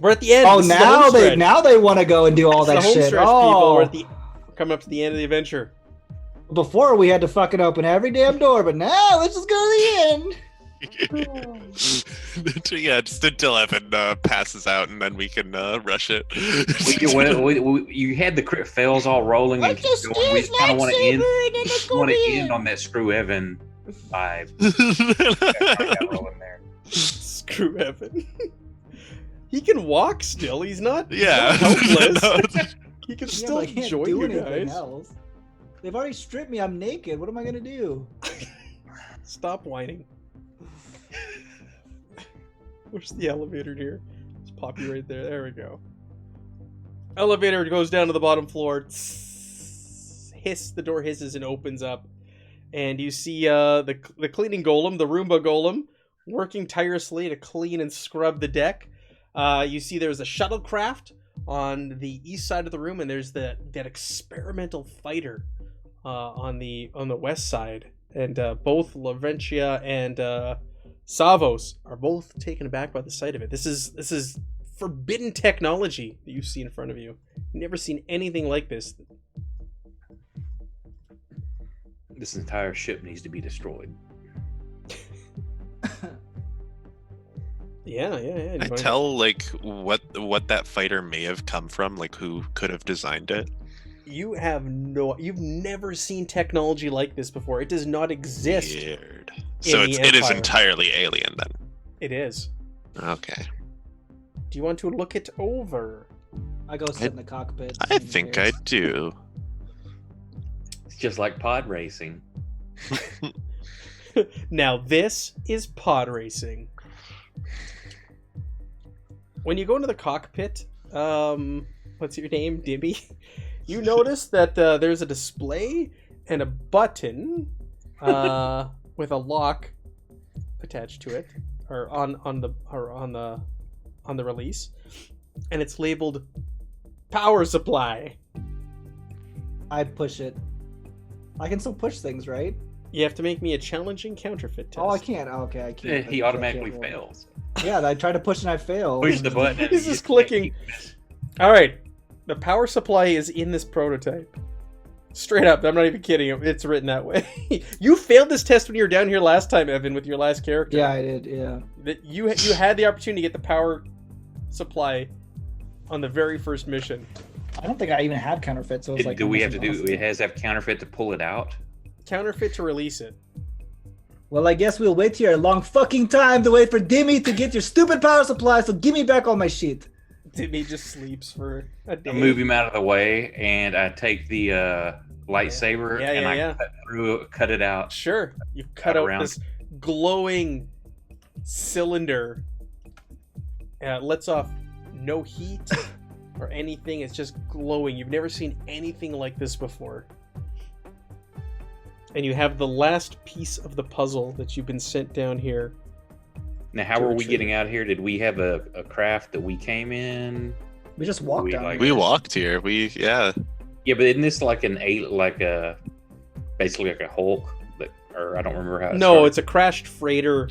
We're at the end. Oh, This is the home stretch. now they want to go and do all This is that the home shit. stretch, people. We're Oh, at the coming up to the end of the adventure. before we had to fucking open every damn door, but now let's just go to the end. Yeah, just until Evan passes out, and then we can rush it. You had the crit fails all rolling and keep going. We kind of want to end on that screw Evan vibe. That rolling there. Screw Evan. He can walk still. He's not. Yeah. He's not helpless. No. He can Yeah, still but I can't join do you anything guys. else. They've already stripped me. I'm naked. What am I gonna do? Stop whining. Where's the elevator here? Let's pop you right there. There we go. Elevator goes down to the bottom floor. Hiss. The door hisses and opens up, and you see the cleaning golem, the Roomba golem, working tirelessly to clean and scrub the deck. You see there's a shuttlecraft on the east side of the room, and there's that experimental fighter on the west side, and both Laventia and Savos are both taken aback by the sight of it. This is forbidden technology that you see in front of you. You've never seen anything like this. This entire ship needs to be destroyed. Yeah. I tell like what that fighter may have come from, like who could have designed it. You've never seen technology like this before. It does not exist. Weird. So in the it is Empire. entirely alien then. It is. Okay. Do you want to look it over? I go sit in the cockpit. I think I do. It's just like pod racing. Now this is pod racing. When you go into the cockpit, what's your name, Dimmy? You notice that there's a display and a button with a lock attached to it, or on the release, and it's labeled power supply. I push it. I can still push things, right? You have to make me a challenging counterfeit test. Oh, I can't. Oh, okay, I can't. He I automatically can't roll. fails. Yeah, I tried to push and I failed. Push the button. and He's you just can't clicking. keep missing. All right, the power supply is in this prototype. Straight up, I'm not even kidding. It's written that way. You failed this test when you were down here last time, Evan, with your last character. Yeah, I did. Yeah. That you had the opportunity to get the power supply on the very first mission. I don't think I even had counterfeit, so it was like. Do we have to almost do? impossible. It has to have counterfeit to pull it out. Counterfeit to release it. Well, I guess we'll wait here a long fucking time to wait for Dimmy to get your stupid power supply. So give me back all my shit. Dimmy just sleeps for a day. I move him out of the way, and I take the lightsaber Yeah, and yeah. I cut it out. Sure, you cut out around. this glowing cylinder. It lets off no heat or anything. It's just glowing. You've never seen anything like this before. And you have the last piece of the puzzle that you've been sent down here. Now, how were we getting out of here? Did we have a craft that we came in? We just walked down. like- We walked here. Yeah. Yeah, but isn't this like basically like a Hulk? Or I don't remember how. No, it's a crashed freighter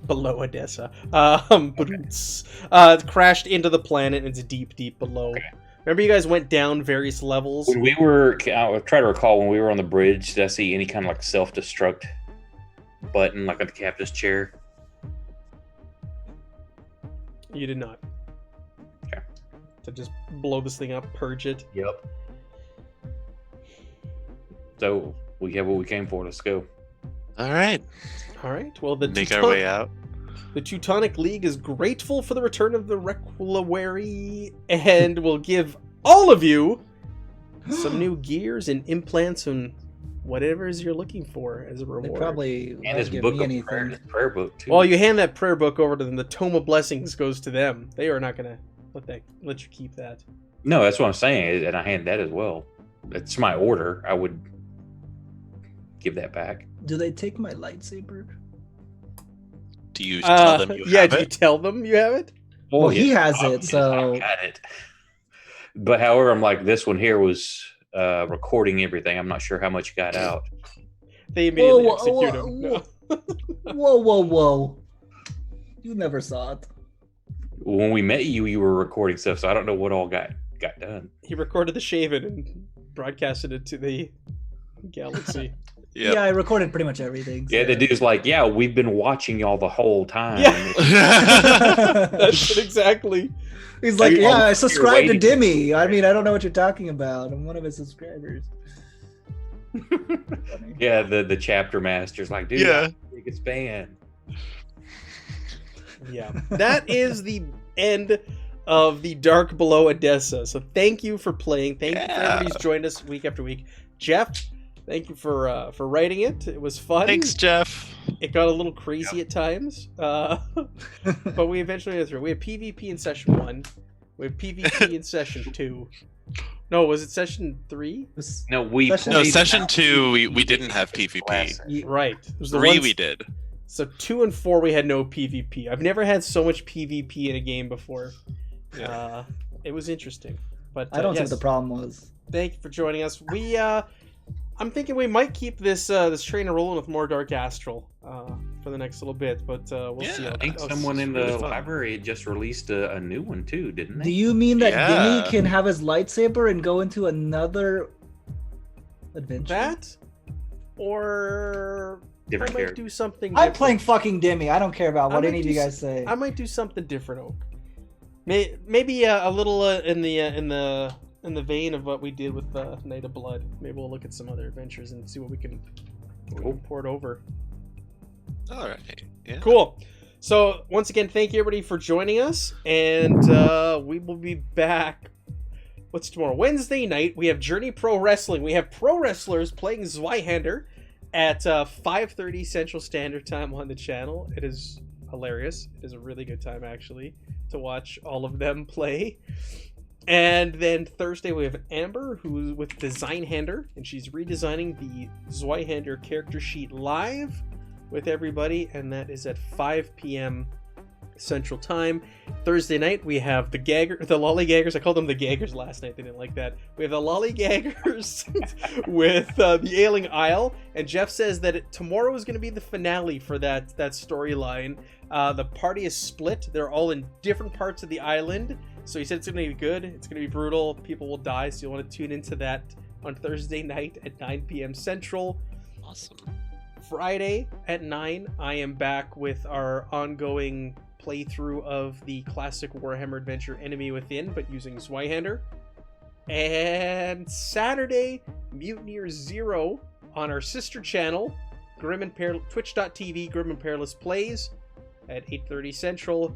below Edessa. It crashed into the planet and it's deep, deep below. Okay. Remember you guys went down various levels? When we were, I try to recall when we were on the bridge, did I see any kind of like self-destruct button like on the captain's chair? You did not. Okay. To just blow this thing up, purge it. Yep. So we have what we came for. Let's go. All right. All right. Well, the Make our way out. The Teutonic League is grateful for the return of the Requilawary and will give all of you some new gears and implants and whatever it is you're looking for as a They reward. probably And won't this give book me of anything. prayer, this prayer book too. Well, you hand that prayer book over to them. The Tome of Blessings goes to them. They are not going to let you keep that. No, that's what I'm saying, and I hand that as well. It's my order. I would give that back. Do they take my lightsaber? Do you tell them you have do you it? tell them you have it? Well, he has it, obviously, so I got it. But however, I'm like, this one here was recording everything. I'm not sure how much got out. They immediately Whoa, execute whoa, him. No. whoa. You never saw it. When we met you, you were recording stuff, so I don't know what all got done. He recorded the Shaven and broadcasted it to the galaxy. Yep. Yeah, I recorded pretty much everything. Yeah, the dude's like, yeah, we've been watching y'all the whole time. Yeah. That's it exactly. He's like, You're- yeah, I you're subscribe to waiting. Dimmy. I mean, I don't know what you're talking about. I'm one of his subscribers. Funny. Yeah, the chapter master's like, dude, Yeah. I think it's banned. Yeah. That is the end of the Dark Below Edessa. So thank you for playing. Thank you for everybody who's joined us week after week. Jeff, thank you for writing it. It was fun. Thanks, Jeff. It got a little crazy at times, but we eventually went through. We had PvP in session 1. We have PvP in session 2. No, was it session 3? No, we Session- No, played session out. 2 we didn't have PvP. Classic. Right. It was the 3 ones- we did. So 2 and 4 we had no PvP. I've never had so much PvP in a game before. Yeah. It was interesting. But I don't yes, think the problem was. thank you for joining us. We I'm thinking we might keep this this train rolling with more Dark Astral for the next little bit, but we'll see. Yeah. I think Oh, someone in really the fun. library had just released a new one too, didn't they? Do you mean that Yeah. Dimmy can have his lightsaber and go into another adventure? That, or Different I might character. do something. I'm different. playing fucking Dimmy. I don't care about I what might any of do you s- guys say. I might do something different, Oak. Maybe a little in the vein of what we did with Night of Blood. Maybe we'll look at some other adventures and see what we can port over. All right. Yeah. Cool. So once again, thank you everybody for joining us, and we will be back. What's tomorrow? Wednesday night. We have Journey Pro Wrestling. We have pro wrestlers playing Zweihander at 5:30 Central Standard Time on the channel. It is hilarious. It is a really good time actually to watch all of them play. And then Thursday we have Amber, who's with Zweihander, and she's redesigning the Zweihander character sheet live with everybody, and that is at 5 p.m. Central Time. Thursday night we have the Lollygaggers. I called them the Gaggers last night. They didn't like that. We have the Lollygaggers with the Ailing Isle, and Jeff says that tomorrow is going to be the finale for that storyline. The party is split. They're all in different parts of the island, so he said it's going to be good. It's going to be brutal. People will die, so you'll want to tune into that on Thursday night at 9 p.m. Central. Awesome. Friday at 9, I am back with our ongoing playthrough of the classic Warhammer adventure Enemy Within, but using Zweihander. And Saturday, Mutineer Zero on our sister channel, twitch.tv Grim and Perilous Plays at 8:30 Central.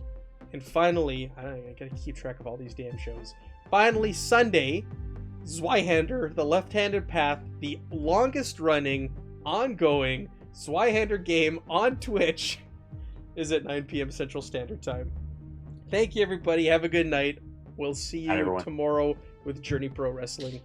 And finally, I gotta keep track of all these damn shows. Finally, Sunday, Zweihander, the Left-Handed Path, the longest running, ongoing Zweihander game on Twitch, is at 9 p.m. Central Standard Time. Thank you, everybody. Have a good night. We'll see Night, you everyone. tomorrow with Journey Pro Wrestling.